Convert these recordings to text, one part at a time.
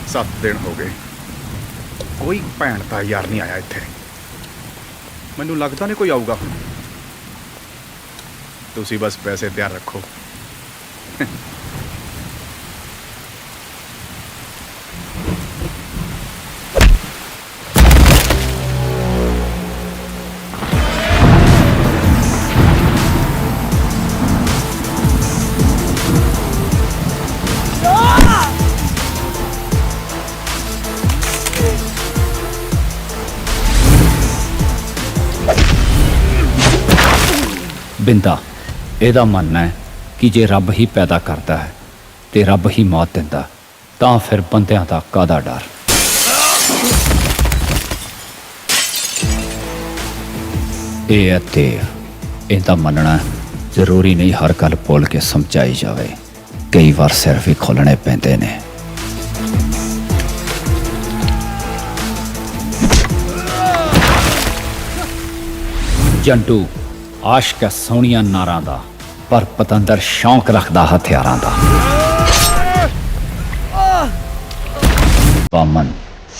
7 दिन हो गए कोई भैन दा यार नहीं आया इत्थे। मैनू लगता नहीं कोई आऊगा हुण। तुसी बस पैसे तैयार रखो। बिंदा ਇਹਦਾ ਮੰਨਣਾ है कि जे रब ही पैदा करता है तो रब ही मौत दिंदा, तां फिर बंदियां दा काहदा डर। ये है देव, ਇਹਦਾ ਮੰਨਣਾ ਜ਼ਰੂਰੀ नहीं हर गल बोल के समझाई जाए, कई बार सिर भी खोलने पैंदे ने। जंटू आशक है सोहणियां नारां दा, पर पतंदर शौक रखदा हथियारां दा। बामन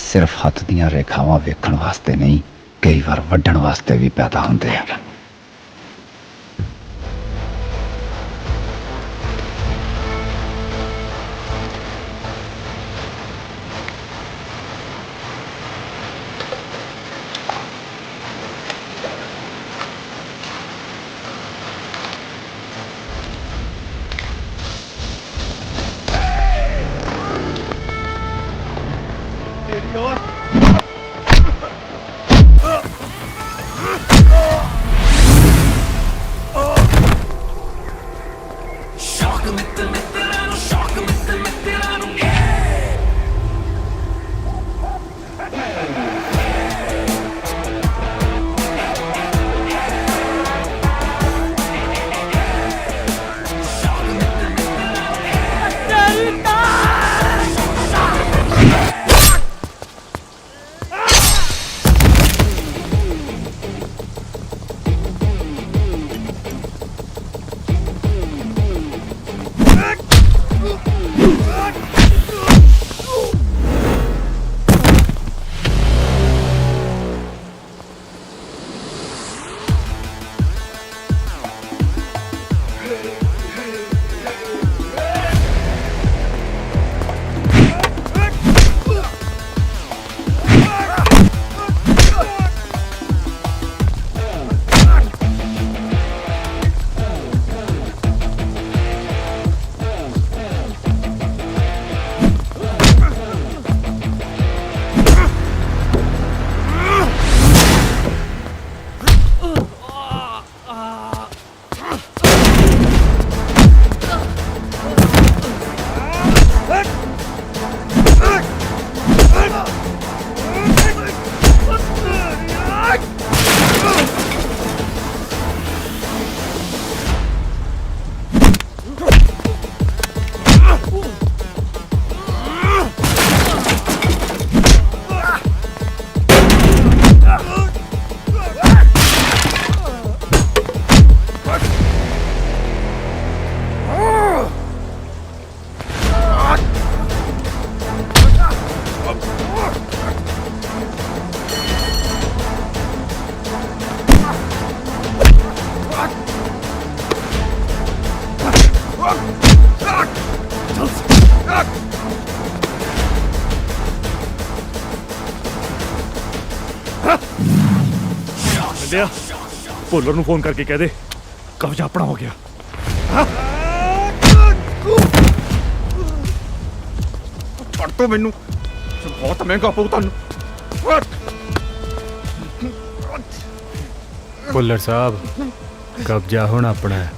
सिर्फ हथ दियां रेखावां वेखण वास्ते नहीं, कई बार वड्ढण वास्ते भी पैदा हुंदे आ। भोलर ਨੂੰ फोन करके कह दे कब्जा अपना हो गया। छड़ तो मैनू, बहुत महंगा पऊ तुहानू। भुल्लर साहब कब्जा हुण अपना है।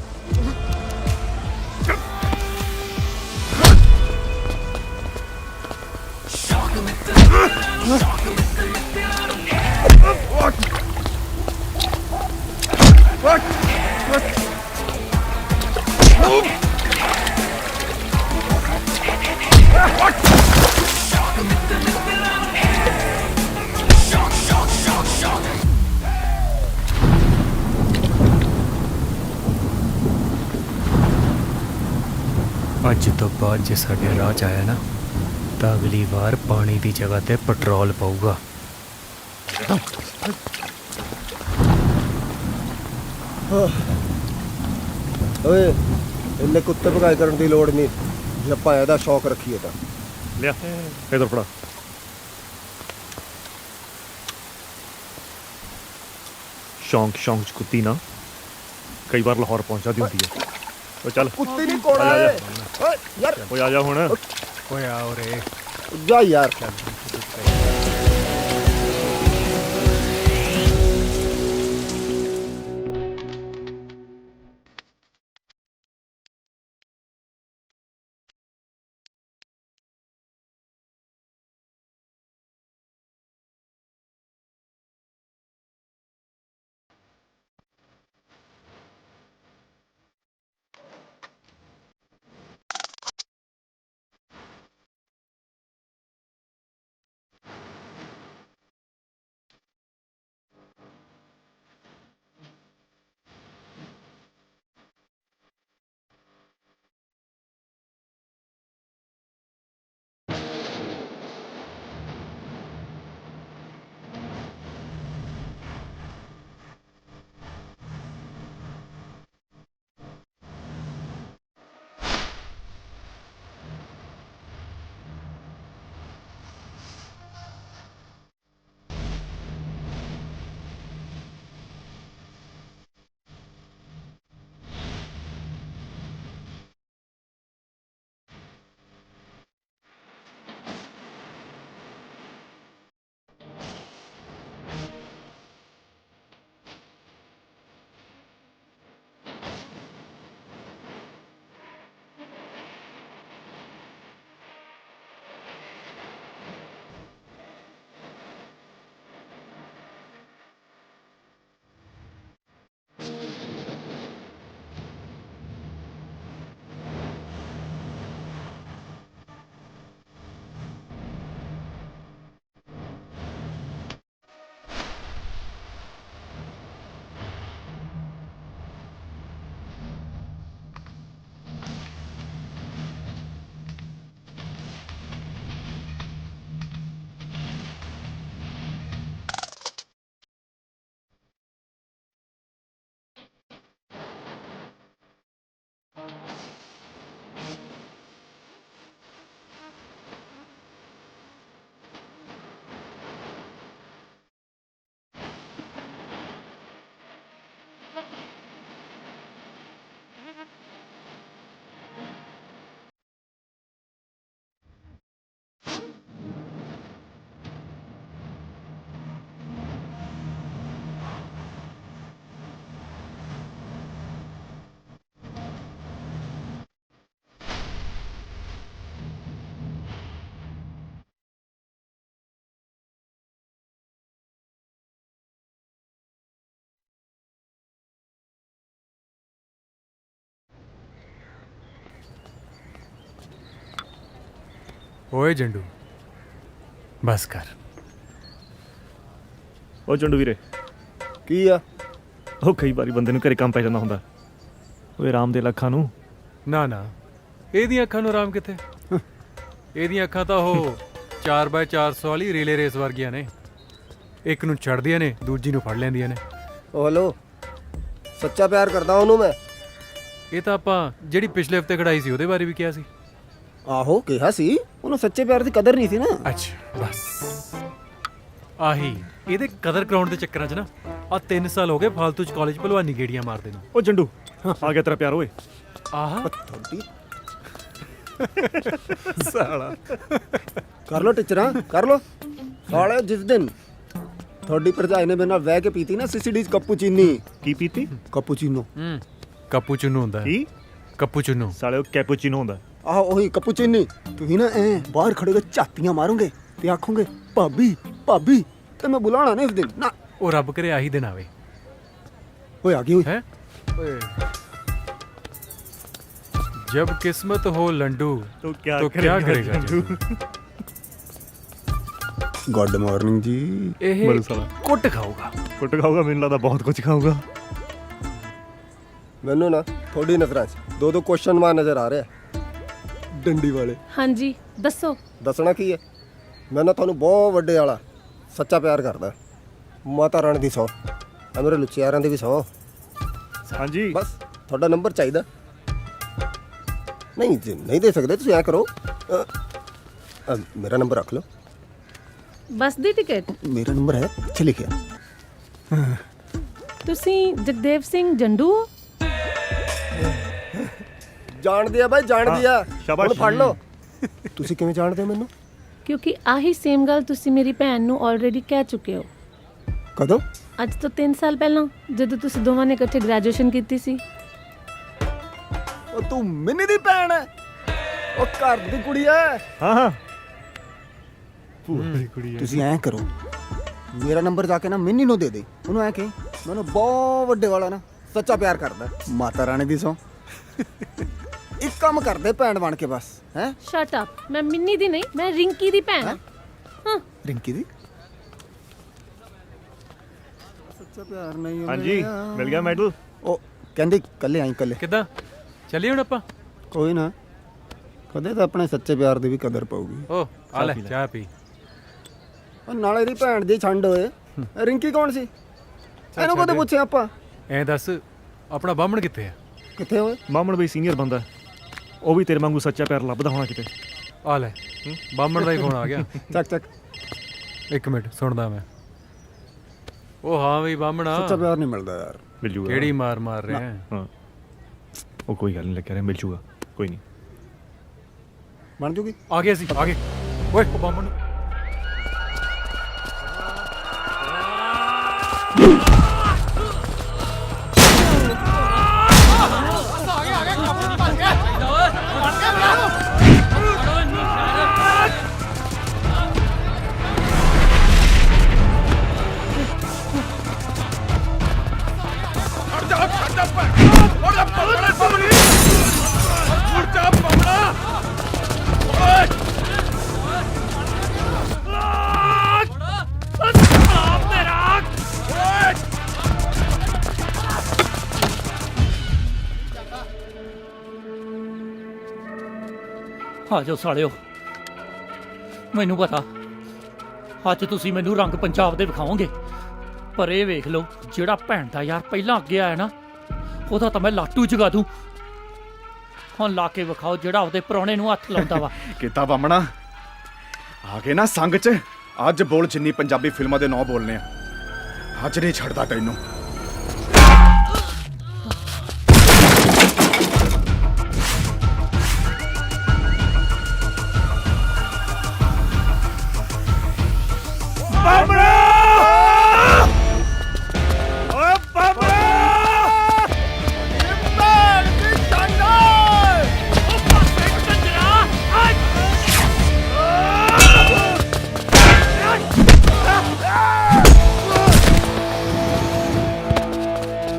अज तो बाद जे साडे राह च आया ना ਤਾਂ ਅਗਲੀ ਵਾਰ ਪਾਣੀ ਦੀ ਜਗ੍ਹਾ ਤੇ ਪੈਟਰੋਲ ਪਊਗਾ। ਓਏ ਇੰਨੇ ਕੁੱਤੇ ਭਗਾਈ ਕਰਨ ਦੀ ਲੋੜ ਨਹੀਂ ਜੇ ਆਪਾਂ ਇਹਦਾ ਸ਼ੌਕ ਰੱਖੀਏ ਤਾਂ। ਲਿਆ ਇਧਰ ਫੜਾ। ਸ਼ੌਂਕ ਸ਼ੌਂਕ ਚ ਕੁੱਤੀ ਨਾ ਕਈ ਵਾਰ ਲਾਹੌਰ ਪਹੁੰਚ ਜਾਂਦੀ ਹੁੰਦੀ ਹੈ। ਉਹ ਚੱਲ ਕੁੱਤੇ ਨਹੀਂ ਕੋੜਾ ਆ ਜਾ, ਓਏ ਯਾਰ ਓਏ ਆ ਜਾ ਹੁਣ। ਓਏ ਆ ਉਰੇ। ਜਾ ਯਾਰ। ਓਏ ਜੰਡੂ ਬਸ ਕਰ। ਉਹ ਚੰਡੂ ਵੀਰੇ, ਕੀ ਆ? ਉਹ ਕਈ ਵਾਰੀ ਬੰਦੇ ਨੂੰ ਘਰੇ ਕੰਮ ਪੈ ਜਾਂਦਾ ਹੁੰਦਾ। ਓਏ ਰਾਮ ਦੇ ਲੱਖਾਂ ਨੂੰ। ਨਾ ਨਾ, ਇਹਦੀਆਂ ਅੱਖਾਂ ਨੂੰ ਆਰਾਮ ਕਿੱਥੇ। ਇਹਦੀਆਂ ਅੱਖਾਂ ਤਾਂ ਉਹ 4x400 ਵਾਲੀ ਰੀਲੇ ਰੇਸ ਵਰਗੀਆਂ ਨੇ। ਇੱਕ ਨੂੰ ਛੱਡਦੀਆਂ ਨੇ, ਦੂਜੀ ਨੂੰ ਫੜ ਲੈਂਦੀਆਂ ਨੇ। ਓ ਹਲੋ, ਸੱਚਾ ਪਿਆਰ ਕਰਦਾ ਉਹਨੂੰ ਮੈਂ। ਇਹ ਤਾਂ ਆਪਾਂ ਜਿਹੜੀ ਪਿਛਲੇ ਹਫਤੇ ਖੜਾਈ ਸੀ ਉਹਦੇ ਬਾਰੇ ਵੀ ਕਿਹਾ ਸੀ। ਆਹੋ ਕਿਹਾ ਸੀ, ਉਹਨੂੰ ਸੱਚੇ ਪਿਆਰ ਦੀ ਕਦਰ ਨਹੀਂ ਸੀ ਨਾ। ਅੱਛਾ ਬਸ ਆਹੀ ਇਹਦੇ ਕਦਰ ਕਰਾਉਣ ਦੇ ਚੱਕਰਾਂ 'ਚ ਨਾ ਆ 3 ਸਾਲ ਹੋ ਗਏ ਫਾਲਤੂ 'ਚ ਕਾਲਜ ਭਲਵਾਨੀ ਗੇੜੀਆਂ ਮਾਰਦੇ ਨੂੰ। ਉਹ ਚੰਡੂ ਆ ਗਿਆ ਤੇਰਾ ਪਿਆਰ ਓਏ। ਆਹ ਤੁਹਾਡੀ ਸਾਲਾ ਕਰ ਲੋ ਟੀਚਰਾਂ, ਕਰ ਲੋ ਸਾਲੇ। ਜਿਸ ਦਿਨ ਤੁਹਾਡੀ ਭਰਜਾਈ ਨੇ ਮੇਰੇ ਨਾਲ ਵਹਿ ਕੇ ਪੀਤੀ ਨਾ ਸੀਸੀਡੀ ਕੈਪੂਚੀਨੀ। ਕੀ ਪੀਤੀ? ਕੈਪੂਚੀਨੋ। ਕੈਪੂਚੀਨੋ ਹੁੰਦਾ। ਕੀ? ਕੈਪੂਚੀਨੋ ਸਾਲੇ ਉਹ ਕੈਪੂਚੀਨੋ ਹੁੰਦਾ। ਆਹੋ ਉਹੀ ਕੈਪੂਚੀਨੀ। ਤੁਸੀਂ ਨਾ ਐ ਬਾਹਰ ਖੜੇ ਹੋ ਕੇ ਝਾਤੀਆਂ ਮਾਰੋਗੇ ਤੇ ਆਖੋਗੇ ਭਾਬੀ ਭਾਬੀ, ਤੇ ਮੈਂ ਬੁਲਾਣਾ ਨਹੀਂ ਉਸ ਦਿਨ ਨਾ। ਉਹ ਰੱਬ ਕਰੇ ਆਹੀ ਦਿਨ ਆਵੇ। ਓਏ ਆ ਗਈ ਓਏ। ਹੈ ਓਏ जब किस्मत हो लंडू तो क्या करेगा चंडू? ਗੁੱਡ ਮਾਰਨਿੰਗ ਜੀ। ਇਹ ਬੜਾ ਸਾਲਾ ਕੁੱਟ ਖਾਊਗਾ। ਕੁੱਟ ਖਾਊਗਾ, ਮੈਨੂੰ ਲੱਗਦਾ ਬਹੁਤ ਕੁਝ ਖਾਊਗਾ। ਮੈਨੂੰ ਨਾ ਥੋੜੀ ਨਜ਼ਰਾਂ 'ਚ ਦੋ ਕੁਐਸਚਨ ਮਾਰ ਨਜ਼ਰ ਆ ਰਿਹਾ। ਡੰਡੀ ਵਾਲੇ ਹਾਂਜੀ ਦੱਸੋ। ਦੱਸਣਾ ਕੀ ਹੈ, ਮੈਂ ਨਾ ਤੁਹਾਨੂੰ ਬਹੁਤ ਵੱਡੇ ਵਾਲਾ ਸੱਚਾ ਪਿਆਰ ਕਰਦਾ। ਮਾਤਾ ਰਾਣੀ ਦੀ ਸਹੁੰ, ਆ ਮੇਰੇ ਲੁਚਿਆਰਾਂ ਦੀ ਵੀ ਸਹੁੰ। ਹਾਂਜੀ ਬਸ ਤੁਹਾਡਾ ਨੰਬਰ ਚਾਹੀਦਾ। ਨਹੀਂ ਜੇ ਨਹੀਂ ਦੇ ਸਕਦੇ ਤੁਸੀਂ ਐਂ ਕਰੋ, ਮੇਰਾ ਨੰਬਰ ਰੱਖ ਲਓ। ਬੱਸ ਦੀ ਟਿਕਟ? ਮੇਰਾ ਨੰਬਰ ਹੈ ਇੱਥੇ ਲਿਖਿਆ। ਤੁਸੀਂ ਜਗਦੇਵ ਸਿੰਘ ਜੰਡੂ ਹੋ? ਜਾਣਦੇ ਆ ਬਾਈ, ਜਾਣਦੀ ਆ। ਸ਼ਾਬਾਸ਼। ਹੁਣ ਫੜ ਲਓ। ਤੁਸੀਂ ਕਿਵੇਂ ਜਾਣਦੇ ਹੋ ਮੈਨੂੰ? ਕਿਉਂਕਿ ਆਹੀ ਸੇਮ ਗੱਲ ਤੁਸੀਂ ਮੇਰੀ ਭੈਣ ਨੂੰ ਆਲਰੇਡੀ ਕਹਿ ਚੁੱਕੇ ਹੋ। ਕਦੋਂ? ਅੱਜ ਤੋਂ 3 ਸਾਲ ਪਹਿਲਾਂ, ਜਦੋਂ ਤੁਸੀਂ ਦੋਵਾਂ ਨੇ ਇਕੱਠੇ ਗ੍ਰੈਜੂਏਸ਼ਨ ਕੀਤੀ ਸੀ। ਉਹ ਤੂੰ ਮਿੰਨੀ ਦੀ ਭੈਣ ਹੈ? ਉਹ ਘਰ ਦੀ ਕੁੜੀ ਹੈ। ਹਾਂ ਹਾਂ ਭੂਆ ਦੀ ਕੁੜੀ ਹੈ। ਤੁਸੀਂ ਐਂ ਕਰੋ, ਮੇਰਾ ਨੰਬਰ ਜਾ ਕੇ ਨਾ ਮਿੰਨੀ ਨੂੰ ਦੇ ਦੇ। ਉਹਨੂੰ ਐਂ ਕਿ ਮੈਨੂੰ ਬਹੁਤ ਵੱਡੇ ਵਾਲਾ ਨਾ ਸੱਚਾ ਪਿਆਰ ਕਰਦਾ। ਮਾਤਾ ਰਾਣੀ ਦੀ ਸਹੁੰ। ਇੱਕ ਕੰਮ ਕਰਦੇ ਭੈਣ ਬਣ ਕੇ ਬਸ। ਹੈ ਸ਼ਟ ਅਪ। ਮੈਂ ਮਿੰਨੀ ਦੀ ਨਹੀਂ, ਮੈਂ ਰਿੰਕੀ ਦੀ ਭੈਣ ਹਾਂ। ਹਾਂ ਰਿੰਕੀ ਦੀ ਸੱਚਾ ਪਿਆਰ ਨਹੀਂ ਹਾਂਜੀ ਮਿਲ ਗਿਆ ਮੈਡਲ। ਉਹ ਕਹਿੰਦੇ ਕੱਲੇ ਆਈ ਕੱਲੇ। ਕਿੱਦਾਂ ਚੱਲੀਏ ਹੁਣ ਆਪਾਂ? ਕੋਈ ਨਾ, ਕਦੇ ਤਾਂ ਆਪਣੇ ਸੱਚੇ ਪਿਆਰ ਦੀ ਵੀ ਕਦਰ ਪਊਗੀ। ਓ ਆ ਲੈ ਚਾਹ ਪੀ। ਉਹ ਨਾਲੇ ਦੀ ਭੈਣ ਦੀ ਛੰਡ ਹੋਏ। ਰਿੰਕੀ ਕੌਣ ਸੀ? ਇਹਨੂੰ ਕਦੇ ਪੁੱਛਿਆ ਆਪਾਂ? ਐਂ ਦੱਸ ਆਪਣਾ ਬਾਹਮਣ ਕਿੱਥੇ ਆ? ਕਿੱਥੇ ਹੋਏ? ਮਾਮਣ ਬਈ ਸੀਨੀਅਰ ਬੰਦਾ, ਉਹ ਵੀ ਤੇਰੇ ਵਾਂਗੂ ਸੱਚਾ ਪਿਆਰ ਲੱਭਦਾ ਹੋਣਾ ਕਿਤੇ। ਆ ਲੈ ਬਾਹਮਣ ਦਾ ਹੀ ਫੋਨ ਆ ਗਿਆ। ਚੱਕ ਚੱਕ। ਇੱਕ ਮਿੰਟ ਸੁਣਦਾ ਮੈਂ। ਉਹ ਹਾਂ ਵੀ ਬਾਹਮਣਾ, ਸੱਚਾ ਪਿਆਰ ਨਹੀਂ ਮਿਲਦਾ ਯਾਰ। ਮਿਲ ਜੂਗਾ। ਕਿਹੜੀ ਮਾਰ ਮਾਰ ਰਿਹਾ ਹੈ? ਹਾਂ ਉਹ ਕੋਈ ਗੱਲ ਨਹੀਂ, ਲੱਗਿਆ ਰਿਹਾ ਮਿਲ ਜੂਗਾ, ਕੋਈ ਨਹੀਂ। ਬਣ ਜੂਗੀ। ਆ ਗਏ ਅਸੀਂ, ਆ ਗਏ। ਓਏ ਉਹ ਬਾਹਮਣ ਨੂੰ ਆ ਜਾਓ ਸਾਲਿਓ, ਮੈਨੂੰ ਪਤਾ ਅੱਜ ਤੁਸੀਂ ਮੈਨੂੰ ਰੰਗ ਪੰਜਾਬ ਦੇ ਵਿਖਾਓਗੇ, ਪਰ ਇਹ ਵੇਖ ਲਓ ਜਿਹੜਾ ਭੈਣ ਦਾ ਯਾਰ ਪਹਿਲਾਂ ਅੱਗੇ ਆਇਆ ਨਾ, ਉਹਦਾ ਤਾਂ ਮੈਂ ਲਾਟੂ ਜਗਾ ਦੂੰ। ਹੁਣ ਲਾ ਕੇ ਵਿਖਾਓ ਜਿਹੜਾ ਉਹਦੇ ਪ੍ਰਾਹੁਣੇ ਨੂੰ ਹੱਥ ਲਾਉਂਦਾ ਵਾ। ਕਿਤਾ ਬਾਮਣਾ ਆ ਕੇ ਨਾ ਸੰਗ ਚ ਅੱਜ ਬੋਲ ਜਿੰਨੀ ਪੰਜਾਬੀ ਫਿਲਮਾਂ ਦੇ ਨਾਂ ਬੋਲਨੇ ਆ। ਅੱਜ ਨਹੀਂ ਛੱਡਦਾ ਤੈਨੂੰ।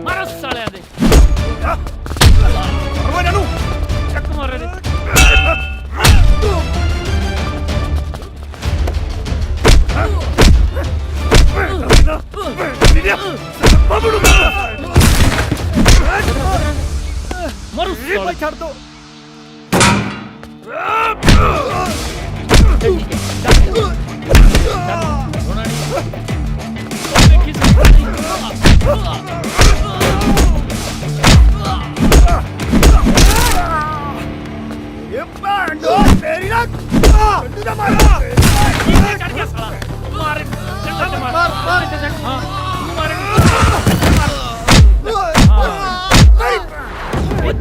ਮਾਰੋ ਸਾਲਿਆਂ ਦੇ ਚੱਕ ਮਾਰੇ ਦੇ। ਮਾਰੋ ਸਾਲੇ ਛੱਡ ਦੋ।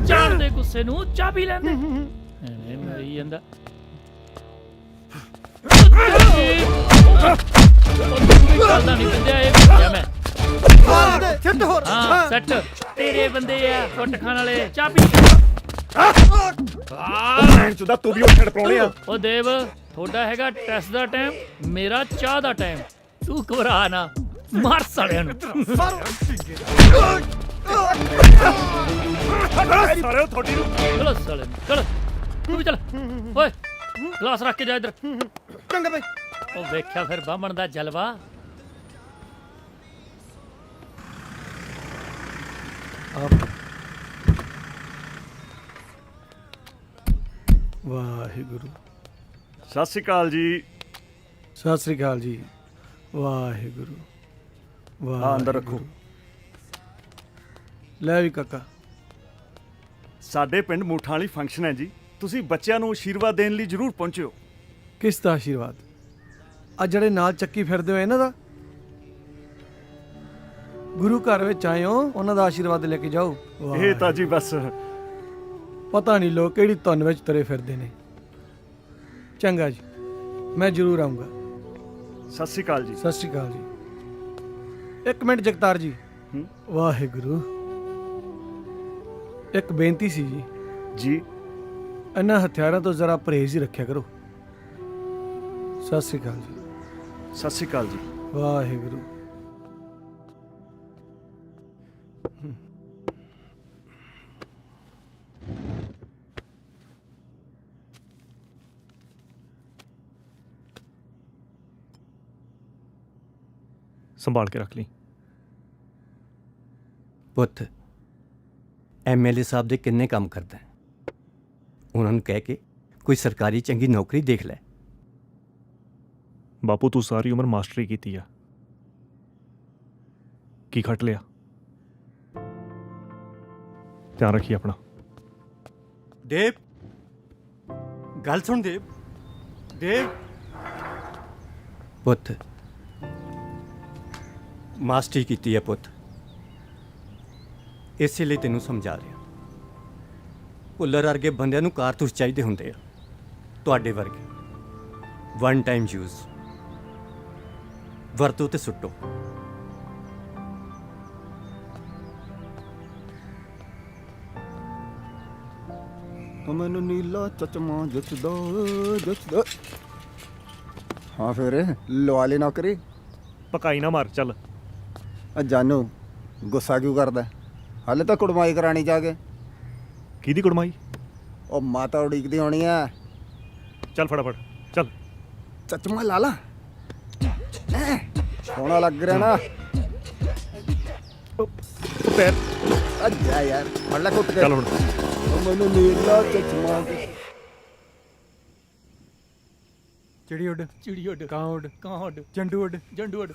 ਜਾਣ ਦੇ ਗੁੱਸੇ ਨੂੰ, ਚਾਹ ਪੀ ਲੈਂਦੇ ਐਵੇਂ ਮਰੀ ਜਾਂਦਾ। ਕਰਦਾ ਨਹੀਂ ਬੰਦਿਆ, ਇਹ ਪੁੱਛਿਆ ਮੈਂ। ਹਾਂ ਸੈੱਟ ਤੇਰੇ ਬੰਦੇ ਆ ਫੁੱਟ ਖਾਣ ਵਾਲੇ। ਚਾਹ ਪੀ। ਭੈਣ ਚੋਦਾ ਤੂੰ ਵੀ ਉੱਠੜ ਪਰਾਉਣੇ ਆ। ਉਹ ਦੇਵ ਤੁਹਾਡਾ ਹੈਗਾ ਟੈਸਟ ਦਾ ਟਾਈਮ, ਮੇਰਾ ਚਾਹ ਦਾ ਟਾਈਮ। ਤੂੰ ਘਬਰਾ ਨਾ, ਮਾਰ ਸਾਲਿਆਂ ਨੂੰ। ਸਾਰੇ ਤੁਹਾਡੀ ਨੂੰ ਚਲੋ ਸਾਲੇ ਨੂੰ, ਚਲ ਤੂੰ ਵੀ ਚੱਲ। ਓਏ ਗਲਾਸ ਰੱਖ ਕੇ ਜਾ ਇੱਧਰ। ਚੰਗਾ ਬਈ। ਉਹ ਵੇਖਿਆ ਫਿਰ ਬਾਹਮਣ ਦਾ ਜਲਵਾ। ਵਾਹਿਗੁਰੂ। ਸਤਿ ਸ਼੍ਰੀ ਅਕਾਲ ਜੀ। ਸਤਿ ਸ੍ਰੀ ਅਕਾਲ ਜੀ। ਵਾਹਿਗੁਰੂ ਆ ਅੰਦਰ ਰੱਖੋ। ਵਾਹਿਗੁਰੂ। ਲੈ ਵੀ ਕਾਕਾ। ਸਾਡੇ ਪਿੰਡ ਮੂਠਾਂ ਵਾਲੀ ਫੰਕਸ਼ਨ ਹੈ ਜੀ, ਤੁਸੀਂ ਬੱਚਿਆਂ ਨੂੰ ਆਸ਼ੀਰਵਾਦ ਦੇਣ ਲਈ ਜ਼ਰੂਰ ਪਹੁੰਚਿਓ। ਕਿਸ ਦਾ ਆਸ਼ੀਰਵਾਦ? ਆ ਜਿਹੜੇ ਨਾਲ ਚੱਕੀ ਫਿਰਦੇ ਹੋ ਇਹਨਾਂ ਦਾ? ਗੁਰੂ ਘਰ ਵਿੱਚ ਆਏ ਹੋ, ਉਹਨਾਂ ਦਾ ਆਸ਼ੀਰਵਾਦ ਲੈ ਕੇ ਜਾਓ। ਇਹ ਤਾਂ ਜੀ ਬਸ ਪਤਾ ਨਹੀਂ ਲੋਕ ਕਿਹੜੀ ਧੁਨ ਵਿੱਚ ਤੁਰੇ ਫਿਰਦੇ ਨੇ। ਚੰਗਾ ਜੀ, ਮੈਂ ਜ਼ਰੂਰ ਆਉਂਗਾ। ਸਤਿ ਸ਼੍ਰੀ ਅਕਾਲ ਜੀ। ਸਤਿ ਸ਼੍ਰੀ ਅਕਾਲ ਜੀ। ਇੱਕ ਮਿੰਟ ਜਗਤਾਰ ਜੀ। ਹੂੰ? ਵਾਹਿਗੁਰੂ। ਇੱਕ ਬੇਨਤੀ ਸੀ ਜੀ, ਜੀ ਇਹਨਾਂ ਹਥਿਆਰਾਂ ਤੋਂ ਜ਼ਰਾ ਪਰਹੇਜ਼ ਹੀ ਰੱਖਿਆ ਕਰੋ। ਸਤਿ ਸ਼੍ਰੀ ਅਕਾਲ ਜੀ। ਸਤਿ ਸ਼੍ਰੀ ਅਕਾਲ ਜੀ। ਵਾਹਿਗੁਰੂ। ਸੰਭਾਲ ਕੇ ਰੱਖ ਲਈ। ਪੁੱਤ, ਐਮਐਲਏ ਸਾਹਿਬ ਦੇ ਕਿੰਨੇ ਕੰਮ ਕਰਦਾ ਹੈ? ਉਹਨਾਂ ਨੂੰ ਕਹਿ ਕੇ ਕੋਈ ਸਰਕਾਰੀ ਚੰਗੀ ਨੌਕਰੀ ਦੇਖ ਲੈ। ਬਾਪੂ ਤੂੰ ਸਾਰੀ ਉਮਰ ਮਾਸਟਰੀ ਕੀਤੀ ਆ, ਕੀ ਖੱਟ ਲਿਆ? ਧਿਆਨ ਰੱਖੀ ਆਪਣਾ। ਦੇਵ, ਗੱਲ ਸੁਣ ਦੇਵ। ਦੇਵ ਪੁੱਤ, ਮਾਸਟਰੀ ਕੀਤੀ ਹੈ ਪੁੱਤ, ਇਸੇ ਲਈ ਤੈਨੂੰ ਸਮਝਾ ਰਿਹਾ। ਭੁੱਲਰ ਵਰਗੇ ਬੰਦਿਆਂ ਨੂੰ ਕਾਰਤੂਸ ਚਾਹੀਦੇ ਹੁੰਦੇ ਆ, ਤੁਹਾਡੇ ਵਰਗੇ ਵਨ ਟਾਈਮ ਯੂਜ਼, ਵਰਤੋ ਤੇ ਸੁੱਟੋ। ਮੈਨੂੰ ਨੀਲਾ ਚਚਮਾ ਜਚਦਾ। ਹਾਂ ਫਿਰ ਲਵਾ ਲੈ ਨੌਕਰੀ। ਪਕਾਈ ਨਾ ਮਾਰ, ਚੱਲ। ਆ ਜਾਨੂ ਗੁੱਸਾ ਕਿਉਂ ਕਰਦਾ? ਹਾਲੇ ਤਾਂ ਕੁੜਮਾਈ ਕਰਾਣੀ ਜਾ ਕੇ। ਕਿਹਦੀ ਕੁੜਮਾਈ? ਉਹ ਮਾਤਾ ਉਡੀਕਦੀ ਹੋਣੀ ਆ। ਚੱਲ ਫਟਾਫਟ ਚੱਲ। ਚਚਮਾ ਲਾ ਲਾ, ਸੋਹਣਾ ਲੱਗ ਰਿਹਾ ਨਾ। ਪੈਰ ਆ ਜਾ ਯਾਰ, ਫੜ ਲੈ ਕੁੱਟ ਕੇ। ਚੱਲ ਹੁਣ। ਉਹ ਮੈਨੂੰ ਨੀਲਾ ਚਚਮਾ। ਚਿੜੀ ਉੱਡ, ਚਿੜੀ ਉੱਡ, ਕਾਂ ਉੱਡ, ਕਾਂ ਉੱਡ, ਜੰਡੂ ਉੱਡ। ਜੰਡੂ ਉੱਡ।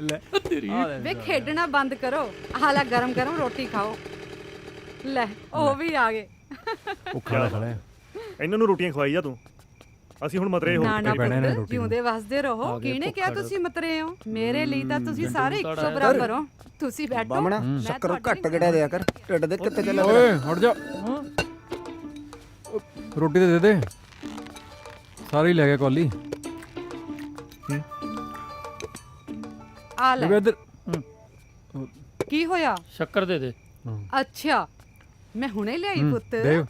ਲੈ ਤੇਰੀ ਵੇ ਖੇਡਣਾ ਬੰਦ ਕਰੋ, ਹਾਲਾ ਗਰਮ ਗਰਮ ਰੋਟੀ ਖਾਓ। ਲੈ ਉਹ ਵੀ ਆ ਗਏ। ਇਹਨਾਂ ਨੂੰ ਰੋਟੀਆਂ ਖਵਾਈ ਜਾ ਤੂੰ, ਅਸੀਂ ਹੁਣ ਮਤਰੇ ਹੋ ਨਾ ਨਾ ਪੈਣਾ ਨਾ ਪੁੱਤ, ਰੋਟੀ ਜਿਉਂਦੇ ਵਸਦੇ ਰਹੋ। ਆ ਗਏ ਕਿਹਨੇ ਕਿਹਾ ਭੁੱਖੜ। ਤੁਸੀਂ ਮਤਰੇ ਹੋ? ਮੇਰੇ ਲਈ ਤਾਂ ਤੁਸੀਂ ਸਾਰੇ ਇੱਕੋ ਬਰਾਬਰ ਹੋ। ਤੁਸੀਂ ਬੈਠੋ, ਬਾਮਣਾ ਮੈਂ ਸ਼ੱਕਰ ਤੁਹਾਡੀ ਘੱਟ ਗੜਿਆ ਦਿਆ ਕਰ, ਢਿੱਡ ਦੇ ਕਿੱਥੇ ਚੱਲਿਆ ਤੇਰਾ? ਓਏ ਹਟ ਜਾ। ਰੋਟੀ ਤੇ ਦੇ ਦੇ, ਸਾਰੇ ਹੀ ਲੈ ਗਿਆ ਕੌਲੀ। ਆ ਲੈ। ਇੱਧਰ। ਕੀ ਹੋਇਆ? ਸ਼ੱਕਰ ਦੇ ਦੇ। ਅੱਛਾ, ਮੈਂ ਹੁਣੇ ਲਿਆਈ ਪੁੱਤ। ਦੇਵ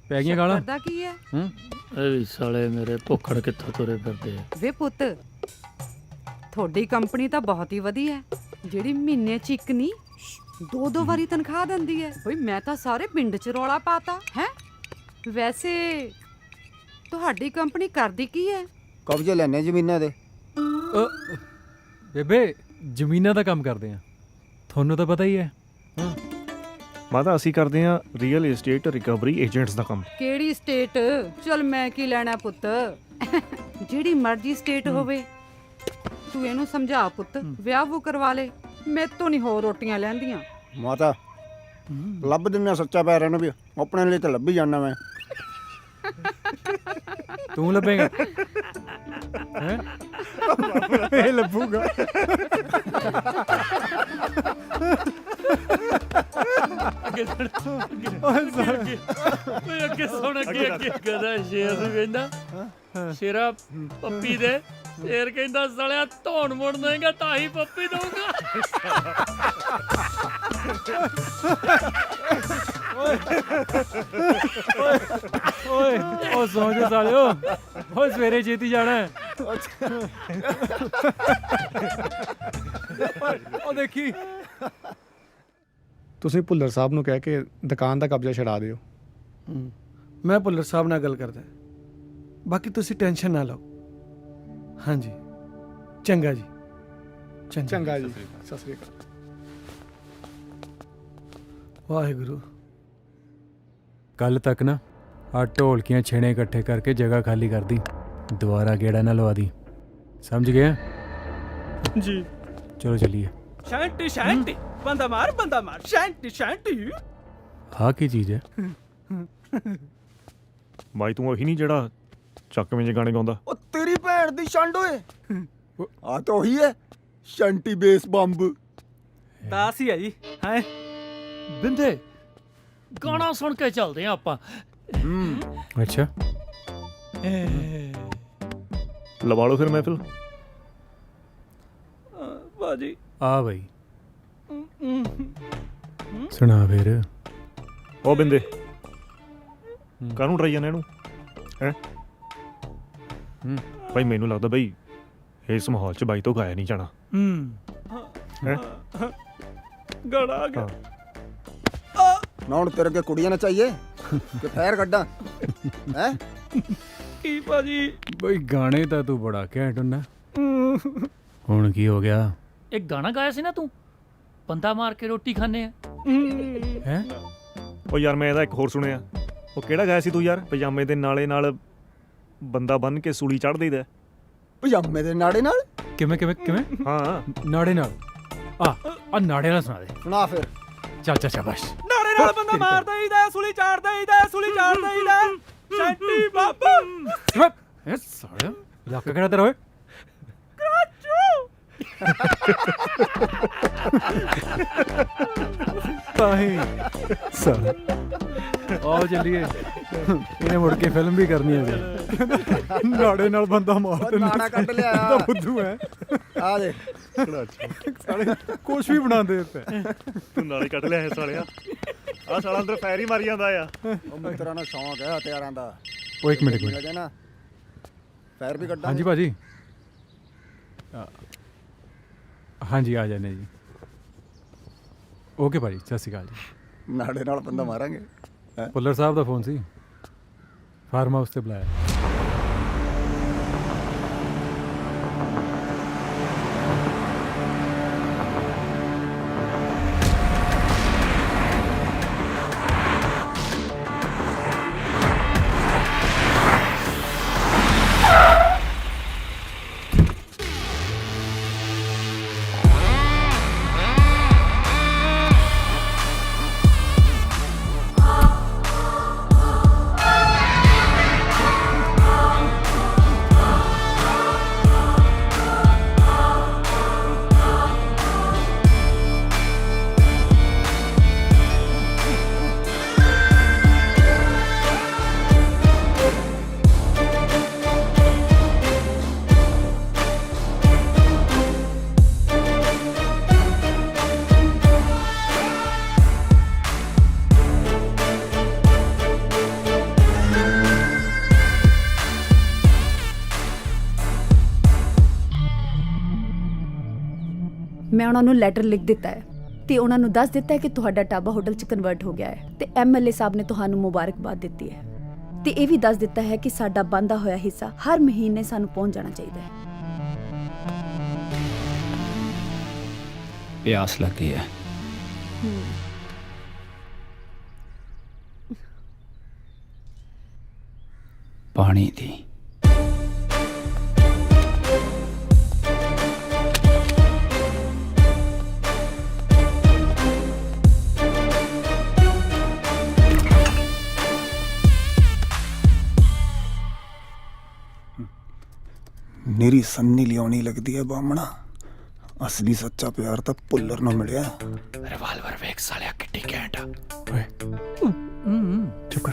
ਪੈ ਗਈਆਂ ਗਾਲਾਂ। ਪਤਾ ਕੀ ਹੈ? ਇਹ ਵੀ ਸਾਲੇ ਮੇਰੇ ਭੁੱਖੜ ਕਿੱਥੋਂ ਤੁਰੇ ਫਿਰਦੇ ਆ। ਵੇ ਪੁੱਤ, ਤੁਹਾਡੀ ਕੰਪਨੀ ਤਾਂ ਬਹੁਤ ਹੀ ਵਧੀਆ ਹੈ, ਜਿਹੜੀ ਮਹੀਨੇ ਚ ਇੱਕ ਨਹੀਂ ਦੋ ਵਾਰੀ ਤਨਖਾਹ ਦਿੰਦੀ ਹੈ। ਓਏ ਮੈਂ ਤਾਂ ਸਾਰੇ ਪਿੰਡ ਚ ਰੌਲਾ ਪਾਤਾ ਹੈ। ਵੈਸੇ ਤੁਹਾਡੀ ਕੰਪਨੀ ਕਰਦੀ ਕੀ ਹੈ? ਕਬਜ਼ੇ ਲੈਣੇ ਜ਼ਮੀਨਾਂ ਦੇ। ਬੇਬੇ ਜ਼ਮੀਨਾਂ ਦਾ ਕੰਮ ਕਰਦੇ ਆ, ਤੁਹਾਨੂੰ ਤਾਂ ਪਤਾ ਹੀ ਹੈ। ਮਾਤਾ ਅਸੀਂ ਕਰਦੇ ਆ ਰੀਅਲ ਏਸਟੇਟ ਰਿਕਵਰੀ ਏਜੰਟਸ ਦਾ ਕੰਮ। ਕਿਹੜੀ ਸਟੇਟ? ਚਲ ਮੈਂ ਕੀ ਲੈਣਾ ਪੁੱਤ, ਜਿਹੜੀ ਮਰਜ਼ੀ ਸਟੇਟ ਹੋਵੇ। ਤੂੰ ਇਹਨੂੰ ਸਮਝਾ ਪੁੱਤ, ਵਿਆਹ ਵੂ ਕਰਵਾ ਲੈ, ਮੇਰੇ ਤੋਂ ਨਹੀਂ ਹੋਰ ਰੋਟੀਆਂ ਲੈਂਦੀਆਂ। ਮਾਤਾ ਲੱਭ ਦਿੰਨਾ ਸੱਚਾ ਪੈਰ ਨੂੰ ਵੀ, ਆਪਣੇ ਲਈ ਤਾਂ ਲੱਭੀ ਜਾਣਾ ਮੈਂ। ਤੂੰ ਲੱਭੇਗਾ ਹੈ? ਇਹ ਲੱਭੂਗਾ। ਓਏ ਅੱਗੇ ਸੁਣ, ਅੱਗੇ ਗਦਾ ਸ਼ੇਰ ਨੂੰ ਕਹਿੰਦਾ, ਸ਼ੇਰਾ ਪੱਪੀ ਦੇ। ਸ਼ੇਰ ਕਹਿੰਦਾ ਸਾਲਿਆ ਧੌਣ ਮੁੜ ਦੇਗਾ ਤਾਂ ਹੀ ਪੱਪੀ ਦਊਗਾ। ਓਏ ਉਹ ਸੌਂ ਜਾ ਸਾਲਿਓ, ਓਏ ਸਵੇਰੇ ਛੇਤੀ ਜਾਣਾ ਹੈ। ਉਹ ਦੇਖੀ। ਤੁਸੀਂ ਭੁੱਲਰ ਸਾਹਿਬ ਨੂੰ ਕਹਿ ਕੇ ਦੁਕਾਨ ਦਾ ਕਬਜ਼ਾ ਛਡਾ ਦਿਓ। ਮੈਂ ਭੁੱਲਰ ਸਾਹਿਬ ਨਾਲ ਗੱਲ ਕਰਦਾ, ਬਾਕੀ ਤੁਸੀਂ ਟੈਨਸ਼ਨ ਨਾ ਲਓ। ਹਾਂਜੀ ਚੰਗਾ ਜੀ। ਚੰਗਾ ਜੀ, ਸਤਿ ਸ੍ਰੀ ਅਕਾਲ। ਵਾਹਿਗੁਰੂ। ਕੱਲ ਤੱਕ ਨਾ ਆ ਢੋਲਕੀਆਂ ਛੇਣੇ ਇਕੱਠੇ ਕਰਕੇ ਜਗ੍ਹਾ ਖਾਲੀ ਕਰ ਦੀ, ਦੁਬਾਰਾ ਗੇੜਾ ਨਾ ਲਵਾ ਦੀ, ਸਮਝ ਗਿਆ? ਜੀ। ਚਲੋ ਚੱਲੀਏ। ਸ਼ੈਂਟੀ ਸ਼ੈਂਟੀ ਬੰਦਾ ਮਾਰ ਸ਼ੈਂਟੀ ਸ਼ੈਂਟੀ। ਹਾਂ ਕੀ ਚੀਜ਼ ਹੈ? ਬਾਈ ਤੂੰ ਉਹੀ ਨਹੀਂ ਜਿਹੜਾ ਚੱਕਵੇਂ ਜਿਹੇ ਗਾਣੇ ਗਾਉਂਦਾ? ਉਹ ਤੇਰੀ ਭੈਣ ਦੀ ਛੰਡ ਓਏ, ਆ ਤਾਂ ਉਹੀ ਹੈ ਸ਼ੰਟੀ ਬੇਸ ਬੰਬ। ਦਾਸ ਹੀ ਹੈ ਜੀ। ਹੈ ਬਿੰਦੇ ਗਾਣਾ ਸੁਣ ਕੇ ਚੱਲਦੇ ਆ ਆਪਾਂ। ਅੱਛਾ ਲਵਾ ਲਓ ਫਿਰ ਮਹਿਫਿਲ। ਬਾਜੀ ਆ ਬਈ ਸੁਣਾ ਫਿਰ। ਉਹ ਬਿੰਦੇ ਕਾਹਨੂੰ ਡਰਾਈ ਜਾਂਦੇ ਇਹਨੂੰ ਹੈ? ਬਾਈ ਮੈਨੂੰ ਲੱਗਦਾ ਬਈ ਇਸ ਮਾਹੌਲ 'ਚ ਬਾਈ ਤੋਂ ਗਾਇਆ ਨਹੀਂ ਜਾਣਾ। ਹੈ ਗਾਣਾ ਆ ਗਿਆ। ਨਾ ਹੁਣ ਤੇਰੇ ਅੱਗੇ ਕੁੜੀਆਂ ਨਾ ਚਾਹੀਏ ਕਿ ਫੈਰ ਕੱਢਾਂ ਹੈ? ਕੀ ਭਾਜੀ? ਬਈ ਗਾਣੇ ਤਾਂ ਤੂੰ ਬੜਾ ਘੈਂਟ ਹੁੰਦਾ, ਹੁਣ ਕੀ ਹੋ ਗਿਆ? ਇੱਕ ਗਾਣਾ ਗਾਇਆ ਸੀ ਨਾ ਤੂੰ, ਬੰਦਾ ਮਾਰ ਕੇ ਰੋਟੀ ਖਾਣੇ ਆ। ਹੈ ਉਹ ਯਾਰ ਮੈਂ ਇਹਦਾ ਇੱਕ ਹੋਰ ਸੁਣਿਆ। ਉਹ ਕਿਹੜਾ ਗਾਇਆ ਸੀ ਤੂੰ ਯਾਰ? ਪਜਾਮੇ ਦੇ ਨਾਲੇ ਨਾਲ ਬੰਦਾ ਬੰਨ ਕੇ ਸੂਲੀ ਚੜ੍ਹ ਦੇਈਦਾ। ਪਜਾਮੇ ਦੇ ਨਾੜੇ ਨਾਲ? ਕਿਵੇਂ ਕਿਵੇਂ ਕਿਵੇਂ? ਹਾਂ ਨਾੜੇ ਨਾਲ? ਆ ਨਾੜੇ ਨਾਲ ਸੁਣਾ ਦੇ। ਸੁਣਾ ਫਿਰ। ਚੱਲ ਸ਼ਾਬਾਸ਼। ਨਾਰੇ ਨਾਲ ਬੰਦਾ ਮਾਰਦਾ ਹੀਦਾ, ਸੁਲੀ ਚਾੜਦਾ ਹੀਦਾ, ਸੁਲੀ ਚਾੜਦਾ ਹੀਦਾ। ਸ਼ੈਂਟੀ ਬਾਬਾ ਇਹ ਸਾਲਿਆ ਇਲਾਕਾ ਕਿਹੜਾ ਤੇਰਾ ਓਏ? ਤਾਹੀਂ ਸਰ ਆਓ ਚੱਲੀਏ, ਇਹਨੇ ਮੁੜ ਕੇ ਫਿਲਮ ਵੀ ਕਰਨੀ ਹੈ ਜੀ। ਨਾੜੇ ਨਾਲ ਬੰਦਾ ਮਾਰ ਉਹ ਨਾੜਾ ਕੱਢ ਲਿਆ ਤਾਂ ਬੁੱਧੂ ਹੈ। ਆ ਦੇ ਸਾਲੇ ਕੁਛ ਵੀ ਬਣਾਉਂਦੇ ਉੱਤੇ। ਤੂੰ ਨਾਲੇ ਕੱਢ ਲਿਆ ਸਾਲਿਆ। ਆਹ ਸਾਲਾ ਅੰਦਰ ਫੈਰ ਹੀ ਮਾਰੀ ਜਾਂਦਾ ਆ। ਉਹ ਮਿੱਤਰਾਂ ਨੂੰ ਸ਼ੌਂਕ ਹੈ ਹਥਿਆਰਾਂ ਦਾ। ਉਹ ਇੱਕ ਮਿੰਟ ਲੱਗੇ ਨਾ ਫੈਰ ਵੀ ਕੱਢਾਂ। ਹਾਂਜੀ ਭਾਜੀ। ਹਾਂਜੀ ਆ ਜਾਂਦੇ ਜੀ। ਓਕੇ ਭਾਜੀ, ਸਤਿ ਸ਼੍ਰੀ ਅਕਾਲ ਜੀ। ਨਾੜੇ ਨਾਲ ਬੰਦਾ ਮਾਰਾਂਗੇ। ਪੁੱਲਰ ਸਾਹਿਬ ਦਾ ਫੋਨ ਸੀ, ਫਾਰਮ ਹਾਊਸ ਤੇ ਬੁਲਾਇਆ। ਮੈਂ ਉਹਨਾਂ ਨੂੰ ਲੈਟਰ ਲਿਖ ਦਿੱਤਾ ਹੈ ਤੇ ਉਹਨਾਂ ਨੂੰ ਦੱਸ ਦਿੱਤਾ ਹੈ ਕਿ ਤੁਹਾਡਾ ਢਾਬਾ ਹੋਟਲ 'ਚ ਕਨਵਰਟ ਹੋ ਗਿਆ ਹੈ ਤੇ ਐਮਐਲਏ ਸਾਹਿਬ ਨੇ ਤੁਹਾਨੂੰ ਮੁਬਾਰਕਬਾਦ ਦਿੱਤੀ ਹੈ ਤੇ ਇਹ ਵੀ ਦੱਸ ਦਿੱਤਾ ਹੈ ਕਿ ਸਾਡਾ ਬੰਦਾ ਹੋਇਆ ਹਿੱਸਾ ਹਰ ਮਹੀਨੇ ਸਾਨੂੰ ਪਹੁੰਚ ਜਾਣਾ ਚਾਹੀਦਾ ਹੈ। ਪਿਆਸ ਲੱਗੀ ਹੈ। ਪਾਣੀ ਦੀ। ਮੇਰੀ ਸੰਨੀ ਲਿਆਉਣੀ ਲੱਗਦੀ ਹੈ ਬਾਹਮਣਾ। ਅਸਲੀ ਸੱਚਾ ਪਿਆਰ ਤਾਂ ਪੁੱਲਰ ਨੂੰ ਮਿਲਿਆ। ਰਿਵਾਲਵਰ ਵੇਖ ਸਾਲਿਆ ਕਿੱਡੀ ਘੈਂਟ ਆ। ਓਏ ਚੁੱਪ ਕਰ।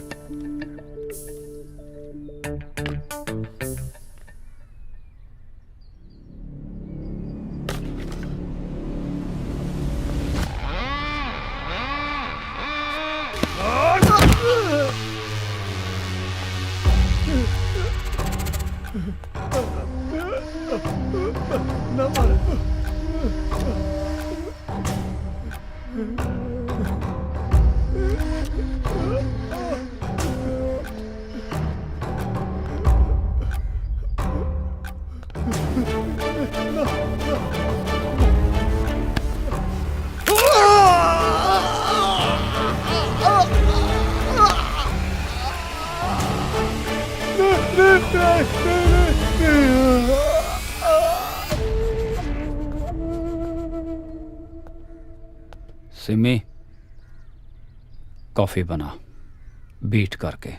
ਨਾ ਮਾਰ। सिमी कॉफ़ी बना बीट करके।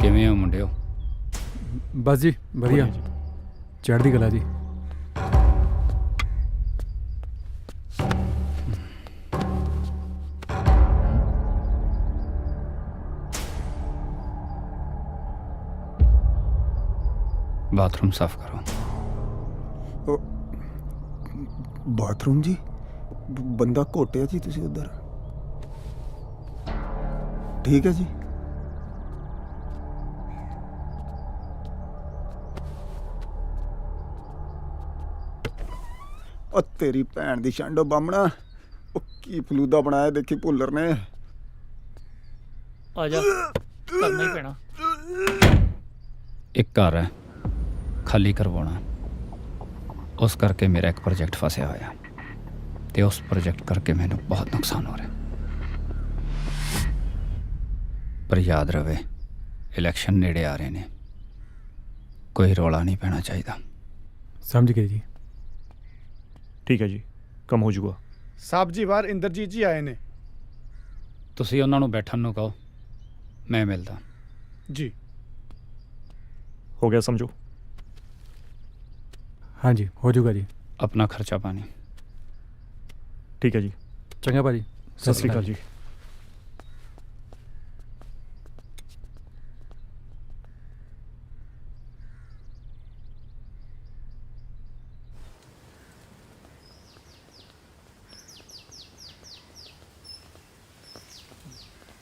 ਕਿਵੇਂ ਹੋ ਮੁੰਡਿਓ? ਬਸ ਜੀ ਵਧੀਆ, ਚੜ੍ਹਦੀ ਕਲਾ ਜੀ। बाथरूम साफ करो। ਬਾਥਰੂਮ ਜੀ? ਬੰਦਾ ਘੋਟਿਆ ਜੀ ਤੁਸੀਂ ਉਧਰ। ਠੀਕ ਹੈ ਜੀ। ਉਹ ਤੇਰੀ ਭੈਣ ਦੀ ਛੰਡੋ ਬਾਮਣਾ, ਉਹ ਕੀ ਫਲੂਦਾ ਬਣਾਇਆ ਦੇਖੀ ਭੁੱਲਰ ਨੇ। ਆ ਜਾ, ਕਰਨਾ ਹੀ ਪੈਣਾ। एक घर है खाली करवाना, उस करके मेरा एक प्रोजेक्ट फंसिया होया ते उस प्रोजेक्ट करके मैंने बहुत नुकसान हो रहा। पर याद रहे इलेक्शन नेड़े आ रहे ने, कोई रौला नहीं पैना चाहिए। समझ गए जी। ठीक है जी, कम हो जाऊगा। ਸਾਹਿਬ ਜੀ ਬਾਹਰ ਇੰਦਰਜੀਤ ਜੀ ਆਏ ਨੇ। ਤੁਸੀਂ ਉਹਨਾਂ ਨੂੰ ਬੈਠਣ ਨੂੰ ਕਹੋ, ਮੈਂ ਮਿਲਦਾ। ਜੀ हो गया समझो। हाँ जी हो जाऊगा जी। अपना खर्चा पानी। ठीक है जी। चंगा भाजी, सत श्री अकाल जी।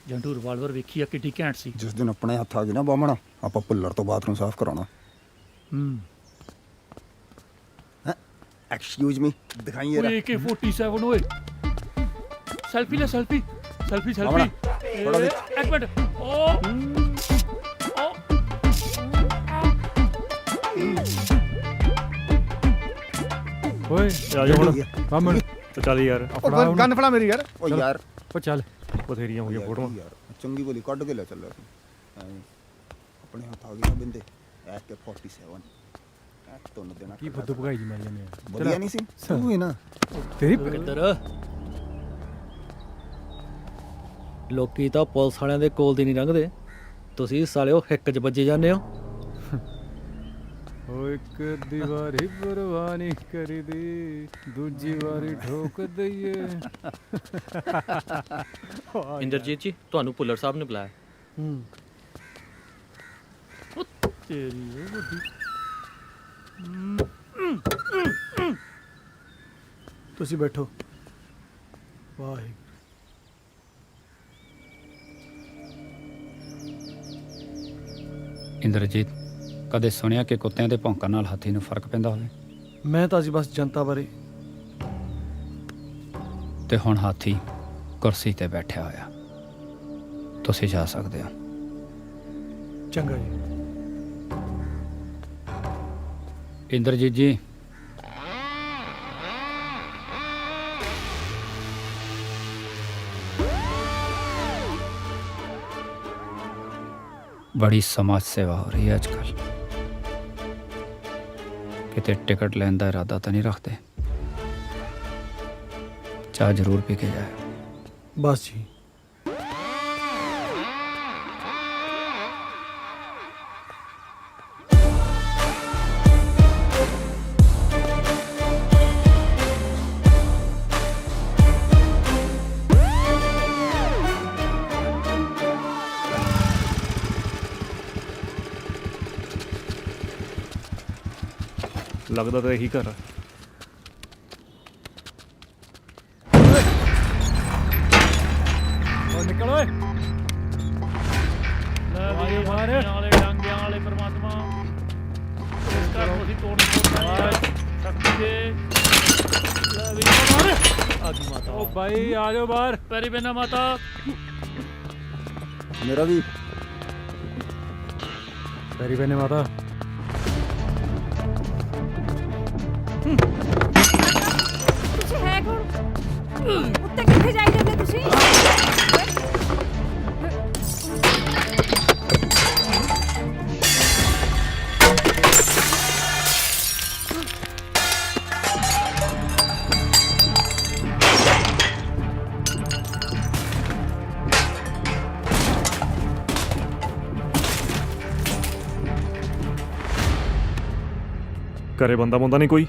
ਜੰਟੂ ਰਿਵਾਲਵਰ ਵੇਖੀ ਆ ਕਿੱਡੀ ਘੈਂਟ ਸੀ। ਜਿਸ ਦਿਨ ਆਪਣੇ ਹੱਥ ਆ ਗਈ ਨਾ ਬਾਮਣਾ, ਆਪਾਂ ਭੁੱਲਰ ਤੋਂ ਬਾਥਰੂਮ ਸਾਫ਼ ਕਰਾਉਣਾ। ਐਕਸਕਿਊਜ਼ ਮੀ, ਦਿਖਾਈ ਓਏ AK-47 ਓਏ। ਸੈਲਫੀ ਲੈ, ਸੈਲਫੀ ਸੈਲਫੀ ਸੈਲਫੀ। ਇੱਕ ਮਿੰਟ। ਓਏ ਆ ਜਾ ਹੁਣ। ਬਾਮਣ तो चल यार, ਗੰਨ ਫੜਾ ਮੇਰੀ ਯਾਰ। ਉਹ ਯਾਰ ਉਹ ਚੱਲ। बथेरियां हो गई फोटो। ਯਾਰ ਚੰਗੀ ਬੋਲੀ ਕੱਢ ਕੇ ਲੈ ਚੱਲਿਆ ਸੀ। ਆਪਣੇ ਹੱਥ ਆ ਗਈ ਨਾ ਬਿੰਦੇ। AK-47 ਤੁੰਨ ਦੇਣਾ ਕੀ ਫੁੱਦੂ ਭਗਾਈ ਜੀ ਮਾਰੀ ਜਾਂਦੇ ਆ। ਵਧੀਆ ਨਹੀਂ ਸੀ ਤੂੰ ਹੀ ਨਾ। ਤੇਰੀ ਕਿੱਧਰ ਲੋਕੀ ਤਾਂ ਪੁਲਿਸ ਵਾਲਿਆਂ ਦੇ ਕੋਲ ਦੀ ਨਹੀਂ ਲੰਘਦੇ, ਤੁਸੀਂ ਸਾਲਿਓ ਹਿੱਕ 'ਚ ਵੱਜੇ ਜਾਂਦੇ ਹੋ। ਉਹ ਇੱਕ ਦੀਵਾਰੀ ਪਰਵਾਹ ਨਹੀਂ ਕਰੀਦੀ, ਦੂਜੀ ਵਾਰੀ ਠੋਕ ਦਈਏ। ਇੰਦਰਜੀਤ ਜੀ, ਤੁਹਾਨੂੰ ਭੁੱਲਰ ਸਾਹਿਬ ਨੇ ਬੁਲਾਇਆ। ਤੇਰੀ ਉਹ ਵੱਡੀ। ਤੁਸੀਂ ਬੈਠੋ। ਵਾਹਿਗੁਰੂ। ਇੰਦਰਜੀਤ, ਕਦੇ ਸੁਣਿਆ ਕਿ ਕੁੱਤਿਆਂ ਦੇ ਭੌਂਕਣ ਨਾਲ ਹਾਥੀ ਨੂੰ ਫਰਕ ਪੈਂਦਾ ਹੋਵੇ? ਮੈਂ ਤਾਂ ਜੀ ਬਸ ਜਨਤਾ ਬਾਰੇ। ਤੇ ਹੁਣ ਹਾਥੀ ਕੁਰਸੀ ਤੇ ਬੈਠਿਆ ਹੋਇਆ, ਤੁਸੀਂ ਜਾ ਸਕਦੇ ਹੋ। ਚੰਗਾ ਜੀ। ਇੰਦਰਜੀਤ ਜੀ, बड़ी समाज सेवा हो रही है आजकल। किते टिकट लेने का इरादा तो नहीं रखते? चाह जरूर पी के जाए। बस जी। लगता तो यही घर है। ਦੀ ਤੋੜ ਫੋੜ ਸ਼ਕਤੀ ਦੇ ਲੈ ਵੀ ਮਾਰ ਆ ਗਈ ਮਾਤਾ ਉਹ ਬਾਈ ਆ ਜਾਓ ਬਾਹਰ। ਪੈਰੀ ਬਿਨਾ ਮਾਤਾ ਮੇਰਾ ਵੀ ਪੈਰੀ ਪੈਨੇ ਮਾਤਾ। ਤੁਸੀਂ ਹੈ ਕੌਣ? ਉੱਤੇ ਕਿੱਥੇ ਜਾਈ ਜਾਂਦੇ ਤੁਸੀਂ? ਘਰੇ ਬੰਦਾ ਬੰਦਾ ਨਹੀਂ ਕੋਈ?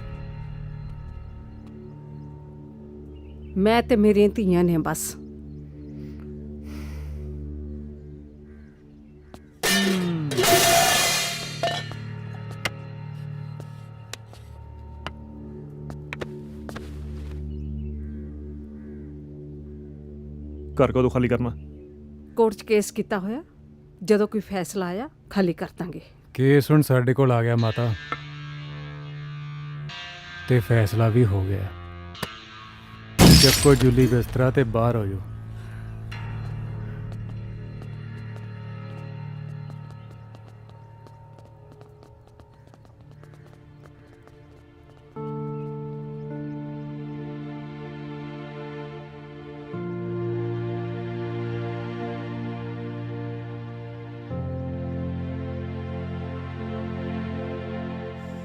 ਮੈਂ ਤੇ ਮੇਰੀਆਂ ਧੀਆਂ ਨੇ ਬਸ। ਘਰ ਕਦੋਂ ਖਾਲੀ ਕਰਨਾ? ਕੋਰਟ 'ਚ ਕੇਸ ਕੀਤਾ ਹੋਇਆ, ਜਦੋਂ ਕੋਈ ਫੈਸਲਾ ਆਇਆ ਖਾਲੀ ਕਰ ਦਾਂਗੇ। ਕੇਸ ਹੁਣ ਸਾਡੇ ਕੋਲ ਆ ਗਿਆ ਮਾਤਾ, ਤੇ ਫੈਸਲਾ ਵੀ ਹੋ ਗਿਆ। ਚੱਕੋ ਜੁਲੀ ਬਿਸਤਰਾ ਤੇ ਬਾਹਰ ਹੋ ਜਾਓ।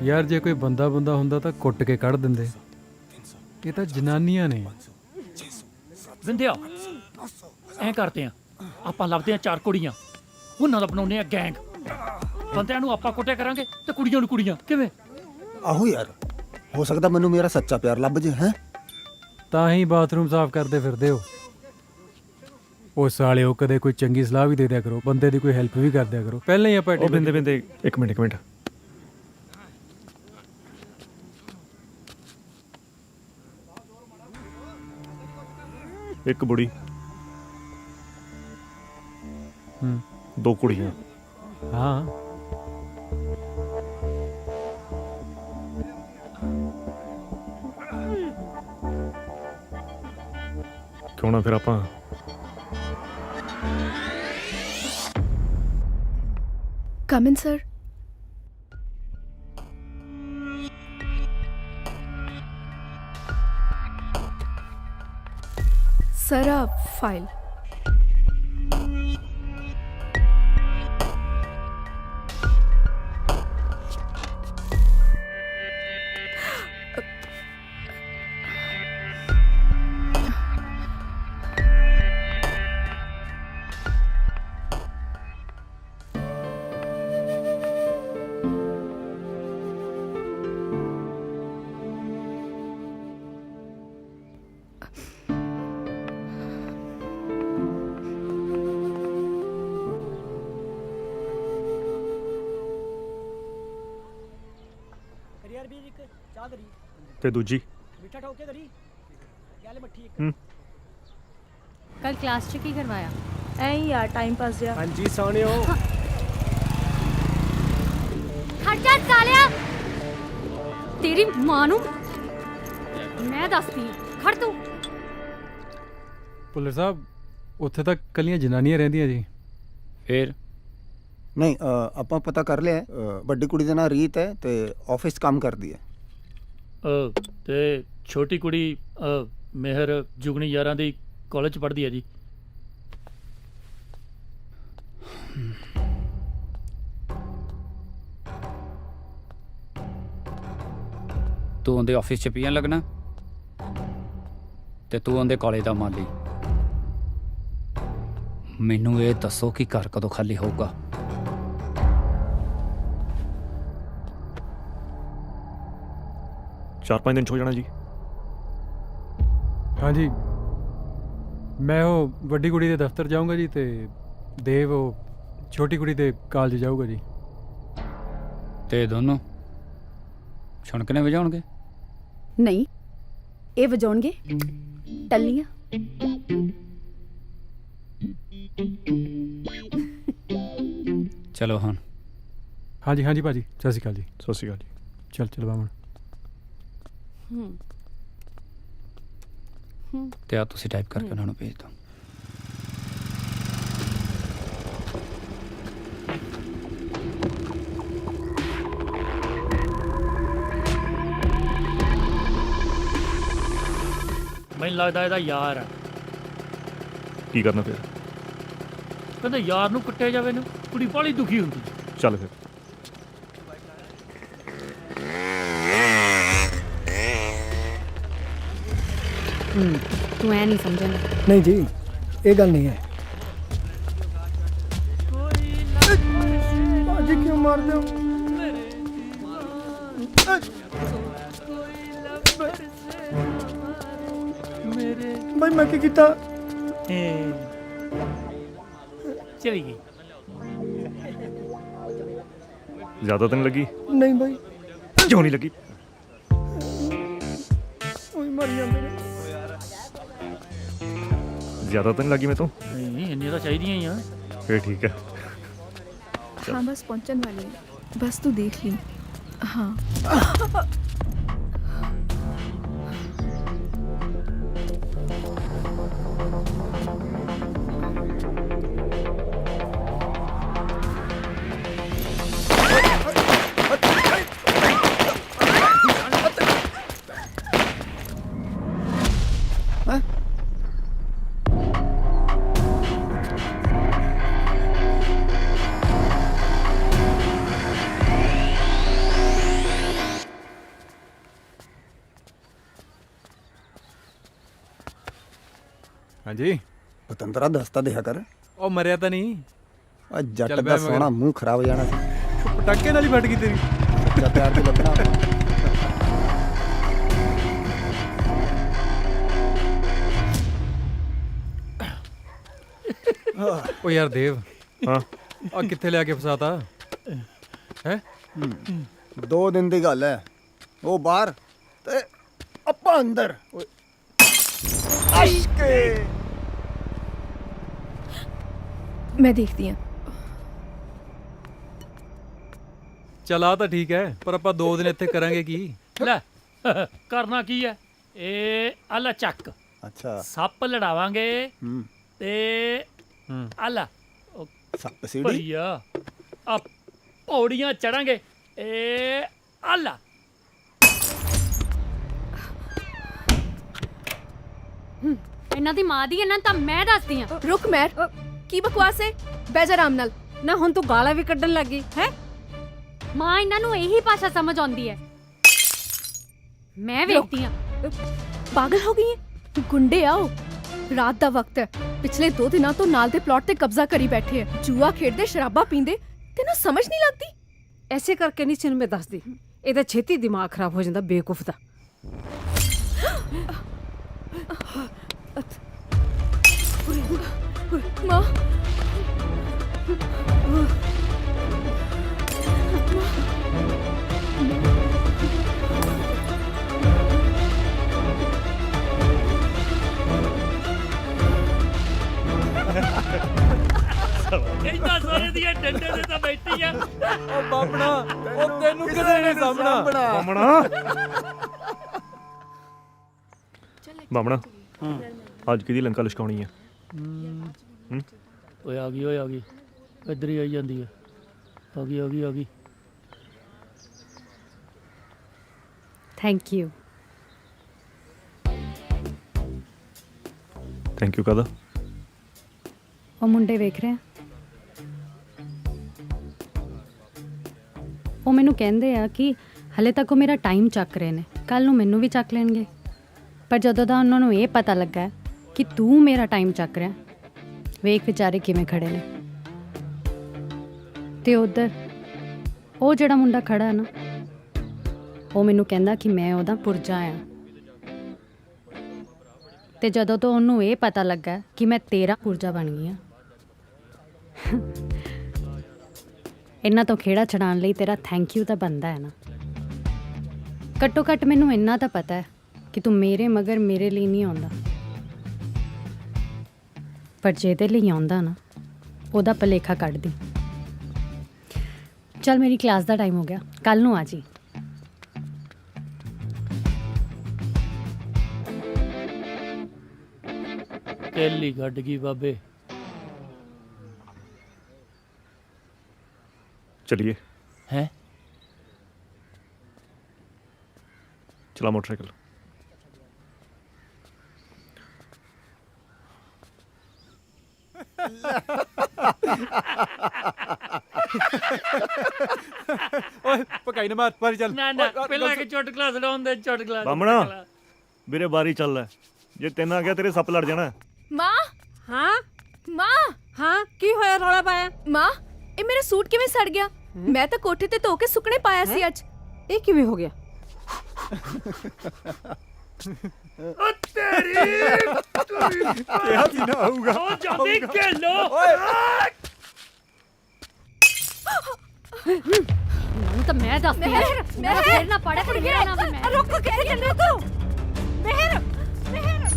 ਯਾਰ ਜੇ ਕੋਈ ਬੰਦਾ ਹੁੰਦਾ ਤਾਂ ਕੁੱਟ ਕੇ ਕੱਢ ਦਿੰਦੇ। ਇਹ ਤਾਂ ਜਨਾਨੀਆਂ ਨੇ। ਵਿੰਦਿਆ ਐਂ ਕਰਦੇ ਆ, ਆਪਾਂ ਲੱਭਦੇ ਆ 4 ਕੁੜੀਆਂ, ਉਹਨਾਂ ਦਾ ਬਣਾਉਂਦੇ ਆ ਗੈਂਗ। ਬੰਦਿਆਂ ਨੂੰ ਆਪਾਂ ਕੁੱਟਿਆ ਕਰਾਂਗੇ ਤੇ ਕੁੜੀਆਂ ਨੂੰ ਕੁੜੀਆਂ। ਕਿਵੇਂ? ਆਹੋ ਯਾਰ, ਹੋ ਸਕਦਾ ਮੈਨੂੰ ਮੇਰਾ ਸੱਚਾ ਪਿਆਰ ਲੱਭ ਜੇ। ਹੈ ਤਾਂ ਹੀ ਬਾਥਰੂਮ ਸਾਫ਼ ਕਰਦੇ ਫਿਰਦੇ ਹੋ। ਉਹ ਸਾਲਿਓ, ਕਦੇ ਕੋਈ ਚੰਗੀ ਸਲਾਹ ਵੀ ਦੇ ਦਿਆ ਕਰੋ, ਬੰਦੇ ਦੀ ਕੋਈ ਹੈਲਪ ਵੀ ਕਰ ਦਿਆ ਕਰੋ। ਪਹਿਲਾਂ ਹੀ ਆਪਾਂ ਉਹ ਬਿੰਦੇ ਇੱਕ ਮਿੰਟ। ਇੱਕ ਬੁੜੀ, 2 ਕੁੜੀਆਂ। ਹਾਂ ਕਿਉਂ ਨਾ ਫਿਰ ਆਪਾਂ ਕਮ ਇਨ ਸਰ। ਸਰ ਆ ਫਾਈਲ। ਤੇ ਦੂਜੀ ਕੱਲ ਕਲਾਸ 'ਚ ਕੀ ਕਰਵਾਇਆ? ਐਂ ਹੀ ਯਾਰ ਟਾਈਮ ਪਾਸ ਜਿਹਾ। ਹਾਂਜੀ ਸੋਹਣਿਓ। ਖੜ ਜਾ ਸਾਲਿਆ, ਤੇਰੀ ਮਾਂ ਨੂੰ ਮੈਂ ਦੱਸਦੀ ਹਾਂ। ਖੜ ਤੂੰ। ਭੁੱਲਰ ਸਾਹਿਬ, ਉੱਥੇ ਤਾਂ ਕੱਲੀਆਂ ਜਨਾਨੀਆਂ ਰਹਿੰਦੀਆਂ ਜੀ। ਫੇਰ ਨਹੀਂ, ਆਪਾਂ ਪਤਾ ਕਰ ਲਿਆ। ਵੱਡੀ ਕੁੜੀ ਦਾ ਨਾਂ ਰੀਤ ਹੈ ਤੇ ਆਫਿਸ ਕੰਮ ਕਰਦੀ ਹੈ। ਤੇ ਛੋਟੀ ਕੁੜੀ ਮਿਹਰ ਜੁਗਨੀ ਯਾਰਾਂ ਦੀ ਕਾਲਜ 'ਚ ਪੜ੍ਹਦੀ ਹੈ ਜੀ। ਤੂੰ ਉਹਦੇ ਆਫਿਸ 'ਚ ਪੀਣ ਲੱਗਣਾ ਤੇ ਤੂੰ ਉਹਦੇ ਕਾਲਜ ਦਾ ਮਾਲੀ। ਮੈਨੂੰ ਇਹ ਦੱਸੋ ਕਿ ਘਰ ਕਦੋਂ ਖਾਲੀ ਹੋਊਗਾ? ਚਾਰ 5 ਦਿਨ 'ਚ ਹੋ ਜਾਣਾ ਜੀ। ਹਾਂਜੀ, ਮੈਂ ਉਹ ਵੱਡੀ ਕੁੜੀ ਦੇ ਦਫ਼ਤਰ ਜਾਊਂਗਾ ਜੀ, ਤੇ ਦੇਵ ਉਹ ਛੋਟੀ ਕੁੜੀ ਦੇ ਕਾਲਜ ਜਾਊਗਾ ਜੀ। ਤੇ ਦੋਨੋਂ ਛਣਕਨੇ ਵਜਾਉਣਗੇ? ਨਹੀਂ, ਇਹ ਵਜਾਉਣਗੇ ਟੱਲੀਆਂ। ਚਲੋ ਹੁਣ। ਹਾਂਜੀ ਭਾਜੀ, ਸਤਿ ਸ਼੍ਰੀ ਅਕਾਲ ਜੀ। ਸਤਿ ਸ਼੍ਰੀ ਅਕਾਲ ਜੀ। ਚੱਲ ਚੱਲ ਬਾਮਣ। ਤੇ ਆ ਤੁਸੀਂ ਟਾਈਪ ਕਰਕੇ ਉਹਨਾਂ ਨੂੰ ਭੇਜ ਦਿਓ। ਮੈਨੂੰ ਲੱਗਦਾ ਇਹਦਾ ਯਾਰ ਆ। ਕੀ ਕਰਨਾ ਫਿਰ? ਕਹਿੰਦੇ ਯਾਰ ਨੂੰ ਕੁੱਟਿਆ ਜਾਵੇ ਨਾ ਕੁੜੀ ਬਾਹਲੀ ਦੁਖੀ ਹੁੰਦੀ। ਚੱਲ ਫਿਰ। ਤੂੰ ਐ ਨਹੀਂ ਸਮਝੇਂਗਾ। ਨਹੀਂ ਜੀ, ਇਹ ਗੱਲ ਨਹੀਂ ਹੈ। ਭਾਜੀ ਕਿਉਂ ਮਾਰਦੇ ਹੋ? ਭਾਈ ਮੈਂ ਕੀ ਕੀਤਾ? ਚਲੀ ਗਈ। ਜ਼ਿਆਦਾ ਤਾਂ ਨਹੀਂ ਲੱਗੀ? ਨਹੀਂ ਭਾਈ, ਕਿਉਂ ਨਹੀਂ ਲੱਗੀ? ਉਹੀ ਮਰ ਜਾਂਦੇ ਨੇ। ਜ਼ਿਆਦਾ ਤਾਂ ਨਹੀਂ ਲੱਗੀ ਮੈਂ ਤੋਂ? ਨਹੀਂ ਇੰਨੀਆਂ ਤਾਂ ਚਾਹੀਦੀਆਂ ਹੀ ਆ। ਫਿਰ ਠੀਕ ਹੈ। हाँ बस पहुंचने वाली है, बस तू देख ली। हाँ ਹਾਂਜੀ ਪਤੰਦਰਾ ਦੱਸਤਾ ਦਿਆ ਕਰ। ਉਹ ਮਰਿਆ ਤਾਂ ਨਹੀਂ? ਆ ਜੱਟ ਚੱਲ ਦਾ ਬਹਿ ਸੋਹਣਾ ਮੂੰਹ ਖਰਾਬ ਹੋ ਜਾਣਾ ਸੀ। ਪਟਾਕੇ ਨਾਲ ਹੀ ਫਟ ਗਈ ਤੇਰੀ। ਸੱਚਾ ਪਿਆਰ ਤੇ ਲੱਗਣਾ। ਉਹ ਯਾਰ ਦੇਵ, ਹਾਂ ਆ ਕਿੱਥੇ ਲਿਆ ਕੇ ਫਸਾਤਾ ਹੈ? 2 ਦਿਨ ਦੀ ਗੱਲ ਹੈ। ਉਹ ਬਾਹਰ ਤੇ ਆਪਾਂ ਅੰਦਰ। ਓਏ ਅਸ਼ਕੇ मैं देखती हूँ। ਚਲ ਆ ਤਾਂ ਠੀਕ ਹੈ, ਪਰ ਆਪਾਂ 2 ਦਿਨ ਇੱਥੇ ਕਰਾਂਗੇ ਕੀ? ਲੈ ਕਰਨਾ ਕੀ ਹੈ? ਇਹ ਆਲਾ ਚੱਕ ਅੱਛਾ ਸੱਪ ਲੜਾਵਾਂਗੇ ਹੂੰ ਤੇ ਆਲਾ ਸੱਪ ਸੀੜੀ ਭਈਆ ਆ ਪੌੜੀਆਂ ਚੜਾਂਗੇ। ਇਹ ਆਲਾ ਇਹਨਾਂ ਦੀ ਮਾਂ ਦੀ ਇਹਨਾਂ ਤਾਂ ਮੈਂ ਦੱਸਦੀ ਆ। रुक मैर, की बकवास है? बैजा राम नाल। ਨਾ ਹੁਣ ਤੂੰ ਗਾਲਾਂ ਵੀ ਕੱਢਣ ਲੱਗੀ ਹੈ। ਮਾਂ ਇਹਨਾਂ ਨੂੰ ਇਹੀ ਭਾਸ਼ਾ ਸਮਝ ਆਉਂਦੀ ਹੈ। ਮੈਂ ਵੇਖਦੀ ਆ। पागल हो गई है? गुंडे आओ, रात दा वक्त है। पिछले 2 दिनों तो नाल दे प्लॉट ते कब्जा करी बैठे है। जुआ खेडदे, शराबा पींदे, तेनू समझ नहीं लगती? ਐਸੇ ਕਰਕੇ ਨਹੀਂ ਤੈਨੂੰ ਮੈਂ ਦੱਸਦੀ। ਇਹਦਾ ਛੇਤੀ ਦਿਮਾਗ ਖਰਾਬ ਹੋ ਜਾਂਦਾ ਬੇਵਕੂਫ ਦਾ। माँ ਇੰਨਾ ਸਾਰੇ ਦੀਆਂ ਡੰਡੇ ਤੇ ਤਾਂ ਬੈਠੀ ਆ। ਉਹ ਬਾਮਣਾ, ਉਹ ਤੈਨੂੰ ਕਿਸੇ ਨੇ ਸਾਹਮਣਾ। ਬਾਮਣਾ ਬਾਮਣਾ ਅੱਜ ਕਿਹਦੀ ਲੰਕਾ ਲਿਸ਼ਕਾਉਣੀ ਹੈ? ਓਏ ਆ ਗਈ, ਓਏ ਆ ਗਈ, ਇੱਧਰ ਹੀ ਆਈ ਜਾਂਦੀ ਹੈ। ਆ ਗਈ, ਆ ਗਈ, ਆ ਗਈ। Thank you. ਥੈਂਕ ਯੂ ਕਾਹਦਾ? ਉਹ ਮੁੰਡੇ ਵੇਖ ਰਹੇ ਆ, ਉਹ ਮੈਨੂੰ ਕਹਿੰਦੇ ਆ ਕਿ ਹਲੇ ਤੱਕ ਉਹ ਮੇਰਾ ਟਾਈਮ ਚੱਕ ਰਹੇ ਨੇ, ਕੱਲ ਨੂੰ ਮੈਨੂੰ ਵੀ ਚੱਕ ਲੈਣਗੇ। ਪਰ ਜਦੋਂ ਦਾ ਉਹਨਾਂ ਨੂੰ ਇਹ ਪਤਾ ਲੱਗਾ ਕਿ ਤੂੰ ਮੇਰਾ ਟਾਈਮ ਚੱਕ ਰਿਹਾ, ਵੇਖ ਵਿਚਾਰੇ ਕਿਵੇਂ ਖੜੇ ਨੇ। ਤੇ ਉਧਰ ਉਹ ਜਿਹੜਾ ਮੁੰਡਾ ਖੜਾ ਹੈ ਨਾ, ਉਹ ਮੈਨੂੰ ਕਹਿੰਦਾ ਕਿ ਮੈਂ ਉਹਦਾ ਪੁਰਜਾ ਆ। ਤੇ ਜਦੋਂ ਤੋਂ ਉਹਨੂੰ ਇਹ ਪਤਾ ਲੱਗਾ ਕਿ ਮੈਂ ਤੇਰਾ ਪੁਰਜਾ ਬਣ ਗਈ ਆ, ਇਹਨਾਂ ਤੋਂ ਖੇੜਾ ਛਡਾਉਣ ਲਈ ਤੇਰਾ ਥੈਂਕ ਯੂ ਤਾਂ ਬਣਦਾ ਹੈ ਨਾ। ਘੱਟੋ ਘੱਟ ਮੈਨੂੰ ਇੰਨਾ ਤਾਂ ਪਤਾ ਹੈ ਕਿ ਤੂੰ ਮੇਰੇ ਮਗਰ ਮੇਰੇ ਲਈ ਨਹੀਂ ਆਉਂਦਾ, ਪਰ ਜਿਹਦੇ ਲਈ ਆਉਂਦਾ ਨਾ ਉਹਦਾ ਭਲੇਖਾ ਕੱਢ ਦੀ। ਚੱਲ ਮੇਰੀ ਕਲਾਸ ਦਾ ਟਾਈਮ ਹੋ ਗਿਆ, ਕੱਲ ਨੂੰ ਆ ਜੀ। ਕਿੱਲ ਹੀ ਗੱਡ ਗਈ ਬਾਬੇ। चलिए हैं चला मोटरसाइकिल। ਓਏ ਪਕਾਈ ਨਾ ਮਾਰ ਵਾਰੀ ਚੱਲ ਨਾ ਨਾ ਪਹਿਲਾਂ ਕਿ ਚੁਟਕਲਾ ਸੁਣਾਉਣ ਦੇ ਚੁਟਕਲਾ ਬਾਮਣਾ ਵੀਰੇ ਬਾਰੀ ਚੱਲ ਲੈ, ਜੇ ਤਿੰਨ ਆ ਗਿਆ ਤੇਰੇ ਸੱਪ ਲੜ ਜਾਣਾ। ਮਾਂ ਹਾਂ ਮਾਂ ਹਾਂ ਕੀ ਹੋਇਆ ਰੌਲਾ ਪਾਇਆ? ਮਾਂ ਇਹ ਮੇਰਾ ਸੂਟ ਕਿਵੇਂ ਸੜ ਗਿਆ? ਮੈਂ ਤਾਂ ਕੋਠੇ ਤੇ ਧੋ ਕੇ ਸੁੱਕਣੇ ਪਾਇਆ ਸੀ ਅੱਜ। ਇਹ ਕਿਵੇਂ ਹੋ ਗਿਆ? ਕਿਹਾ ਸੀ ਨਾ ਆਊਗਾ। ਉਹ ਜਾਂਦੀ ਕਿੱਲੋ ਮੈਨੂੰ ਤਾਂ ਮੈਂ ਦੱਸਦੀ ਆ ਮੇਰਾ ਫੇਰ ਨਾ ਪੜੇ ਤੇ ਮੇਰਾ ਨਾਮ ਵੀ ਮੈਂ। ਰੁਕ ਕਿੱਥੇ ਚੱਲੇ ਤੂੰ? ਮਿਹਰ ਮਿਹਰ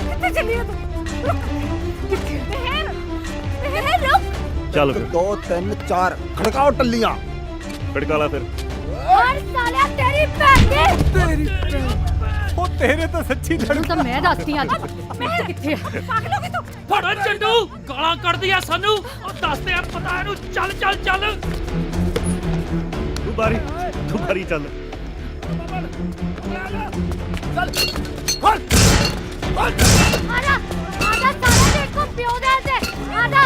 ਕਿੱਥੇ ਚੱਲੀ ਆ ਤੂੰ? ਮਿਹਰ ਮਿਹਰ ਰੁਕ। ਚੱਲ ਫਿਰ 2 3 4 ਖੜਕਾਓ ਟੱਲੀਆਂ। ਖੜਕਾ ਲਾ ਫਿਰ। ਔਰ ਸਾਲਿਆ ਤੇਰੀ ਭੈਣ ਦੀ ਤੇਰੀ ਉਹ ਤੇਰੇ ਤਾਂ ਸੱਚੀ ਮੈਨੂੰ ਤਾਂ ਮੈਂ ਦੱਸਦੀ ਅੱਜ ਮਿਹਰ ਕਿੱਥੇ ਆ? ਪਾਗਲ ਹੋ ਗਈ ਤੂੰ? ਫੜੋ ਚੰਡੂ ਗਾਲਾਂ ਕੱਢਦੀ ਆ ਸਾਨੂੰ। ਉਹ ਦੱਸਦੇ ਆ ਪਤਾ ਇਹਨੂੰ। ਚੱਲ ਚੱਲ ਚੱਲ ਤੂੰ ਬਾਰੀ ਚੱਲ। ਆਜਾ ਆਜਾ ਸਾਲਿਆ ਦੇਖੋ ਪਿਓ ਦੇ ਤੇ ਆਜਾ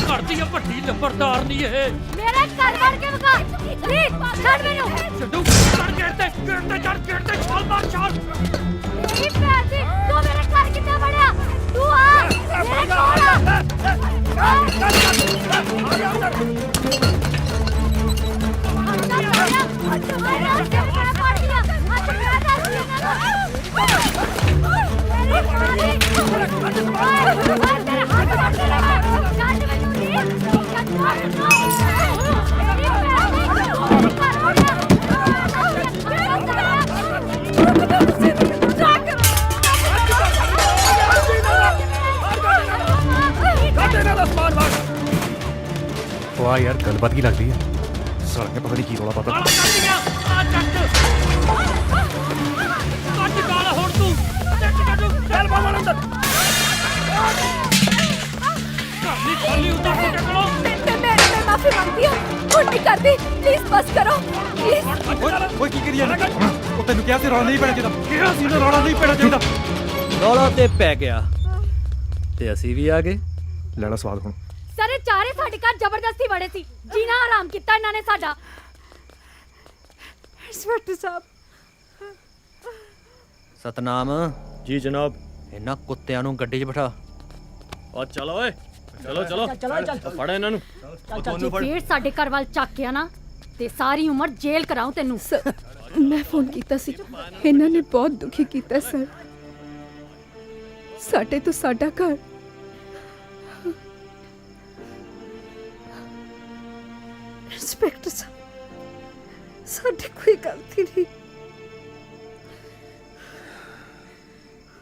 ਕਰਦੀ ਆ ਵੱਡੀ ਲੰਬਰਦਾਰ ਨਹੀਂ ਇਹ। ਮੇਰੇ ਘਰ ਵੜ ਕੇ ਵਿਖਾ ਪਲੀਜ਼ ਛੱਡ ਮੈਨੂੰ। ਚੰਡੂ ਚੜ ਗੇਟ ਤੇ ਗੇਟ ਤੇ ਛਾਲ ਮਾਰ ਛਾਲ। ਮੇਰੀ ਭੈਣ ਦੀ ਤੂੰ ਮੇਰੇ ਘਰ ਕਿੱਦਾਂ ਵੜਿਆ? ਤੂੰ ਆ ਮੇਰੇ ਕੋਲ ਆ। ਵਾਹ ਯਾਰ ਗੱਲਬਾਤ ਕੀ ਲੱਗਦੀ ਹੈ। ਸਾਲੇ ਪਤਾ ਨਹੀਂ ਕੀ ਰੌਲਾ ਪਤਾ। ਗਾਲਾਂ ਕੱਢਦੀਆਂ ਆ ਚੱਕ ਕੱਢ ਗਾਲਾਂ ਹੁਣ ਤੂੰ। ਚੱਕ ਕੱਢੂ ਚੱਲ ਬਾਬਾ ਅੰਦਰ। ਕਰਨੀ ਖਾਲੀ ਉਤਾਰ ਕੇ ਟਕਲੋ। मैं माफी मांगती हूँ। उठ नहीं करती प्लीज बस करो प्लीज। ਓਏ ਕੀ ਕਰੀ ਜਾਂਦਾ? ਉਹ ਤੈਨੂੰ ਕਿਹਾ ਸੀ ਰੌਲਾ ਨਹੀਂ ਪੈਣਾ ਚਾਹੀਦਾ। ਕਿਹਾ ਸੀ ਨਾ ਰੌਲਾ ਨਹੀਂ ਪੈਣਾ ਚਾਹੀਦਾ। ਰੌਲਾ ਤੇ ਪੈ ਗਿਆ ਤੇ ਅਸੀਂ ਵੀ ਆ ਗਏ। ਲੈਣਾ ਸਵਾਦ ਹੁਣ। ਸਾਰੇ ਚਾਰੇ ਸਾਡੇ ਘਰ ਜ਼ਬਰਦਸਤੀ ਵੜੇ ਸੀ। ਜੀਣਾ ਹਰਾਮ ਕੀਤਾ ਇਹਨਾਂ ਨੇ ਸਾਡਾ। ਇੰਸਪੈਕਟਰ ਸਾਹਿਬ। ਸਤਨਾਮ ਜੀ ਜਨਾਬ। ਇਹਨਾਂ ਕੁੱਤਿਆਂ ਨੂੰ ਗੱਡੀ 'ਚ ਬਿਠਾ। ਆ ਚਲ ਓਏ ਚਲੋ ਫੜ ਇਹਨਾਂ ਨੂੰ। ਜੇ ਫੇਰ ਸਾਡੇ ਘਰ ਵੱਲ ਚੱਕਿਆ ਨਾ ਤੇ ਸਾਰੀ ਉਮਰ ਜੇਲ੍ਹ ਕਰਾਉ ਤੈਨੂੰ। ਮੈਂ ਫੋਨ ਕੀਤਾ ਸੀ। ਇਹਨਾਂ ਨੇ ਬਹੁਤ ਦੁਖੀ ਕੀਤਾ ਸਰ। ਸਾਡੇ ਤੋਂ ਸਾਡਾ ਘਰ ਇੰਸਪੈਕਟਰ ਸਾਹਿਬ ਸਾਡੀ ਕੋਈ ਗਲਤੀ ਨਹੀਂ।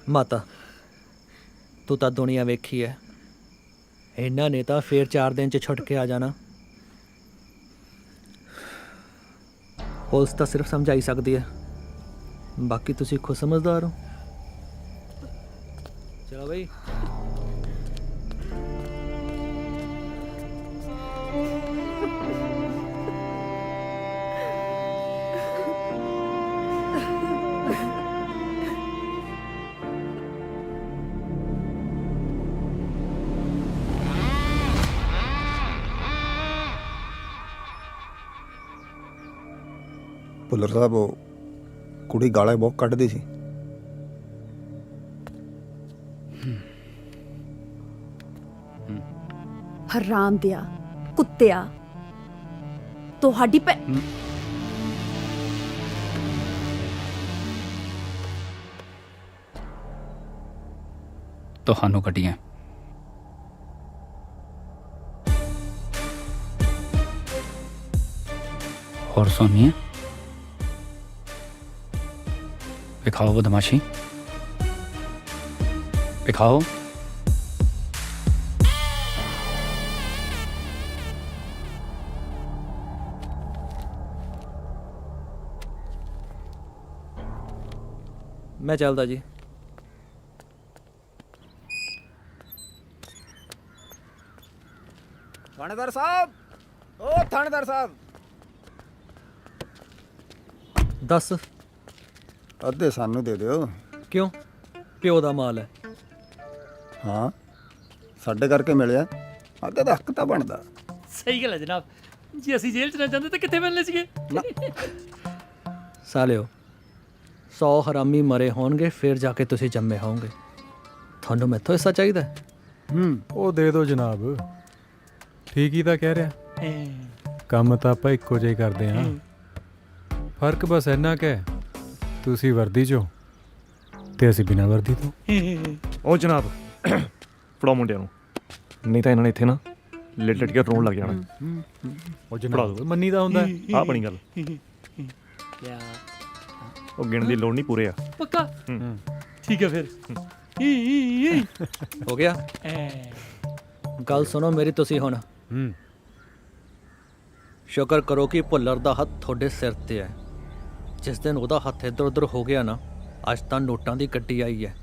ਮਾਤਾ ਤੂੰ ਤਾਂ ਦੁਨੀਆ ਵੇਖੀ ਐ। ਇਹਨਾਂ ਨੇ ਤਾਂ ਫੇਰ 4 ਦਿਨ 'ਚ ਛੁੱਟ ਕੇ ਆ ਜਾਣਾ। ਪੁਲਿਸ ਤਾਂ ਸਿਰਫ ਸਮਝਾਈ ਸਕਦੀ ਹੈ, ਬਾਕੀ ਤੁਸੀਂ ਖੁਦ ਸਮਝਦਾਰ ਹੋ। ਚਲੋ ਬਈ। ਭੁੱਲਰ ਸਾਹਿਬ ਉਹ ਕੁੜੀ ਗਾਲਾਂ ਬਹੁਤ ਕੱਢਦੀ ਸੀ। ਹਰਾਮ ਦਿਆ ਕੁੱਤਿਆ ਤੁਹਾਡੀ ਤੁਹਾਨੂੰ ਕੱਢੀਆਂ। और सुनिए दिखाओ वो बदमाशी दिखाओ। मैं चलता जी। ਥਾਣੇਦਾਰ ਸਾਹਿਬ, ਓ ਥਾਣੇਦਾਰ ਸਾਹਿਬ, ਦੱਸ ਅੱਧੇ ਸਾਨੂੰ ਦੇ ਦਿਓ। ਕਿਉਂ? ਪਿਓ ਦਾ ਮਾਲ ਹੈ। ਹਾਂ, ਸਾਡੇ ਕਰਕੇ ਮਿਲਿਆ, ਅੱਧੇ ਦਾ ਹੱਕ ਤਾਂ ਬਣਦਾ। ਸਹੀ ਗੱਲ ਹੈ ਜਨਾਬ, ਜੇ ਅਸੀਂ ਜੇਲ੍ਹ 'ਚ ਨਾ ਜਾਂਦੇ ਤਾਂ ਕਿੱਥੇ ਮਿਲਣੇ ਸੀਗੇ। ਸਾਲਿਓ 100 ਹਰਾਮੀ ਮਰੇ ਹੋਣਗੇ ਫਿਰ ਜਾ ਕੇ ਤੁਸੀਂ ਜੰਮੇ ਹੋਵੋਗੇ। ਤੁਹਾਨੂੰ ਮੈਥੋਂ ਹਿੱਸਾ ਚਾਹੀਦਾ ਹੈ? ਉਹ ਦੇ ਦਿਓ ਜਨਾਬ, ਠੀਕ ਹੀ ਤਾਂ ਕਹਿ ਰਿਹਾ। ਕੰਮ ਤਾਂ ਆਪਾਂ ਇੱਕੋ ਜਿਹਾ ਹੀ ਕਰਦੇ ਹਾਂ, ਫਰਕ ਬਸ ਇੰਨਾ ਕੁ ਹੈ, ਤੁਸੀਂ ਵਰਦੀ 'ਚੋਂ ਤੇ ਅਸੀਂ ਬਿਨਾਂ ਵਰਦੀ ਤੋਂ। ਉਹ ਜਨਾਬ ਫੜਾਓ ਮੁੰਡਿਆਂ ਨੂੰ, ਨਹੀਂ ਤਾਂ ਇਹਨਾਂ ਨੇ ਇੱਥੇ ਨਾ ਲਿਟ ਕੇ ਰੋਣ ਲੱਗ ਜਾਣਾ। ਉਹ ਫੜਾ ਜਨਾਬ ਦਿਓ। ਮੰਨੀ ਦਾ ਹੁੰਦਾ ਹੈ। ਆਹ ਬਣੀ ਗੱਲ, ਉਹ ਗਿਣ ਦੀ ਲੋੜ ਨਹੀਂ, ਪੂਰੇ ਆ। ਪੱਕਾ ਠੀਕ ਹੈ ਫਿਰ। ਹੋ ਗਿਆ? ਗੱਲ ਸੁਣੋ ਮੇਰੀ ਤੁਸੀਂ ਹੁਣ। ਸ਼ੁਕਰ ਕਰੋ ਕਿ ਭੁੱਲਰ ਦਾ ਹੱਥ ਤੁਹਾਡੇ ਸਿਰ ਤੇ ਹੈ। ਜਿਸ ਦਿਨ ਉਹਦਾ ਹੱਥ ਇੱਧਰ ਉੱਧਰ ਹੋ ਗਿਆ ਨਾ, ਅੱਜ ਤਾਂ ਨੋਟਾਂ ਦੀ ਗੱਡੀ ਆਈ ਹੈ,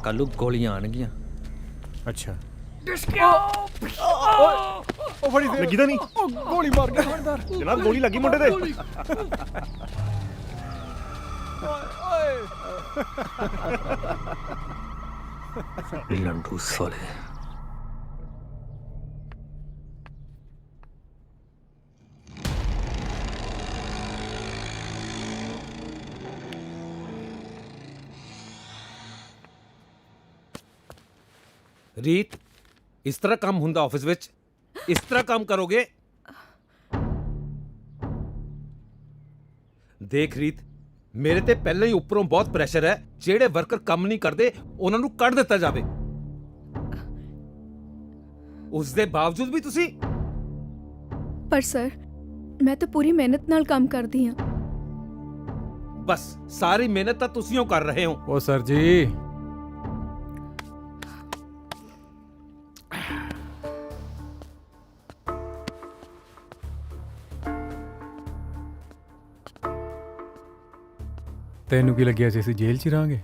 ਕੱਲ੍ਹ ਨੂੰ ਗੋਲੀਆਂ ਆਣਗੀਆਂ। ਅੱਛਾ, ਉਹ ਫੜੀ ਦੇ ਲੱਗੀ ਤਾਂ ਨਹੀਂ? ਉਹ ਗੋਲੀ ਮਾਰ ਗਿਆ ਥਾਣੇਦਾਰ। ਜਨਾਬ ਗੋਲੀ ਲੱਗੀ ਮੁੰਡੇ ਤੇ। ਲੰਡੂ ਸਾਲੇ। ਰੀਤ, ਇਸ ਤਰ੍ਹਾਂ ਕੰਮ ਹੁੰਦਾ ਆਫਿਸ ਵਿੱਚ? ਇਸ ਤਰ੍ਹਾਂ ਕੰਮ ਕਰੋਗੇ? ਦੇਖ ਰੀਤ, ਮੇਰੇ ਤੇ ਪਹਿਲਾਂ ਹੀ ਉੱਪਰੋਂ ਬਹੁਤ ਪ੍ਰੈਸ਼ਰ ਹੈ। ਜਿਹੜੇ ਵਰਕਰ ਕੰਮ ਨਹੀਂ ਕਰਦੇ ਉਹਨਾਂ ਨੂੰ ਕੱਢ ਦਿੱਤਾ ਜਾਵੇ। ਉਸ ਦੇ ਬਾਵਜੂਦ ਵੀ ਤੁਸੀਂ। ਪਰ ਸਰ, ਮੈਂ ਤਾਂ ਪੂਰੀ ਮਿਹਨਤ ਨਾਲ ਕੰਮ ਕਰਦੀ ਹਾਂ। ਬਸ ਸਾਰੀ ਮਿਹਨਤ ਤਾਂ ਤੁਸੀਂ ਉਹ ਕਰ ਰਹੇ ਹੋ। ਉਹ ਸਰ ਜੀ, ਤੈਨੂੰ ਕੀ ਲੱਗਿਆ ਸੀ ਅਸੀਂ ਜੇਲ੍ਹ 'ਚ ਹੀ ਰਹਾਂਗੇ?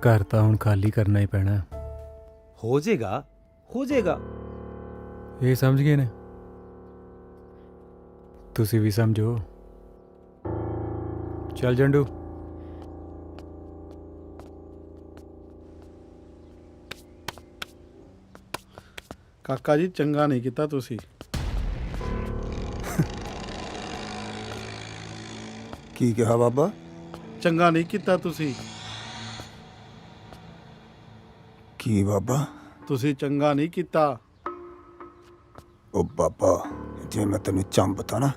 ਘਰ ਤਾਂ ਹੁਣ ਖਾਲੀ ਕਰਨਾ ਹੀ ਪੈਣਾ। ਹੋ ਜਾਏਗਾ, ਹੋ ਜਾਏਗਾ। ਇਹ ਸਮਝ ਗਏ ਨੇ? ਤੁਸੀਂ ਵੀ ਸਮਝੋ। ਚੱਲ ਜੰਡੂ। ਕਾਕਾ ਜੀ, ਚੰਗਾ ਨਹੀਂ ਕੀਤਾ ਤੁਸੀਂ। ਕੀ ਕਿਹਾ ਬਾਬਾ? ਚੰਗਾ ਨਹੀਂ ਕੀਤਾ ਤੁਸੀਂ। ਕੀ ਬਾਬਾ? ਤੁਸੀਂ ਚੰਗਾ ਨਹੀਂ ਕੀਤਾ। ਉਹ ਬਾਬਾ, ਜੇ ਮੈਂ ਤੈਨੂੰ ਚੰਬਤਾ ਨਾ,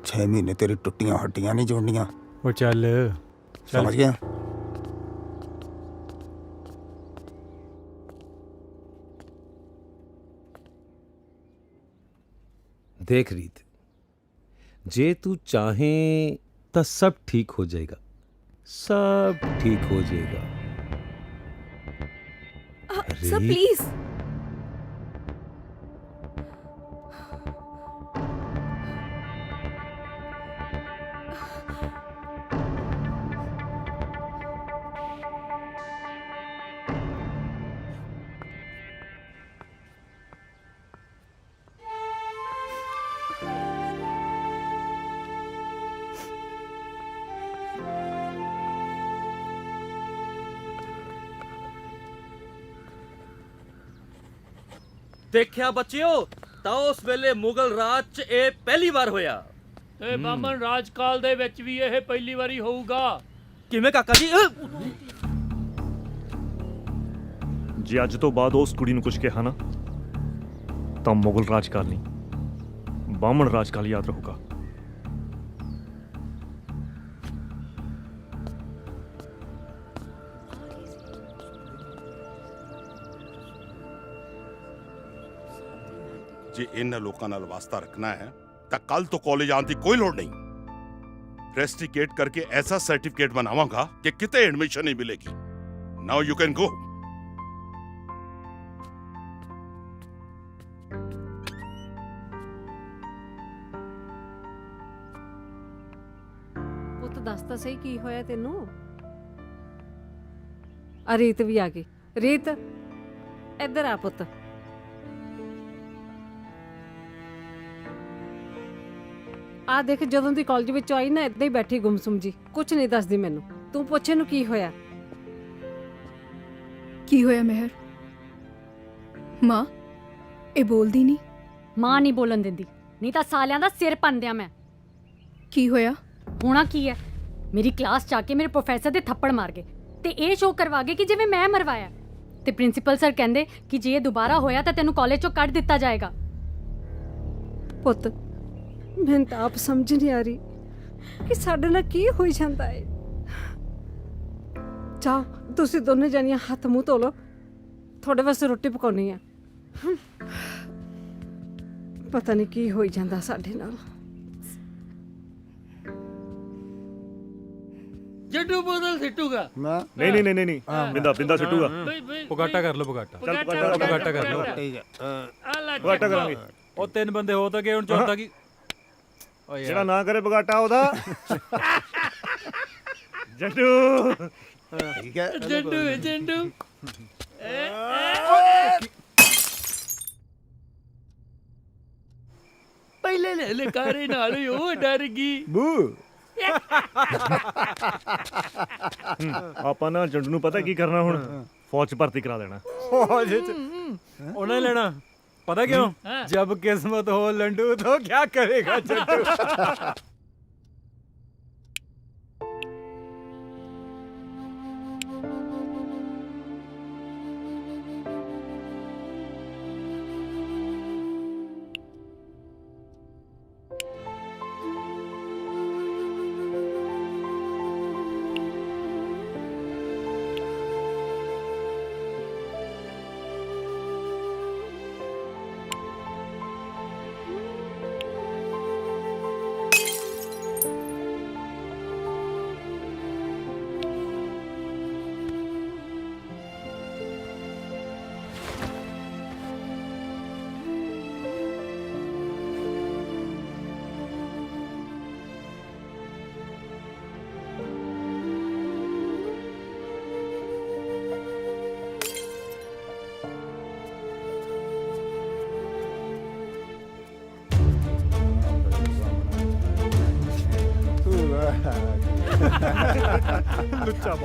6 ਮਹੀਨੇ ਤੇਰੀ ਟੁੱਟੀਆਂ ਹੱਡੀਆਂ ਨਹੀਂ ਜੋੜਨੀਆਂ। ਉਹ ਚੱਲ ਸਮਝ ਗਿਆ? देख रीत, जे तू चाहे तो सब ठीक हो जाएगा, सब ठीक हो जाएगा। Sir please. ਦੇਖਿਆ ਬੱਚਿਓ, ਤਾਂ ਉਸ ਵੇਲੇ ਮੁਗਲ ਰਾਜ 'ਚ ਇਹ ਪਹਿਲੀ ਵਾਰ ਹੋਇਆ। ਤੇ ਬਾਮਨ ਰਾਜਕਾਲ ਦੇ ਵਿੱਚ ਵੀ ਇਹ ਪਹਿਲੀ ਵਾਰੀ ਹੋਊਗਾ। ਕਿਵੇਂ ਕਾਕਾ ਜੀ? ਜੇ ਅੱਜ ਤੋਂ ਬਾਅਦ ਉਸ ਕੁੜੀ ਨੂੰ ਕੁਝ ਕਿਹਾ ਨਾ, ਤਾਂ ਮੁਗਲ ਰਾਜਕਾਲ ਨਹੀਂ, ਬਾਹਮਣ ਰਾਜਕਾਲ ਯਾਦ ਰਹੂਗਾ। ਜੇ ਇਹਨਾਂ ਲੋਕਾਂ ਨਾਲ ਵਾਸਤਾ ਰੱਖਣਾ ਹੈ ਤਾਂ ਕੱਲ ਤੋਂ ਕਾਲਜ ਆਉਣ ਦੀ ਕੋਈ ਲੋੜ ਨਹੀਂ। ਰੈਸਟੀਕੇਟ ਕਰਕੇ ਐਸਾ ਸਰਟੀਫਿਕੇਟ ਬਣਾਵਾਂਗਾ ਕਿ ਕਿਤੇ ਐਡਮਿਸ਼ਨ ਨਹੀਂ ਮਿਲੇਗੀ। Now you can go. ਪੁੱਤ ਦੱਸ ਤਾਂ ਸਹੀ ਕੀ ਹੋਇਆ ਤੈਨੂੰ? ਆ ਰੀਤ ਵੀ ਆ ਗਈ। ਰੀਤ ਇੱਧਰ ਆ ਪੁੱਤ। ਆ ਦੇਖ ਜਦੋਂ ਦੀ ਕਾਲਜ ਵਿੱਚ ਆਈ ਨਾ ਏਦਾਂ ਹੀ ਬੈਠੀ ਗੁੰਮਸੁਮ ਜੀ, ਕੁਝ ਨਹੀਂ ਦੱਸਦੀ ਮੈਨੂੰ। ਤੂੰ ਪੁੱਛ ਇਹਨੂੰ ਕੀ ਹੋਇਆ। ਕੀ ਹੋਇਆ ਮਿਹਰ? ਮਾਂ ਇਹ ਬੋਲਦੀ ਨਹੀਂ। ਮਾਂ ਨਹੀਂ ਬੋਲਣ ਦਿੰਦੀ, ਨਹੀਂ ਤਾਂ ਸਾਲਿਆਂ ਦਾ ਸਿਰ ਪੰਦਿਆਂ ਮੈਂ। ਕੀ ਹੋਇਆ? ਹੋਣਾ ਕੀ ਹੈ, ਮੇਰੀ ਕਲਾਸ ਚ ਆ ਕੇ ਮੇਰੇ ਪ੍ਰੋਫੈਸਰ ਦੇ ਥੱਪੜ ਮਾਰ ਗਏ ਤੇ ਇਹ ਸ਼ੋਅ ਕਰਵਾ ਗਏ ਕਿ ਜਿਵੇਂ ਮੈਂ ਮਰਵਾਇਆ। ਤੇ ਪ੍ਰਿੰਸੀਪਲ ਸਰ ਕਹਿੰਦੇ ਕਿ ਜੇ ਇਹ ਦੁਬਾਰਾ ਹੋਇਆ ਤਾਂ ਤੈਨੂੰ ਕਾਲਜ ਚੋਂ ਕੱਢ ਦਿੱਤਾ ਜਾਏਗਾ। ਪੁੱਤ ਮੈਨੂੰ ਤਾਂ ਆਪ ਸਮਝ ਨਹੀਂ ਆ ਰਹੀ ਕਿ ਸਾਡੇ ਨਾਲ ਕੀ ਹੋਈ ਜਾਂਦਾ ਹੈ। ਚਾਹ ਤੁਸੀਂ ਦੋਨੇ ਜਾਨੀਆਂ ਹੱਥ ਮੂੰਹ ਧੋ ਲਓ, ਤੁਹਾਡੇ ਵਾਸਤੇ ਰੋਟੀ ਪਕਾਉਣੀ ਆ। ਪਤਾ ਨਹੀਂ ਕੀ ਹੋਈ ਜਾਂਦਾ ਸਾਡੇ ਨਾਲ। ਜੱਟੂ ਬੋਤਲ ਸਿੱਟੂਗਾ। ਨਹੀਂ ਬਿੰਦਾ ਸਿੱਟੂਗਾ। ਪੁਗਾਟਾ ਕਰ ਲਓ, ਪੁਗਾਟਾ ਚੱਲ ਪੁਗਾਟਾ ਕਰ ਲਓ। ਬਗਾਟਾ ਕਰਾਂਗੇ। ਉਹ 3 ਬੰਦੇ ਹੋ ਤਾਂ ਗਏ, ਹੁਣ ਚੌਥਾ ਕੀ? ਜਿਹੜਾ ਨਾ ਕਰੇ ਬਗਾਟਾ ਉਹਦਾ ਜੱਟੂ। ਠੀਕ ਹੈ ਜੰਡੂ ਪਹਿਲੇ ਲੈ ਲਕਾਰੇ ਨਾਲ ਹੀ ਉਹ ਡਰ ਗਈ। ਬੂ ਆਪਾਂ ਨਾ ਜੰਡੂ ਨੂੰ ਪਤਾ ਕੀ ਕਰਨਾ ਹੁਣ, ਫੌਜ 'ਚ ਭਰਤੀ ਕਰਾ ਦੇਣਾ। ਉਹਨੇ ਲੈਣਾ पता क्यों? जब किस्मत हो लंडू तो क्या करेगा जट्टू।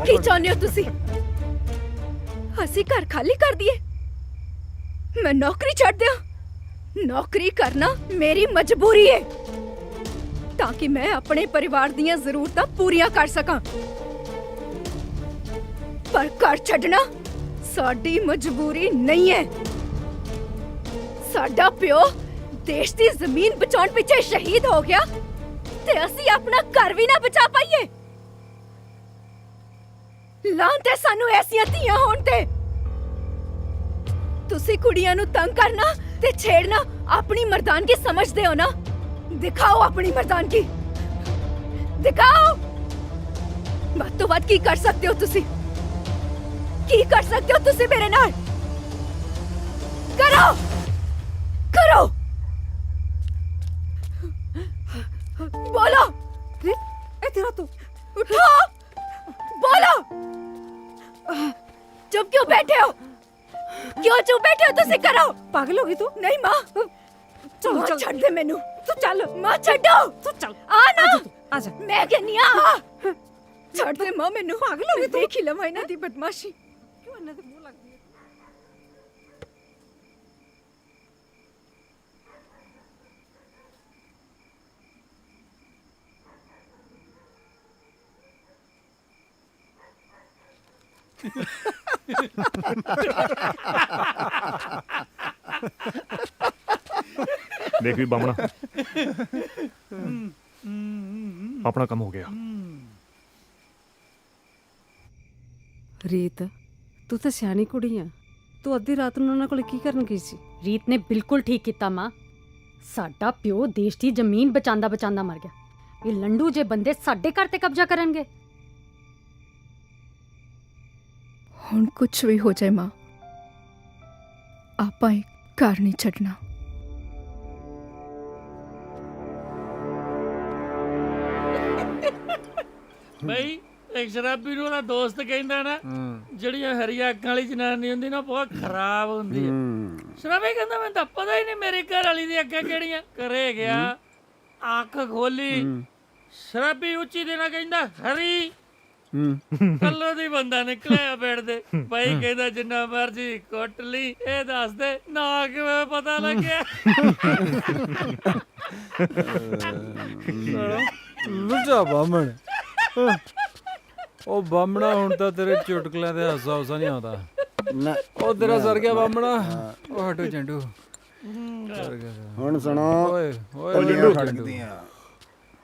ਕੀ ਚਾਹੁੰਦੇ ਹੋ ਤੁਸੀਂ? ਅਸੀਂ ਘਰ ਖਾਲੀ ਕਰ ਦਈਏ? ਮੈਂ ਨੌਕਰੀ ਛੱਡ ਦਿਆਂ? ਨੌਕਰੀ ਕਰਨਾ ਮੇਰੀ ਮਜਬੂਰੀ ਹੈ ਤਾਂ ਕਿ ਮੈਂ ਆਪਣੇ ਪਰਿਵਾਰ ਦੀਆਂ ਜ਼ਰੂਰਤਾਂ ਪੂਰੀਆਂ ਕਰ ਸਕਾਂ, ਪਰ ਘਰ ਛੱਡਣਾ ਸਾਡੀ ਮਜਬੂਰੀ ਨਹੀਂ ਹੈ। ਸਾਡਾ ਪਿਓ ਦੇਸ਼ ਦੀ ਜ਼ਮੀਨ ਬਚਾਉਣ ਪਿੱਛੇ ਸ਼ਹੀਦ ਹੋ ਗਿਆ ਤੇ ਅਸੀਂ ਆਪਣਾ ਘਰ ਵੀ ਨਾ ਬਚਾ ਪਾਈਏ। ਲਾਂਤ ਹੈ ਸਾਨੂੰ ਐਸੀਆਂ ਧੀਆਂ ਹੋਣ ਤੇ। ਤੁਸੀਂ ਕੁੜੀਆਂ ਨੂੰ ਤੰਗ ਕਰਨਾ ਤੇ ਛੇੜਨਾ ਆਪਣੀ ਮਰਦਾਨਗੀ ਸਮਝਦੇ ਹੋ ਨਾ? ਦਿਖਾਓ ਆਪਣੀ ਮਰਦਾਨਗੀ, ਦਿਖਾਓ। ਵੱਧ ਤੋਂ ਵੱਧ ਕੀ ਕਰ ਸਕਦੇ ਹੋ ਤੁਸੀਂ? ਕੀ ਕਰ ਸਕਦੇ ਹੋ ਤੁਸੀਂ ਮੇਰੇ ਨਾਲ? ਕਰੋ ਕਰੋ, बोलो। तेरा तो उठो, बोलो। चुप क्यों बैठे हो? क्यों चुप बैठे हो? तुसी करो। पागल होगी तू? नहीं माँ, चल माँ चल छड़ दे मैनू। तू चल माँ छड़ो। तू चल आ ना, आजा। मैं कहनी आ छड़ दे माँ मैनू। पागल होगी तू? देख ही लवा इन्हां दी बदमाशी। क्यों इन्हां दे मुंह लगदी है? देख भी बामना अपना काम हो गया। ਰੀਤ ਤੂੰ ਤਾਂ ਸਿਆਣੀ ਕੁੜੀ ਆ, ਤੂੰ ਅੱਧੀ ਰਾਤ ਨੂੰ ਉਹਨਾਂ ਕੋਲ ਕੀ ਕਰਨ ਗਈ ਸੀ? ਰੀਤ ਨੇ ਬਿਲਕੁਲ ਠੀਕ ਕੀਤਾ ਮਾਂ। ਸਾਡਾ ਪਿਓ ਦੇਸ਼ ਦੀ ਜ਼ਮੀਨ ਬਚਾਉਂਦਾ ਬਚਾਉਂਦਾ ਮਰ ਗਿਆ। ਇਹ ਲੰਡੂ ਜੇ ਬੰਦੇ ਸਾਡੇ ਘਰ ਤੇ ਕਬਜ਼ਾ ਕਰਨਗੇ। ਹੁਣ ਕੁਛ ਵੀ ਹੋ ਜਾਏ ਮਾਂ, ਆਪਾਂ ਇਹ ਘਰ ਨਹੀਂ ਛੱਡਣਾ। ਬਈ ਇੱਕ ਸ਼ਰਾਬੀ ਨੂੰ ਉਹਦਾ ਦੋਸਤ ਕਹਿੰਦਾ ਨਾ, ਜਿਹੜੀਆਂ ਹਰੀਆਂ ਅੱਖਾਂ ਵਾਲੀ ਜਨਾਨੀ ਹੁੰਦੀ ਨਾ ਬਹੁਤ ਖਰਾਬ ਹੁੰਦੀ ਹੈ। ਸ਼ਰਾਬੀ ਕਹਿੰਦਾ ਮੈਨੂੰ ਤਾਂ ਪਤਾ ਹੀ ਨਹੀਂ ਮੇਰੀ ਘਰ ਵਾਲੀ ਦੀਆਂ ਅੱਖਾਂ ਕਿਹੜੀਆਂ। ਘਰੇ ਗਿਆ ਅੱਖ ਖੋਲੀ ਸ਼ਰਾਬੀ ਉੱਚੀ ਦੇਣਾ ਕਹਿੰਦਾ ਹਰੀ ਹੂੰ ਕੱਲੋ ਦੀ ਬੰਦਾ ਨਿਕਲਿਆ ਬੈਠ ਦੇ ਭਾਈ ਕਹਿੰਦਾ ਜਿੰਨਾ ਮਰਜੀ ਕੁੱਟ ਲਈ ਇਹ ਦੱਸ ਦੇ ਨਾ ਕਿਵੇਂ ਪਤਾ ਲੱਗਿਆ ਲੁੱਟਾ ਬਾਮਣ ਉਹ ਬਾਮਣਾ ਹੁਣ ਤਾਂ ਤੇਰੇ ਚੁਟਕਲਿਆਂ ਤੇ ਹਾਸਾ ਹੁਸਾ ਨਹੀਂ ਆਉਂਦਾ ਨਾ ਉਹ ਤੇਰਾ ਸਰ ਗਿਆ ਬਾਮਣਾ ਉਹ ਹਟੋ ਚੰਡੂ ਹੁਣ ਸੁਣੋ ਓਏ ਟੱਲੀਆਂ ਖੜਕਦੀਆਂ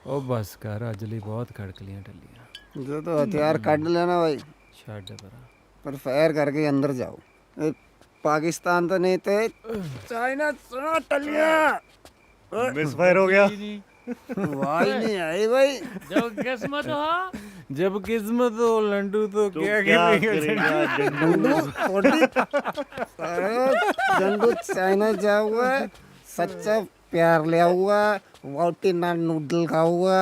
ਉਹ ਬਸ ਕਰ ਅੱਜ ਲਈ ਬਹੁਤ ਖੜਕਲੀਆਂ ਟੱਲੀਆਂ ਜਦੋਂ ਹਥਿਆਰ ਕੱਢ ਲੈਣਾ ਬਾਈ ਛੱਡ ਪਰਾਂ ਪਰ ਫਾਇਰ ਕਰਕੇ ਅੰਦਰ ਜਾਓ ਇਹ ਪਾਕਿस्तान तो नहीं थे चाइना सुनो टलिया मिस फायर हो गया वाई नहीं आई भाई जब किस्मत हो जब किस्मत हो लंडू तो क्या करेगा डंडू डंडू चाइना जा हुआ है सच्चा प्यार लिया हुआ वाउटी ना नूडल खा हुआ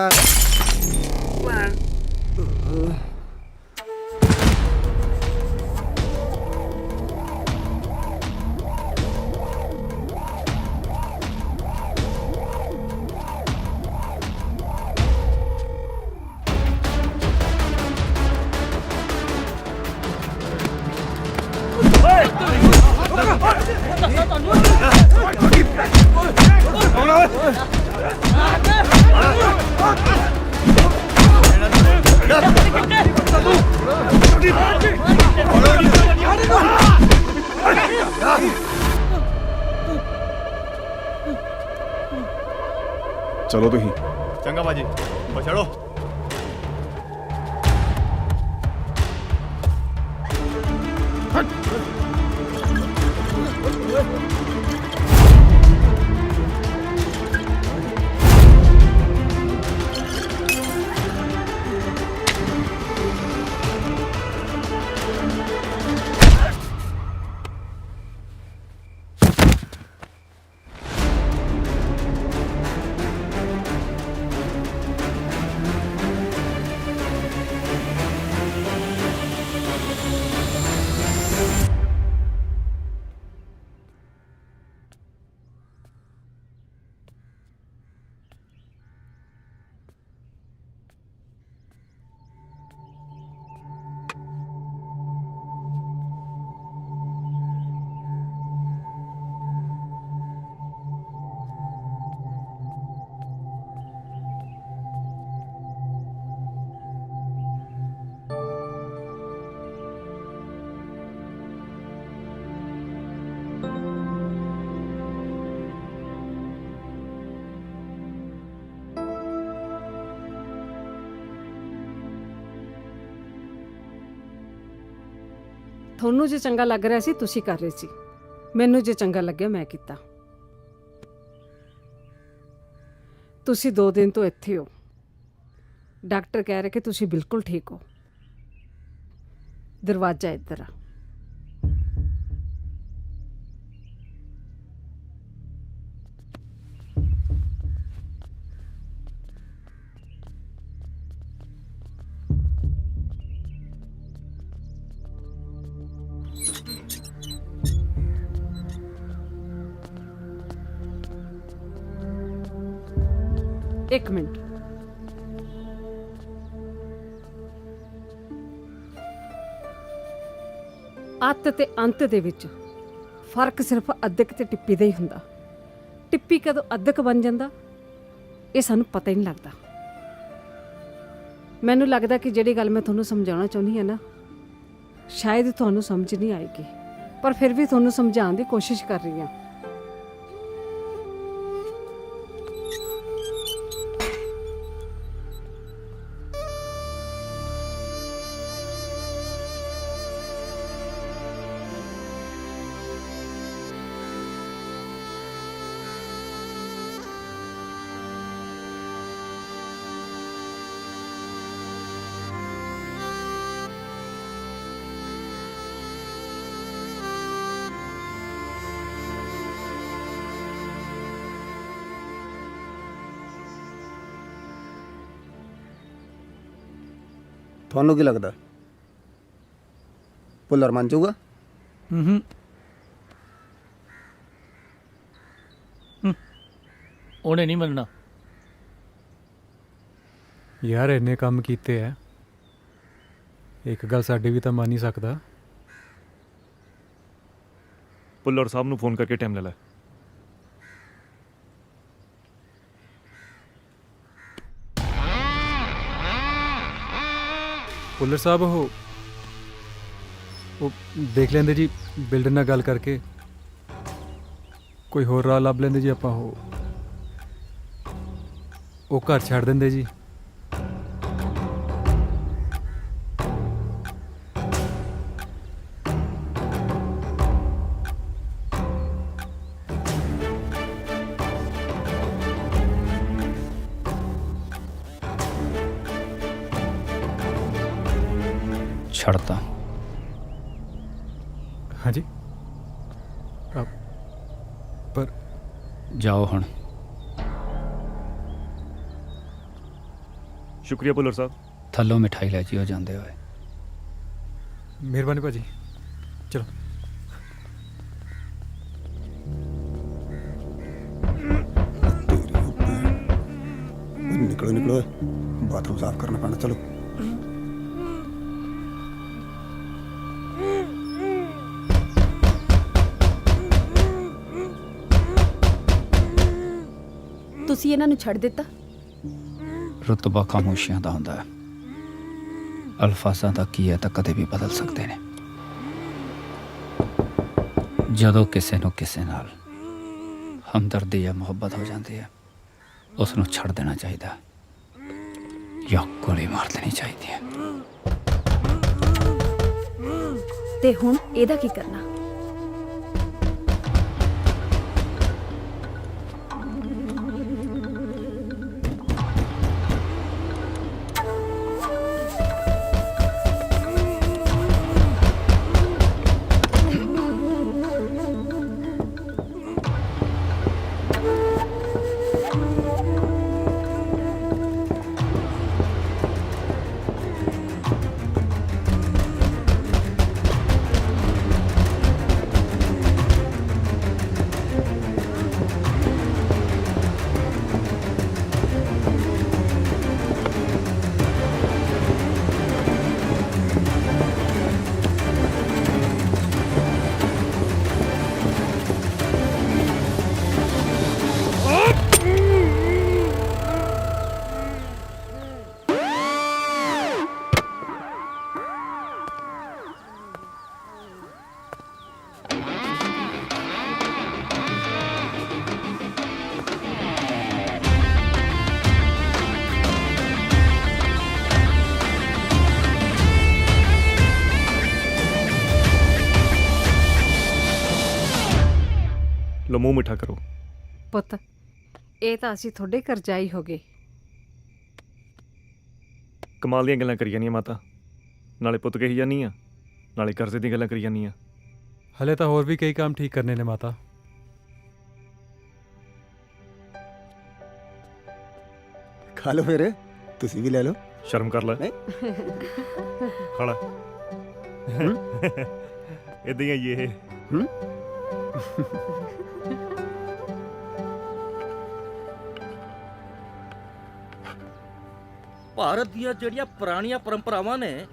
ਚਲੋ ਤੁਸੀਂ चंगा बाजी चलो ਤੁਹਾਨੂੰ ਜੇ ਚੰਗਾ ਲੱਗ ਰਿਹਾ ਸੀ ਤੁਸੀਂ ਕਰ ਰਹੇ ਸੀ ਮੈਨੂੰ ਜੇ ਚੰਗਾ ਲੱਗਿਆ ਮੈਂ ਕੀਤਾ ਤੁਸੀਂ 2 ਦਿਨ ਤੋਂ ਇੱਥੇ ਹੋ ਡਾਕਟਰ ਕਹਿ ਰਿਹਾ ਕਿ ਤੁਸੀਂ ਬਿਲਕੁਲ ਠੀਕ ਹੋ ਦਰਵਾਜ਼ਾ ਇੱਧਰ ਆ एक मिनट ਅੱਤ ਤੇ ਅੰਤ ਦੇ ਵਿੱਚ ਫਰਕ ਸਿਰਫ ਅੱਧਕ ਤੇ ਟਿੱਪੀ ਦਾ ਹੀ ਹੁੰਦਾ ਟਿੱਪੀ ਕਦੋਂ ਅੱਧਕ ਬਣ ਜਾਂਦਾ ਇਹ ਸਾਨੂੰ ਪਤਾ ਹੀ ਨਹੀਂ ਲੱਗਦਾ ਮੈਨੂੰ ਲੱਗਦਾ ਕਿ ਜਿਹੜੀ ਗੱਲ ਮੈਂ ਤੁਹਾਨੂੰ ਸਮਝਾਉਣਾ ਚਾਹੁੰਦੀ ਹਾਂ ਨਾ ਸ਼ਾਇਦ ਤੁਹਾਨੂੰ ਸਮਝ ਨਹੀਂ ਆਏਗੀ ਪਰ ਫਿਰ ਵੀ ਤੁਹਾਨੂੰ ਸਮਝਾਉਣ ਦੀ ਕੋਸ਼ਿਸ਼ ਕਰ ਰਹੀ ਹਾਂ ਤੁਹਾਨੂੰ ਕੀ ਲੱਗਦਾ ਭੁੱਲਰ ਮੰਨ ਜਾਊਗਾ ਉਹਨੇ ਨਹੀਂ ਮੰਨਣਾ ਯਾਰ ਇੰਨੇ ਕੰਮ ਕੀਤੇ ਐ, ਇੱਕ ਗੱਲ ਸਾਡੀ ਵੀ ਤਾਂ ਮੰਨ ਹੀ ਸਕਦਾ। ਭੁੱਲਰ ਸਾਹਿਬ ਨੂੰ ਫੋਨ ਕਰਕੇ ਟਾਈਮ ਲੈ ਲੈ। ਭੁੱਲਰ ਸਾਹਿਬ ਉਹ ਦੇਖ ਲੈਂਦੇ ਜੀ, ਬਿਲਡਰ ਨਾਲ ਗੱਲ ਕਰਕੇ ਕੋਈ ਹੋਰ ਰਾਹ ਲੱਭ ਲੈਂਦੇ ਜੀ। ਆਪਾਂ ਉਹ ਘਰ ਛੱਡ ਦਿੰਦੇ ਜੀ। ਛੱਡਤਾ। ਹਾਂਜੀ ਪਰ ਜਾਓ ਹੁਣ। ਸ਼ੁਕਰੀਆ ਭੁੱਲਰ ਸਾਹਿਬ। ਥੱਲੋਂ ਮਿਠਾਈ ਲੈ ਜਿਓ ਜਾਂਦੇ ਹੋਏ। ਮਿਹਰਬਾਨੀ ਭਾਜੀ, ਚਲੋ। ਨਿਕਲੋ ਨਿਕਲੋ, ਬਾਥਰੂਮ ਸਾਫ਼ ਕਰਨਾ ਪੈਣਾ। ਚਲੋ ਤੁਸੀਂ ਇਹਨਾਂ ਨੂੰ ਛੱਡ ਦਿੱਤਾ। ਰੁਤਬਾ ਖਾਮੋਸ਼ੀਆਂ ਦਾ ਹੁੰਦਾ ਹੈ, ਅਲਫਾਜ਼ਾਂ ਦਾ ਕੀ ਹੈ ਤਾਂ ਕਦੇ ਵੀ ਬਦਲ ਸਕਦੇ ਨੇ। ਜਦੋਂ ਕਿਸੇ ਨੂੰ ਕਿਸੇ ਨਾਲ ਹਮਦਰਦੀ ਜਾਂ ਮੁਹੱਬਤ ਹੋ ਜਾਂਦੀ ਹੈ, ਉਸ ਨੂੰ ਛੱਡ ਦੇਣਾ ਚਾਹੀਦਾ ਜਾਂ ਗੋਲੀ ਮਾਰ ਦੇਣੀ ਚਾਹੀਦੀ ਹੈ। ਤੇ ਹੁਣ ਇਹਦਾ ਕੀ ਕਰਨਾ? ਲੋ ਮੂੰਹ ਮਿੱਠਾ ਕਰੋ। ਪੁੱਤ, ਇਹ ਤਾਂ ਅਸੀਂ ਤੁਹਾਡੇ ਕਰਜ਼ਾਈ ਹੋ ਗਏ। ਕਮਾਲ ਦੀਆਂ ਗੱਲਾਂ ਕਰੀ ਜਾਂਦੀਆਂ ਮਾਤਾ, ਨਾਲੇ ਪੁੱਤ ਕਹੀ ਜਾਂਦੀ ਆ, ਨਾਲੇ ਕਰਜ਼ੇ ਦੀਆਂ ਗੱਲਾਂ ਕਰੀ ਜਾਂਦੀ ਆ। ਹਲੇ ਤਾਂ ਹੋਰ ਵੀ ਕਈ ਕੰਮ ਠੀਕ ਕਰਨੇ ਨੇ ਮਾਤਾ। ਖਾ ਲਓ ਫਿਰ, ਤੁਸੀਂ ਵੀ ਲੈ ਲਓ। ਸ਼ਰਮ ਕਰ ਲੈ। ਖਾ ਲੈ। ਇਦਾਂ ਹੀ ਆਈ ਇਹ। ਭਾਰਤ ਦੀਆਂ ਜਿਹੜੀਆਂ ਪੁਰਾਣੀਆਂ ਪਰੰਪਰਾਵਾਂ ਨੇ,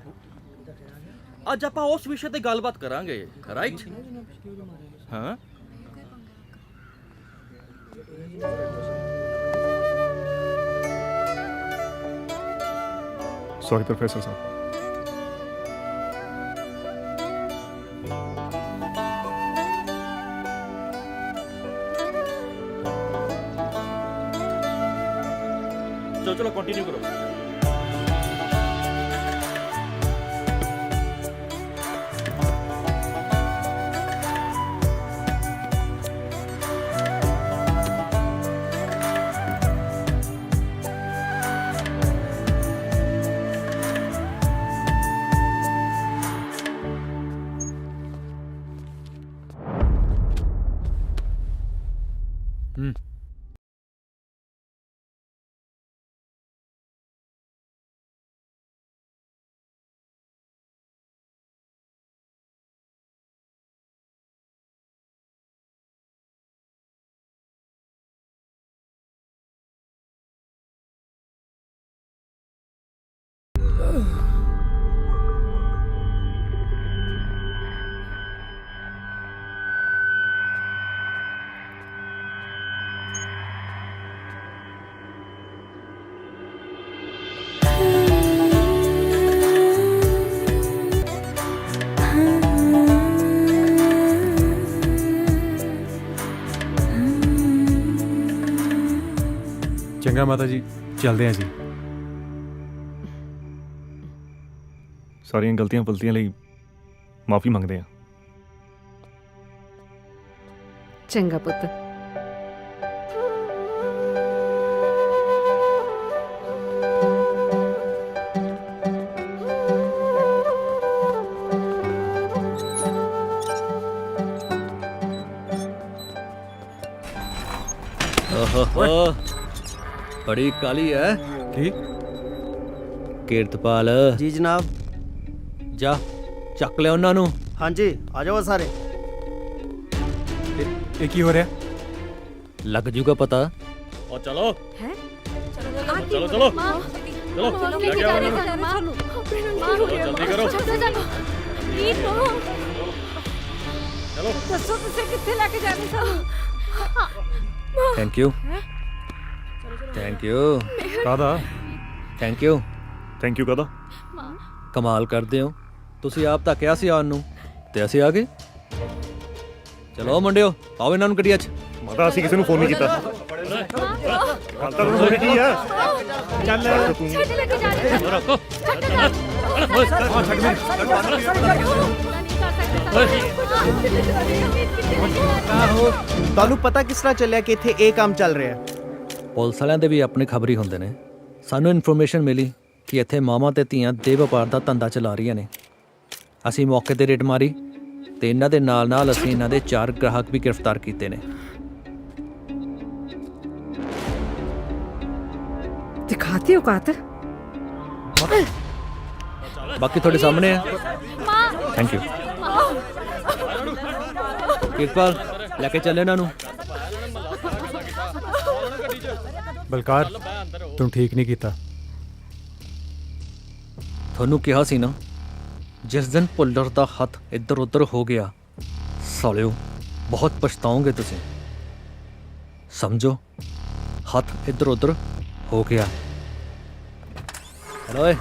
ਅੱਜ ਆਪਾਂ ਉਸ ਵਿਸ਼ੇ ਤੇ ਗੱਲਬਾਤ ਕਰਾਂਗੇ, ਰਾਈਟ? ਹਾਂ। ਸੌਰੀ ਪ੍ਰੋਫੈਸਰ ਸਾਹਿਬ। चलो कंटिन्यू करो। ਚੰਗਾ ਮਾਤਾ ਜੀ, ਚੱਲਦੇ ਹਾਂ ਜੀ। ਸਾਰੀਆਂ ਗਲਤੀਆਂ ਫਲਤੀਆਂ ਲਈ ਮਾਫੀ ਮੰਗਦੇ ਆ। ਚੰਗਾ ਪੁੱਤ। ਓਹੋ ਬੜੀ ਕਾਲੀ ਹੈ। ਕੀ ਕੀਰਤਪਾਲ ਜੀ ਜਨਾਬ। ਜਾ ਚੱਕ ਲਿਆ ਉਹਨਾਂ ਨੂੰ। ਹਾਂਜੀ ਆ ਜਾਓ ਸਾਰੇ। ਇਹ ਕੀ ਹੋ ਰਿਹਾ? ਲੱਗ ਜੂਗਾ ਪਤਾ। ਉਹ ਚਲੋ ਹੈ ਚਲੋ ਚਲੋ ਚਲੋ ਲੈ ਕੇ ਆਓ ਉਹਨਾਂ ਨੂੰ। ਜਲਦੀ ਕਰੋ। ਚਲੋ ਦੱਸੋ ਤੁਸੀਂ ਕਿੱਥੇ ਲੈ ਕੇ ਜਾਣੇ ਸਾਨੂੰ? ਥੈਂਕ ਯੂ ਥੈਂਕ ਯੂ ਕਾਹਦਾ? ਥੈਂਕ ਯੂ ਥੈਂਕ ਯੂ ਕਹਦਾ। ਕਮਾਲ ਕਰਦੇ ਹੋ ਤੁਸੀਂ। ਆਪ ਤਾਂ ਕਿਹਾ ਸੀ ਆਉਣ ਨੂੰ ਤੇ ਅਸੀਂ ਆ ਗਏ। ਚਲੋ ਮੁੰਡਿਓ ਆਓ ਇਹਨਾਂ ਨੂੰ ਗੱਡੀਆਂ 'ਚ। ਮਾਤਾ ਅਸੀਂ ਕਿਸੇ ਨੂੰ ਫੋਨ ਨਹੀਂ ਕੀਤਾ। ਮਾਤਾ ਨੂੰ ਫੋਨ ਕੀ ਆ? ਚੱਲ ਤੂੰ ਛੱਡ ਲੈ ਕੇ ਜਾ ਰਹੇ ਰੱਖੋ। ਤੁਹਾਨੂੰ ਪਤਾ ਕਿਸ ਤਰ੍ਹਾਂ ਚੱਲਿਆ ਕਿ ਇੱਥੇ ਇਹ ਕੰਮ ਚੱਲ ਰਿਹਾ? ਪੁਲਿਸ ਵਾਲਿਆਂ ਦੇ ਵੀ ਆਪਣੇ ਖਬਰੀ ਹੁੰਦੇ ਨੇ। ਸਾਨੂੰ ਇਨਫੋਰਮੇਸ਼ਨ ਮਿਲੀ ਕਿ ਇੱਥੇ ਮਾਵਾਂ ਤੇ ਧੀਆਂ ਦੇ ਵਪਾਰ ਦਾ ਧੰਦਾ ਚਲਾ ਰਹੀਆਂ ਨੇ। ਅਸੀਂ ਮੌਕੇ ਤੇ ਰੇਡ ਮਾਰੀ ਤੇ ਇਹਨਾਂ ਦੇ ਨਾਲ ਅਸੀਂ ਇਹਨਾਂ ਦੇ 4 ਗ੍ਰਾਹਕ ਵੀ ਗ੍ਰਿਫਤਾਰ ਕੀਤੇ ਨੇ। ਦਿਖਾਤੀ ਔਕਾਤ। ਬਾਕੀ ਤੁਹਾਡੇ ਸਾਹਮਣੇ ਹੈ। ਥੈਂਕ ਯੂ ਕਿਰਪਾਲ ਲੈ ਕੇ ਚੱਲ ਇਹਨਾਂ ਨੂੰ। ਬਲਕਾਰ, ਤੂੰ ਠੀਕ ਨਹੀਂ ਕੀਤਾ। ਤੁਹਾਨੂੰ ਕਿਹਾ ਸੀ ਨਾ ਜਿਸ ਦਿਨ ਭੁੱਲਰ ਦਾ ਹੱਥ ਇੱਧਰ ਉੱਧਰ ਹੋ ਗਿਆ ਸਾਲਿਓ ਬਹੁਤ ਪਛਤਾਓਗੇ ਤੁਸੀਂ। ਸਮਝੋ ਹੱਥ ਇੱਧਰ ਉੱਧਰ ਹੋ ਗਿਆ। ਹੈਲੋ ਓਏ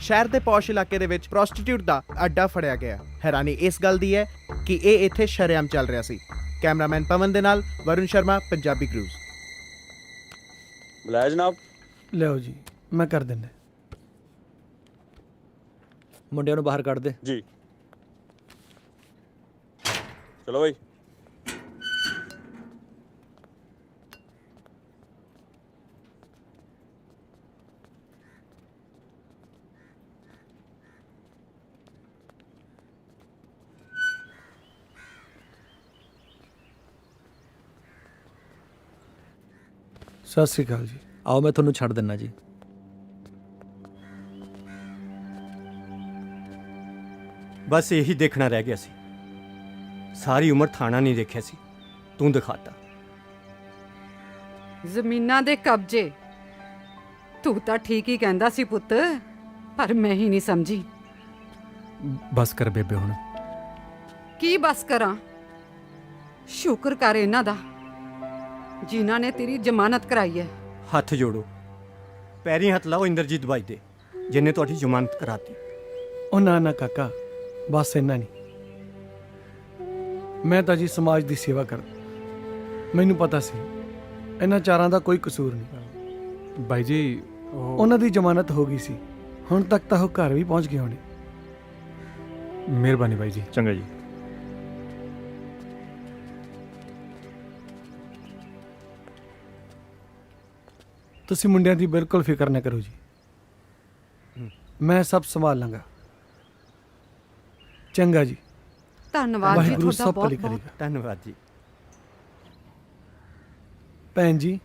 ਸ਼ਹਿਰ ਦੇ ਪੌਸ਼ ਇਲਾਕੇ ਦੇ ਵਿੱਚ ਪ੍ਰੋਸਟੀਟਿਊਟ ਦਾ ਅੱਡਾ ਫੜਿਆ ਗਿਆ। ਹੈਰਾਨੀ ਇਸ ਗੱਲ ਦੀ ਹੈ ਕਿ ਇਹ ਇੱਥੇ ਸ਼ਰੇਆਮ ਚੱਲ ਰਿਹਾ ਸੀ। ਕੈਮਰਾਮੈਨ ਪਵਨ ਦੇ ਨਾਲ ਵਰੁਣ ਸ਼ਰਮਾ, ਪੰਜਾਬੀ ਕਰੂਜ਼। ਬੁਲਾਇਆ ਜਨਾਬ। ਲਿਓ ਜੀ, ਮੈਂ ਕਰ ਦਿੰਦਾ। ਮੁੰਡਿਆਂ ਨੂੰ ਬਾਹਰ ਕੱਢ ਦੇ। ਜੀ ਚਲੋ ਬਈ। ਸਤਿ ਸ੍ਰੀ ਅਕਾਲ ਜੀ। ਆਓ ਮੈਂ ਤੁਹਾਨੂੰ ਛੱਡ ਦਿੰਦਾ ਜੀ। ਬਸ ਇਹੀ ਦੇਖਣਾ ਰਹਿ ਗਿਆ ਸੀ। ਸਾਰੀ ਉਮਰ ਥਾਣਾ ਨਹੀਂ ਦੇਖਿਆ ਸੀ, ਤੂੰ ਦਿਖਾਤਾ। ਜ਼ਮੀਨਾਂ ਦੇ ਕਬਜ਼ੇ। ਤੂੰ ਤਾਂ ਠੀਕ ਹੀ ਕਹਿੰਦਾ ਸੀ ਪੁੱਤ, ਪਰ ਮੈਂ ਹੀ ਨਹੀਂ ਸਮਝੀ। ਬਸ ਕਰ ਬੇਬੇ ਹੁਣ। ਕੀ ਬਸ ਕਰਾਂ? ਸ਼ੁਕਰ ਕਰ ਇਹਨਾਂ ਦਾ ਜਿਨ੍ਹਾਂ ਨੇ ਤੇਰੀ ਜ਼ਮਾਨਤ ਕਰਾਈ ਹੈ। ਹੱਥ ਜੋੜੋ, ਪੈਰੀਂ ਹੱਥ ਲਾਓ ਇੰਦਰਜੀਤ ਬਾਈ ਦੇ, ਜਿਹਨੇ ਤੁਹਾਡੀ ਜ਼ਮਾਨਤ ਕਰਾਤੀ। ਉਹ ਨਾ ਨਾ ਕਾਕਾ, ਬਸ ਇੰਨਾ ਨਹੀਂ। ਮੈਂ ਤਾਂ ਜੀ ਸਮਾਜ ਦੀ ਸੇਵਾ ਕਰਦਾ। ਮੈਨੂੰ ਪਤਾ ਸੀ ਇਹਨਾਂ ਚਾਰਾਂ ਦਾ ਕੋਈ ਕਸੂਰ ਨਹੀਂ। ਬਾਈ ਜੀ ਉਹਨਾਂ ਦੀ ਜ਼ਮਾਨਤ ਹੋ ਗਈ ਸੀ। ਹੁਣ ਤੱਕ ਤਾਂ ਉਹ ਘਰ ਵੀ ਪਹੁੰਚ ਗਏ ਹੋਣੇ। ਮਿਹਰਬਾਨੀ ਬਾਈ ਜੀ। ਚੰਗਾ ਜੀ। ਤੁਸੀਂ ਮੁੰਡਿਆਂ ਦੀ ਬਿਲਕੁਲ ਫਿਕਰ ਨਾ ਕਰੋ ਜੀ, ਮੈਂ ਸਭ ਸੰਭਾਲ ਲਾਂਗਾ। ਚੰਗਾ ਜੀ। ਧੰਨਵਾਦ ਜੀ ਵਾਹਿਗੁਰੂ ਤੁਹਾਡਾ ਸਭ ਭਲੀ ਬਹੁਤ ਬਹੁਤ। ਕਰੇਗਾ। ਧੰਨਵਾਦ ਜੀ। ਭੈਣ ਜੀ,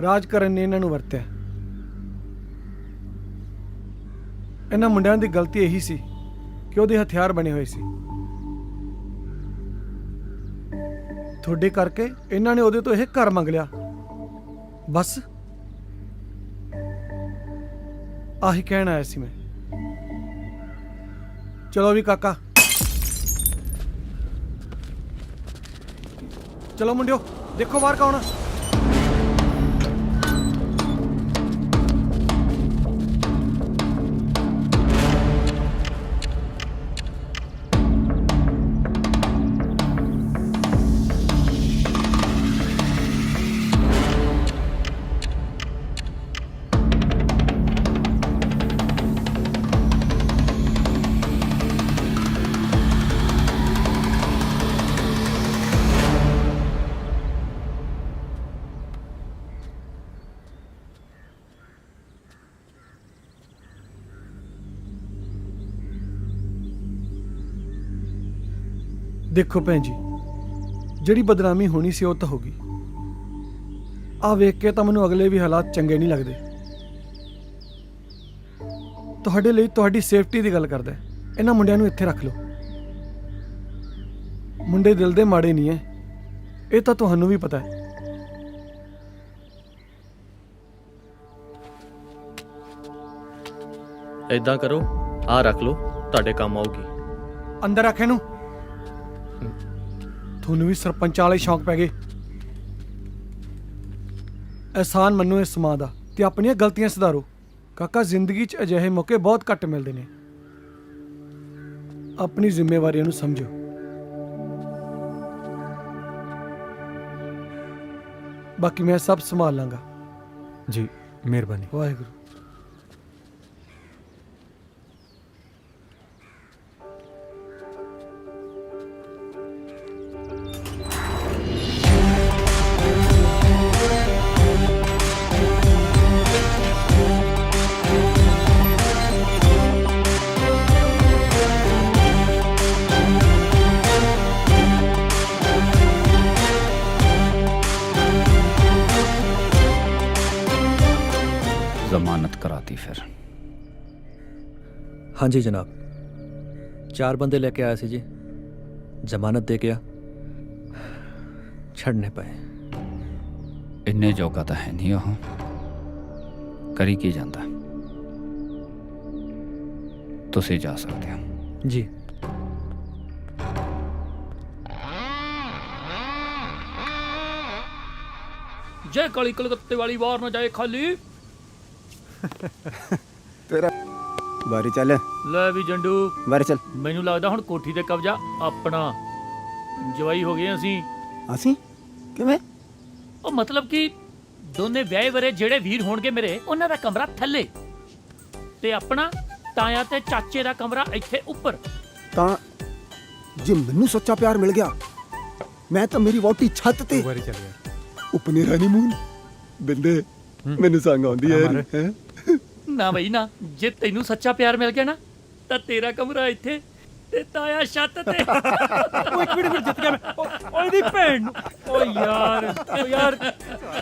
ਰਾਜ ਕਰਨ ਨੇ ਇਹਨਾਂ ਨੂੰ ਵਰਤਿਆ। ਇਹਨਾਂ ਮੁੰਡਿਆਂ ਦੀ ਗਲਤੀ ਇਹੀ ਸੀ ਕਿ ਉਹਦੇ ਹਥਿਆਰ ਬਣੇ ਹੋਏ ਸੀ। ਤੁਹਾਡੇ ਕਰਕੇ ਇਹਨਾਂ ਨੇ ਉਹਦੇ ਤੋਂ ਇਹ ਘਰ ਮੰਗ ਲਿਆ। ਬਸ ਆਹੀ ਕਹਿਣ ਆਇਆ ਸੀ ਮੈਂ। ਚਲੋ ਵੀ ਕਾਕਾ, ਚਲੋ ਮੁੰਡਿਓ, ਦੇਖੋ ਬਾਹਰ ਕੌਣ ਆ। ਦੇਖੋ ਭੈਣ ਜੀ, ਜਿਹੜੀ ਬਦਨਾਮੀ ਹੋਣੀ ਸੀ ਉਹ ਤਾਂ ਹੋ ਗਈ। ਆ ਵੇਖ ਕੇ ਤਾਂ ਮੈਨੂੰ ਅਗਲੇ ਵੀ ਹਾਲਾਤ ਚੰਗੇ ਨਹੀਂ ਲੱਗਦੇ। ਤੁਹਾਡੇ ਲਈ ਤੁਹਾਡੀ ਸੇਫਟੀ ਦੀ ਗੱਲ ਕਰਦਾ। ਇਹਨਾਂ ਮੁੰਡਿਆਂ ਨੂੰ ਇੱਥੇ ਰੱਖ ਲਓ। ਮੁੰਡੇ ਦਿਲ ਦੇ ਮਾੜੇ ਨਹੀਂ ਐ, ਇਹ ਤਾਂ ਤੁਹਾਨੂੰ ਵੀ ਪਤਾ ਹੈ। ਇਦਾਂ ਕਰੋ, ਆਹ ਰੱਖ ਲਓ, ਤੁਹਾਡੇ ਕੰਮ ਆਊਗੀ। ਅੰਦਰ ਰੱਖ ਇਹਨੂੰ। ਤੁਹਾਨੂੰ ਵੀ ਸਰਪੰਚਾਂ ਵਾਲੇ ਸ਼ੌਂਕ ਪੈ ਗਏ। ਅਹਿਸਾਨ ਮੰਨੋ ਇਸ ਮਾਂ ਦਾ ਤੇ ਆਪਣੀਆਂ ਗਲਤੀਆਂ ਸੁਧਾਰੋ। ਕਾਕਾ, ਜ਼ਿੰਦਗੀ 'ਚ ਅਜਿਹੇ ਮੌਕੇ ਬਹੁਤ ਘੱਟ ਮਿਲਦੇ ਨੇ। ਆਪਣੀ ਜ਼ਿੰਮੇਵਾਰੀਆਂ ਨੂੰ ਸਮਝੋ। ਬਾਕੀ ਮੈਂ ਸਭ ਸੰਭਾਲ ਲਾਂਗਾ। ਜੀ ਮਿਹਰਬਾਨੀ। ਵਾਹਿਗੁਰੂ। जमानत कराती फिर? हाँ जी जनाब, 4 बंदे लेके आए थे जी, जमानत दे गया, छड़ने पाए। इन्ने जोगा तो है नहीं वो, करी की जाता। तुसी जा सकते हो जी। जय काली कलकत्ते वाली बार न जाए खाली। ਤੇਰਾ ਬਾਰੀ ਚੱਲ। ਲੈ ਵੀ ਜੰਡੂ, ਬਾਰੀ ਚੱਲ। ਮੈਨੂੰ ਲੱਗਦਾ ਹੁਣ ਕੋਠੀ ਤੇ ਕਬਜ਼ਾ ਆਪਣਾ। ਜਵਾਈ ਹੋ ਗਏ ਅਸੀਂ। ਅਸੀਂ ਕਿਵੇਂ? ਉਹ ਮਤਲਬ ਕਿ ਦੋਨੇ ਵਿਆਹੇ ਵਰੇ ਜਿਹੜੇ ਵੀਰ ਹੋਣਗੇ ਮੇਰੇ, ਉਹਨਾਂ ਦਾ ਕਮਰਾ ਥੱਲੇ ਤੇ ਆਪਣਾ ਤਾਇਆ ਤੇ ਚਾਚੇ ਦਾ ਕਮਰਾ ਇੱਥੇ ਉੱਪਰ। ਤਾਂ ਜੇ ਮੈਨੂੰ ਸੱਚਾ ਪਿਆਰ ਮਿਲ ਗਿਆ, ਮੈਂ ਤਾਂ ਮੇਰੀ ਵਹੁਟੀ ਛੱਤ ਤੇ। ਵਾਰੀ ਚੱਲ ਗਿਆ। ਉਪਨੇ ਹਨੀਮੂਨ ਬਿੰਦੇ ਮੈਨੂੰ ਸੰਗ ਆਉਂਦੀ ਹੈ। ਨਾ ਬਈ ਨਾ, ਜੇ ਤੈਨੂੰ ਸੱਚਾ ਪਿਆਰ ਮਿਲ ਗਿਆ ਨਾ ਤਾਂ ਤੇਰਾ ਕਮਰਾ ਇੱਥੇ ਤੇ ਤਾਇਆ ਛੱਤ ਤੇ। ਉਹ ਇੱਕ ਮਿੰਟ ਜਿੱਤ ਗਿਆ ਮੈਂ। ਓਏ ਦੀ ਭੈਣ ਨੂੰ। ਓ ਯਾਰ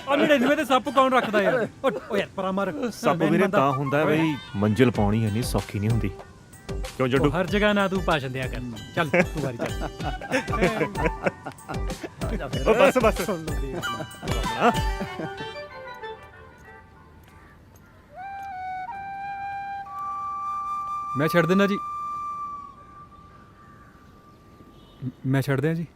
ਆ 99 ਤੇ ਸੱਪ ਕੌਣ ਰੱਖਦਾ ਯਾਰ? ਓ ਯਾਰ ਪਰਾ ਮਾਰ। ਸੱਪ ਵੀਰੇ ਤਾਂ ਹੁੰਦਾ ਬਈ ਮੰਜ਼ਿਲ ਪਾਉਣੀ ਇੰਨੀ ਸੌਖੀ ਨਹੀਂ ਹੁੰਦੀ। ਕਿਉਂ ਜੱਡੂ? ਹਰ ਜਗ੍ਹਾ ਨਾ ਤੂੰ ਭਾਸ਼ਣ ਦਿਆ ਕਰ। ਚੱਲ ਤੂੰ ਵਾਰੀ ਚੱਲ। ਬਸ ਸੁਣ ਲਓ ਦੀ। ਮੈਂ ਛੱਡ ਦੇਣਾ ਜੀ। ਮੈਂ ਛੱਡ ਦਿਆਂ ਜੀ।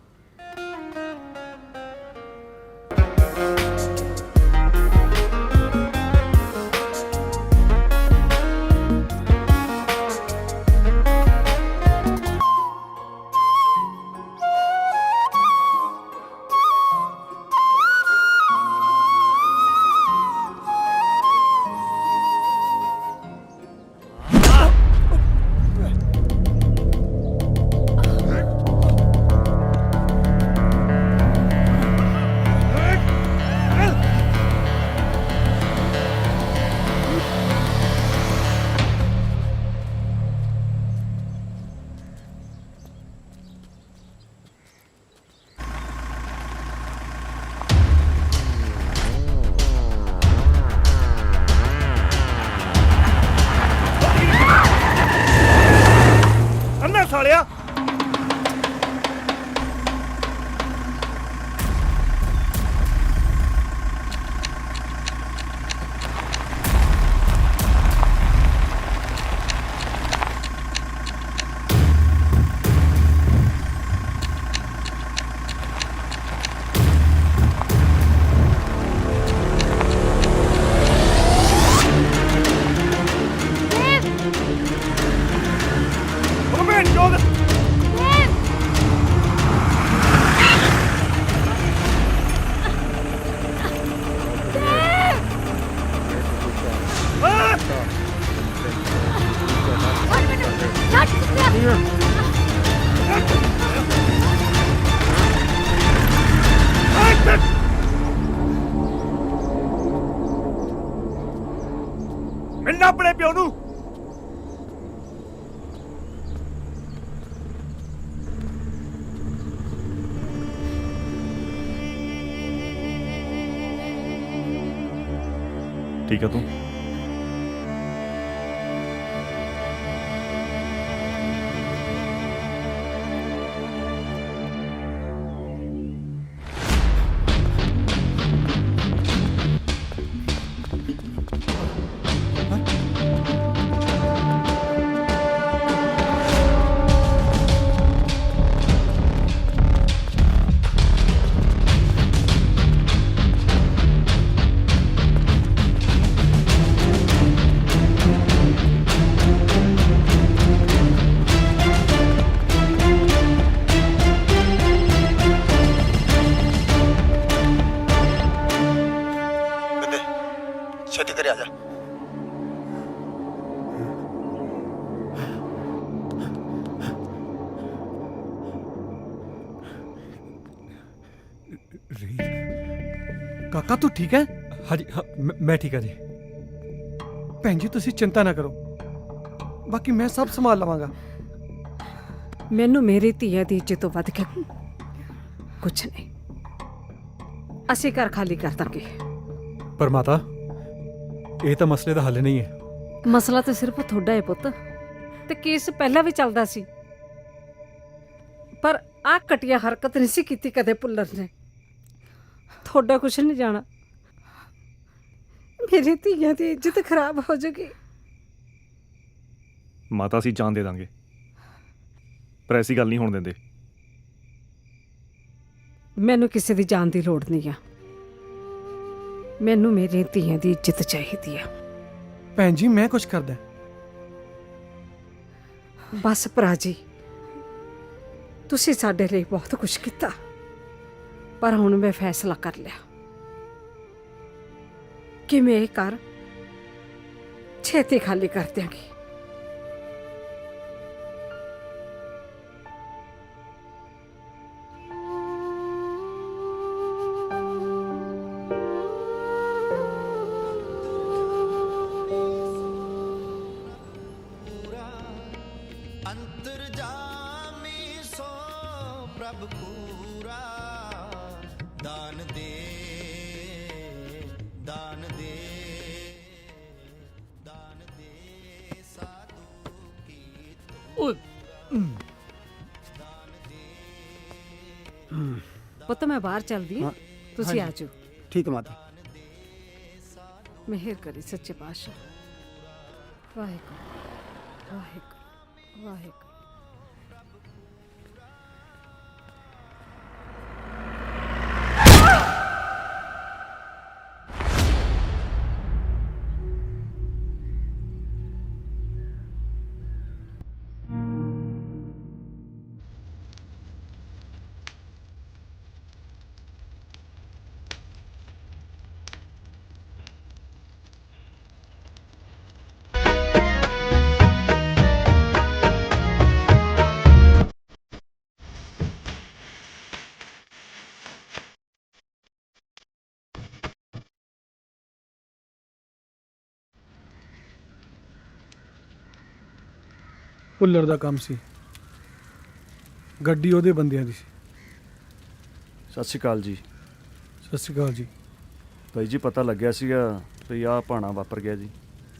ठीक है तू? ਛੇਤੀ ਕਰੇ ਆ ਜਾ। ਕਾਕਾ ਤੂੰ ਠੀਕ ਹੈ? ਹਾਂਜੀ ਹਾਂ ਮੈਂ ਠੀਕ ਹਾਂ ਜੀ। ਭੈਣ ਜੀ ਤੁਸੀਂ ਚਿੰਤਾ ਨਾ ਕਰੋ, ਬਾਕੀ ਮੈਂ ਸਭ ਸੰਭਾਲ ਲਵਾਂਗਾ। ਮੈਨੂੰ ਮੇਰੀ ਧੀਆਂ ਦੀ ਇੱਜ਼ਤ ਤੋਂ ਵੱਧ ਕੇ ਕੁਛ ਨਹੀਂ। ਅਸੀਂ ਘਰ ਖਾਲੀ ਕਰ ਦਾਂਗੇ। ਪਰ ਮਾਤਾ ਇਹ ਤਾਂ ਮਸਲੇ ਦਾ ਹੱਲ ਨਹੀਂ ਹੈ। ਮਸਲਾ ਤਾਂ ਸਿਰਫ ਤੁਹਾਡਾ ਹੈ ਪੁੱਤ, ਤੇ ਕੇਸ ਪਹਿਲਾਂ ਵੀ ਚੱਲਦਾ ਸੀ, ਪਰ ਆਹ ਘਟੀਆ ਹਰਕਤ ਨਹੀਂ ਸੀ ਕੀਤੀ ਕਦੇ ਪੁੱਲਰ ਨੇ। ਤੁਹਾਡਾ ਕੁਛ ਨਹੀਂ ਜਾਣਾ, ਮੇਰੀ ਧੀਆਂ ਦੀ ਇੱਜ਼ਤ ਖਰਾਬ ਹੋ ਜਾਏਗੀ। ਮਾਤਾ ਅਸੀਂ ਜਾਨ ਦੇ ਦਾਂਗੇ, ਪਰ ਐਸੀ ਗੱਲ ਨਹੀਂ ਹੋਣ ਦਿੰਦੇ। ਮੈਨੂੰ ਕਿਸੇ ਦੀ ਜਾਨ ਦੀ ਲੋੜ ਨਹੀਂ ਆ, ਮੈਨੂੰ ਮੇਰੀਆਂ ਧੀਆਂ ਦੀ ਇੱਜ਼ਤ ਚਾਹੀਦੀ ਆ। ਭੈਣ ਜੀ ਮੈਂ ਕੁਛ ਕਰਦਾ। ਬਸ ਭਰਾ ਜੀ, ਤੁਸੀਂ ਸਾਡੇ ਲਈ ਬਹੁਤ ਕੁਝ ਕੀਤਾ, ਪਰ ਹੁਣ ਮੈਂ ਫੈਸਲਾ ਕਰ ਲਿਆ ਕਿ ਮੈਂ ਇਹ ਘਰ ਛੇਤੀ ਖਾਲੀ ਕਰ ਦਿਆਂਗੀ। ਪੁੱਤ ਮੈਂ ਬਾਹਰ ਚੱਲਦੀ ਹਾਂ, ਤੁਸੀਂ ਆ ਜਾਓ। ਠੀਕ ਹੈ ਮਾਤਾ। ਮਿਹਰ ਕਰੀ ਸੱਚੇ ਪਾਤਸ਼ਾਹ। ਵਾਹਿਗੁਰੂ ਵਾਹਿਗੁਰੂ ਵਾਹਿਗੁਰੂ। ਭੁੱਲਰ ਦਾ ਕੰਮ ਸੀ, ਗੱਡੀ ਉਹਦੇ ਬੰਦਿਆਂ ਦੀ ਸੀ। ਸਤਿ ਸ਼੍ਰੀ ਅਕਾਲ ਜੀ। ਸਤਿ ਸ਼੍ਰੀ ਅਕਾਲ ਜੀ। ਭਾਈ ਜੀ ਪਤਾ ਲੱਗਿਆ ਸੀਗਾ ਵੀ ਆਹ ਭਾਣਾ ਵਾਪਰ ਗਿਆ ਜੀ।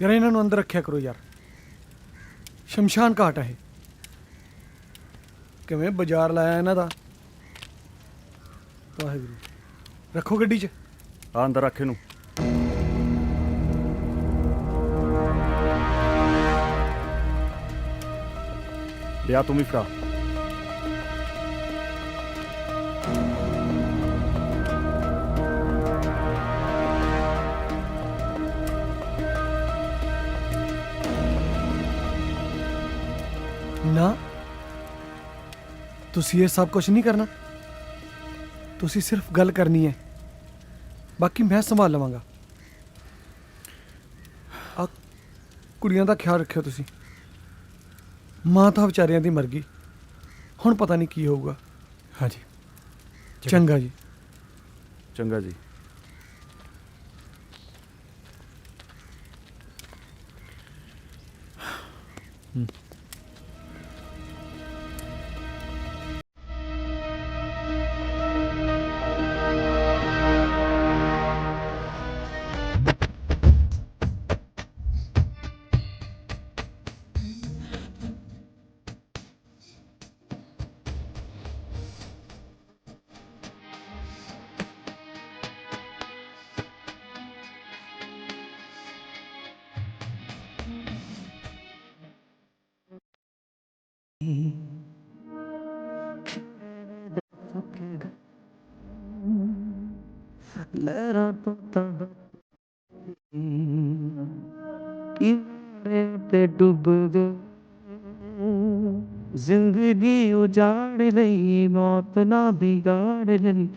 ਯਾਰ ਇਹਨਾਂ ਨੂੰ ਅੰਦਰ ਰੱਖਿਆ ਕਰੋ ਯਾਰ, ਸ਼ਮਸ਼ਾਨ ਘਾਟ ਹੈ। ਕਿਵੇਂ ਬਾਜ਼ਾਰ ਲਾਇਆ ਇਹਨਾਂ ਦਾ। ਵਾਹਿਗੁਰੂ। ਰੱਖੋ ਗੱਡੀ 'ਚ। ਆ ਅੰਦਰ ਰੱਖ ਇਹਨੂੰ। ਲਿਆ ਤੂੰ ਵੀ ਫੜਾ। ਨਾ ਤੁਸੀਂ ਇਹ ਸਭ ਕੁਝ ਨਹੀਂ ਕਰਨਾ, ਤੁਸੀਂ ਸਿਰਫ ਗੱਲ ਕਰਨੀ ਹੈ, ਬਾਕੀ ਮੈਂ ਸੰਭਾਲ ਲਵਾਂਗਾ। ਆ ਕੁੜੀਆਂ ਦਾ ਖਿਆਲ ਰੱਖਿਓ ਤੁਸੀਂ। ਮਾਂ ਤਾਂ ਵਿਚਾਰਿਆਂ ਦੀ ਮਰ ਗਈ, ਹੁਣ ਪਤਾ ਨਹੀਂ ਕੀ ਹੋਊਗਾ। ਹਾਂਜੀ ਚੰਗਾ ਜੀ। ਚੰਗਾ ਜੀ। ਲਹਿਰਾਂ ਤੋਂ ਤਾਂ ਕਿਵੇਂ ਤੇ ਡੁੱਬ ਗਏ ਜ਼ਿੰਦਗੀ ਉਜਾੜ ਲਈ ਮੌਤ ਨਾ ਵਿਗਾੜ ਲਈ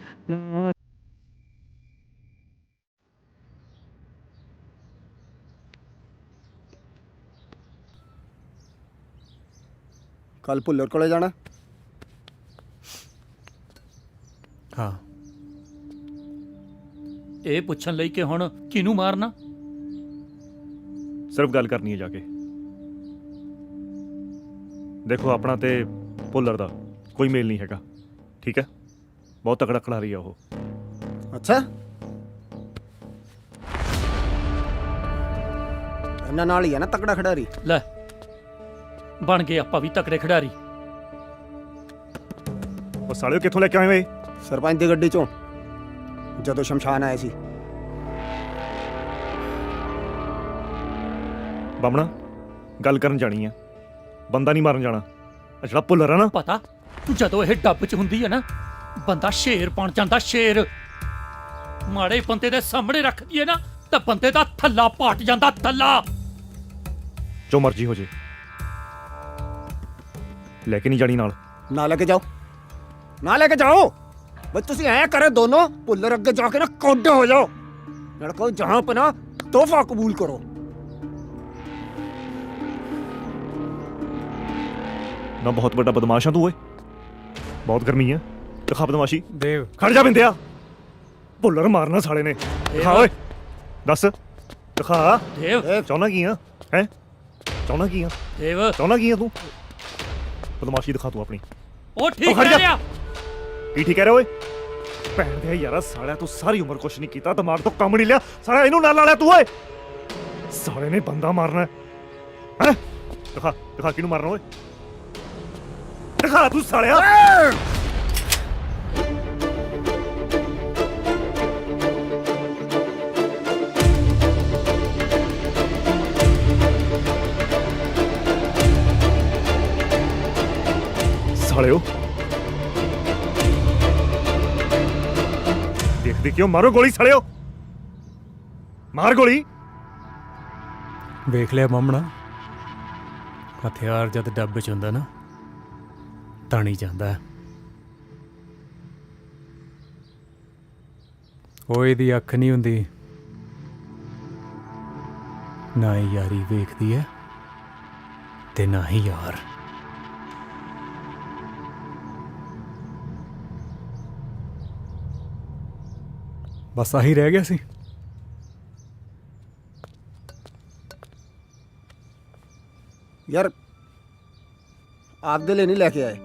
ਕੱਲ ਭੁੱਲਰ ਕੋਲੇ ਜਾਣਾ? ਹਾਂ। ਇਹ ਪੁੱਛਣ ਲਈ ਕਿ ਹੁਣ ਕਿਹਨੂੰ ਮਾਰਨਾ? ਸਿਰਫ ਗੱਲ ਕਰਨੀ ਹੈ ਜਾ ਕੇ। ਦੇਖੋ ਆਪਣਾ ਤੇ ਭੁੱਲਰ ਦਾ ਕੋਈ ਮੇਲ ਨਹੀਂ ਹੈਗਾ, ਠੀਕ ਹੈ? ਬਹੁਤ ਤਕੜਾ ਖਿਡਾਰੀ ਆ ਉਹ। ਅੱਛਾ, ਇਹਨਾਂ ਨਾਲ ਹੀ ਆ ਨਾ ਤਕੜਾ ਖਿਡਾਰੀ। ਲੈ ਬਣ ਗਏ ਆਪਾਂ ਵੀ ਤਕੜੇ ਖਿਡਾਰੀ। ਉਹ ਸਾਲਿਓ ਕਿੱਥੋਂ ਲੈ ਕੇ ਆਏ ਵੇ? ਸਰਪੰਚ ਦੀ ਗੱਡੀ ਚੋਂ, ਜਦੋਂ ਸ਼ਮਸ਼ਾਨ ਆਏ ਸੀ। ਬਾਮਣਾ ਗੱਲ ਕਰਨ ਜਾਣੀ ਆ, ਬੰਦਾ ਨਹੀਂ ਮਾਰਨ ਜਾਣਾ। ਆ ਜਿਹੜਾ ਭੁੱਲਰ ਆ ਨਾ, ਪਤਾ ਜਦੋਂ ਇਹ ਡੱਬ 'ਚ ਹੁੰਦੀ ਹੈ ਨਾ, ਬੰਦਾ ਸ਼ੇਰ ਬਣ ਜਾਂਦਾ, ਸ਼ੇਰ। ਮਾੜੇ ਬੰਦੇ ਦੇ ਸਾਹਮਣੇ ਰੱਖਦੀ ਹੈ ਨਾ ਤਾਂ ਬੰਦੇ ਦਾ ਥੱਲਾ ਪਾਟ ਜਾਂਦਾ, ਥੱਲਾ। ਜੋ ਮਰਜ਼ੀ ਹੋ ਜੇ, ਲੈ ਕੇ ਨਹੀਂ ਜਾਣੀ ਨਾਲ। ਨਾ ਲੈ ਕੇ ਜਾਓ, ਨਾ ਲੈ ਕੇ ਜਾਓ। ਬਸ ਤੁਸੀਂ ਐ ਕਰੇ ਦੋਨੋਂ, ਭੁੱਲਰ ਅੱਗੇ ਜਾ ਕੇ ਨਾ ਕੋਡੇ ਹੋ ਜਾਓ। ਲੜਕੋ ਜਹਾਂ ਪਨਾ ਤੋਹਫਾ ਕਬੂਲ ਕਰੋ। ਨਾ ਬਹੁਤ ਵੱਡਾ ਬਦਮਾਸ਼ ਆ ਤੂੰ ਓਏ, ਬਹੁਤ ਗਰਮੀ ਆ। ਦਿਖਾ ਬਦਮਾਸ਼ੀ। ਦੇਵ ਖੜ ਜਾ ਬਿੰਦਿਆ, ਭੁੱਲਰ ਮਾਰਨਾ ਸਾਲੇ ਨੇ। ਦਿਖਾ ਓਏ, ਦੱਸ ਦਿਖਾ। ਦੇਵ ਚਾਹੁੰਦਾ ਕੀ ਆ? ਹੈ ਚਾਹੁੰਦਾ ਕੀ ਆ? ਦੇਵ ਚਾਹੁੰਦਾ ਕੀ ਆ ਤੂੰ? ਬਦਮਾਸ਼ੀ ਦਿਖਾ ਤੂੰ ਆਪਣੀ। ਉਹ ਠੀਕ ਕਹਿ ਰਿਹਾ। ਕੀ ਠੀਕ ਕਹਿ ਰਿਹਾ ਓਏ? ਭੈਣ ਦੇ ਯਾਰਾ ਸਾਲਿਆ, ਤੂੰ ਸਾਰੀ ਉਮਰ ਕੁਛ ਨਹੀਂ ਕੀਤਾ, ਦਿਮਾਗ ਤੋਂ ਕੰਮ ਨਹੀਂ ਲਿਆ, ਸਾਰਾ ਇਹਨੂੰ ਨਾਲ ਲਾ ਲਿਆ ਤੂੰ ਓਏ। ਸਾਲੇ ਨੇ ਬੰਦਾ ਮਾਰਨਾ ਹੈ। ਦਿਖਾ ਦਿਖਾ ਕਿਹਨੂੰ ਮਾਰਨਾ ਓਏ, ਦਿਖਾ ਤੂੰ ਸਾਲਿਆ। ਸਾਲਿਓ ਦੇਖਦੇ ਕਿਉਂ? ਮਾਰੋ ਗੋਲੀ ਸਾਲਿਓ, ਮਾਰ ਗੋਲੀ। ਵੇਖ ਲਿਆ ਮਾਮਣਾ, ਹਥਿਆਰ ਜਦ ਡੱਬੇ 'ਚ ਹੁੰਦਾ ਨਾ ਤਾਂ ਨਹੀਂ ਜਾਂਦਾ। ਉਹ ਇਹਦੀ ਅੱਖ ਨਹੀਂ ਹੁੰਦੀ, ਨਾ ਹੀ ਯਾਰੀ ਵੇਖਦੀ ਹੈ ਤੇ ਨਾ ਹੀ ਯਾਰ। ਬਸ ਆਹੀ ਰਹਿ ਗਿਆ ਸੀ। ਯਾਰ ਆਪਦੇ ਲਈ ਨਹੀਂ ਲੈ ਕੇ ਆਏ।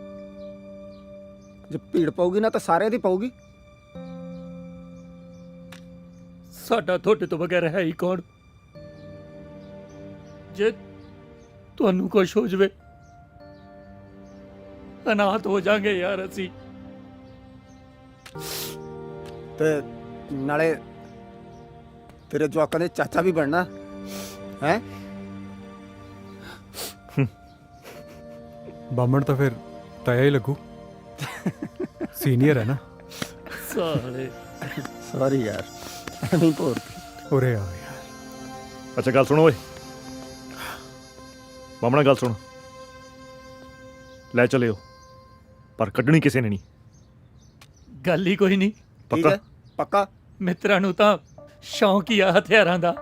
ਜੇ ਭੀੜ ਪਊਗੀ ਨਾ ਤਾਂ ਸਾਰਿਆਂ ਦੀ ਪਊਗੀ। ਸਾਡਾ ਤੁਹਾਡੇ ਤੋਂ ਬਗੈਰ ਹੈ ਹੀ ਕੌਣ? ਜੇ ਤੁਹਾਨੂੰ ਕੁਛ ਹੋ ਜਵੇ, ਅਨਾਥ ਹੋ ਜਾਾਂਗੇ ਯਾਰ ਅਸੀਂ। ਤੇ ਨਾਲੇ ਤੇਰੇ ਜਵਾਕਾਂ ਦੇ ਚਾਚਾ ਵੀ ਬਣਨਾ ਹੈ। ਬਾਮਣ ਤਾਂ ਫਿਰ ਤਾਇਆ ਹੀ ਲੱਗੂ, ਸੀਨੀਅਰ ਹੈ ਨਾ। ਸਾਲੇ ਸੌਰੀ ਯਾਰ, ਨਹੀਂ ਭੋਰ ਉਰੇ ਆ ਯਾਰ। ਅੱਛਾ ਗੱਲ ਸੁਣੋ ਓਏ, ਬਾਮਣਾ ਗੱਲ ਸੁਣ। ਲੈ ਚਲਿਓ, ਪਰ ਕੱਢਣੀ ਕਿਸੇ ਨੇ ਨਹੀਂ। ਗੱਲ ਹੀ ਕੋਈ ਨਹੀਂ। ਪੱਕਾ? ਪੱਕਾ। ਮਿੱਤਰਾਂ ਨੂੰ ਤਾਂ ਸ਼ੌਂਕ ਹੀ ਆ ਹਥਿਆਰਾਂ ਦਾ।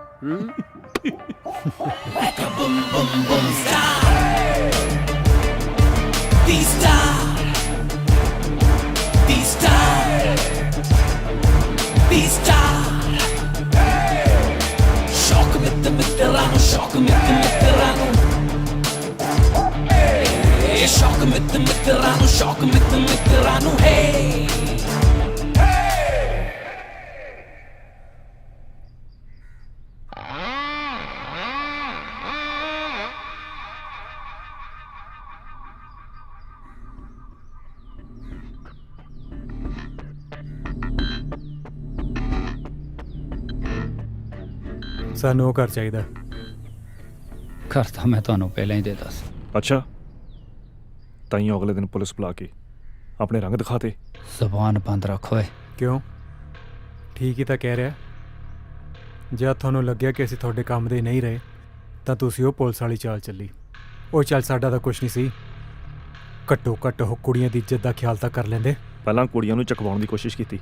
ਸਾਨੂੰ ਉਹ ਘਰ ਚਾਹੀਦਾ। ਘਰ ਤਾਂ ਮੈਂ ਤੁਹਾਨੂੰ ਪਹਿਲਾਂ ਹੀ ਦੇ ਦੱਸ। ਅੱਛਾ ਤਾਈਓ ਅਗਲੇ ਦਿਨ ਪੁਲਿਸ ਬੁਲਾ ਕੇ ਆਪਣੇ ਰੰਗ ਦਿਖਾਤੇ। ਜ਼ੁਬਾਨ ਬੰਦ ਰੱਖ ਓਏ। ਕਿਉਂ? ਠੀਕ ਹੀ ਤਾਂ ਕਹਿ ਰਿਹਾ। ਜੇ ਤੁਹਾਨੂੰ ਲੱਗਿਆ ਕਿ ਅਸੀਂ ਤੁਹਾਡੇ ਕੰਮ ਦੇ ਨਹੀਂ ਰਹੇ ਤਾਂ ਤੁਸੀਂ ਉਹ ਪੁਲਿਸ ਵਾਲੀ ਚਾਲ ਚੱਲੀ। ਉਹ ਚੱਲ ਸਾਡਾ ਤਾਂ ਕੁਛ ਨਹੀਂ ਸੀ, ਘੱਟੋ ਘੱਟ ਉਹ ਕੁੜੀਆਂ ਦੀ ਇੱਜ਼ਤ ਦਾ ਖਿਆਲ ਤਾਂ ਕਰ ਲੈਂਦੇ। ਪਹਿਲਾਂ ਕੁੜੀਆਂ ਨੂੰ ਚਕਵਾਉਣ ਦੀ ਕੋਸ਼ਿਸ਼ ਕੀਤੀ,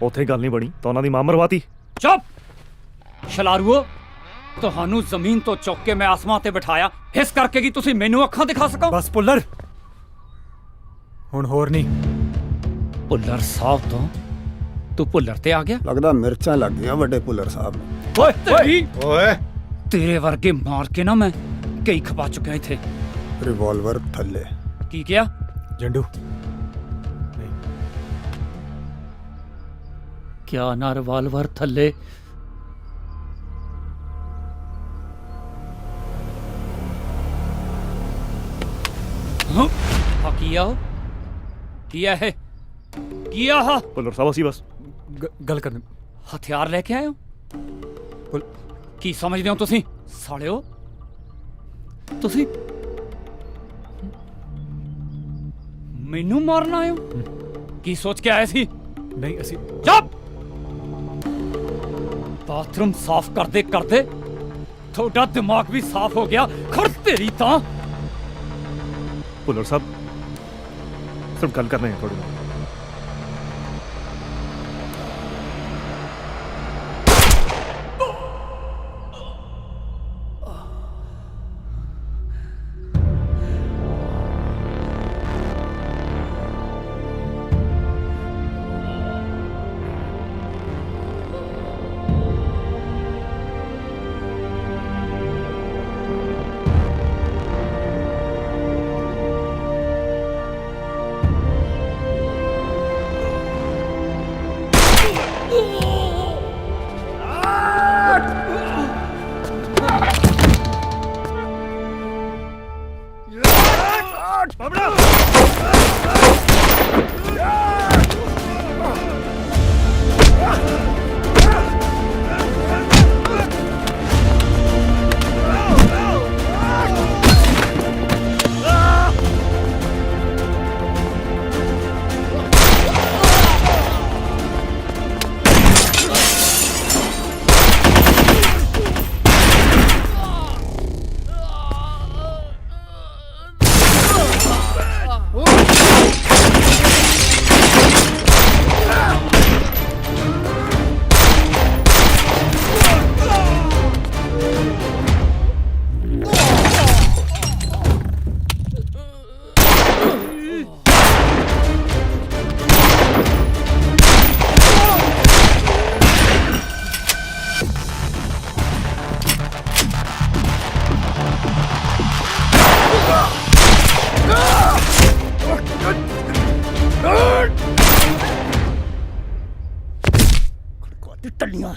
ਉੱਥੇ ਗੱਲ ਨਹੀਂ ਬਣੀ ਤਾਂ ਉਹਨਾਂ ਦੀ ਮਾਂ ਮਰਵਾਤੀ। ਚੁੱਪ ਸ਼ਲਾਰੂਓ, ਤੁਹਾਨੂੰ ਜ਼ਮੀਨ ਤੋਂ ਚੁੱਕ ਕੇ ਮੈਂ ਆਸਮਾਨ ਤੇ ਬਿਠਾਇਆ ਇਸ ਕਰਕੇ ਕਿ ਤੁਸੀਂ ਮੈਨੂੰ ਅੱਖਾਂ ਦਿਖਾ ਸਕੋ। ਬਸ ਪੁੱਲਰ, ਹੁਣ ਹੋਰ ਨਹੀਂ। ਭੁੱਲਰ ਸਾਹਿਬ ਤੋਂ ਤੂੰ ਭੁੱਲਰ ਤੇ ਆ ਗਿਆ? ਲੱਗਦਾ ਮਿਰਚਾਂ ਲੱਗ ਗਈਆਂ ਵੱਡੇ ਭੁੱਲਰ ਸਾਹਿਬ ਨੂੰ। ਓਏ ਓਏ, ਤੇਰੇ ਵਰਗੇ ਮਾਰ ਕੇ ਨਾ ਮੈਂ ਕਈ ਖਪਾ ਚੁੱਕਿਆ ਇੱਥੇ। ਰਿਵਾਲਵਰ ਥੱਲੇ। ਕੀ ਕਿਹਾ? ਜੰਡੂ ਕਿਆ ਨਾ ਰਿਵਾਲਵਰ ਥੱਲੇ? ਹਾਂ ਕੀ ਆ? ਕੀ ਆ ਇਹ? ਕੀ ਆ? ਭੁੱਲਰ ਸਾਹਿਬ ਅਸੀਂ ਬਸ ਗੱਲ ਕਰਨ। ਹਥਿਆਰ ਲੈ ਕੇ ਆਏ ਹੋ? ਕੀ ਸਮਝਦੇ ਹੋ ਤੁਸੀਂ ਸਾਲਿਓ? ਤੁਸੀਂ ਮੈਨੂੰ ਮਾਰਨ ਆਏ ਹੋ? ਕੀ ਸੋਚ ਕੇ ਆਏ ਸੀ? ਨਹੀਂ ਅਸੀਂ। ਚੁੱਪ! ਬਾਥਰੂਮ ਸਾਫ਼ ਕਰਦੇ ਕਰਦੇ ਤੁਹਾਡਾ ਦਿਮਾਗ ਵੀ ਸਾਫ਼ ਹੋ ਗਿਆ। ਖੜ ਤੇਰੀ ਤਾਂ। ਭੁੱਲਰ ਸਾਹਿਬ ਸਿਰਫ ਗੱਲ ਕਰਨਾ ਹੈ ਤੁਹਾਡੇ ਨਾਲ। ਟੱਲੀਆਂ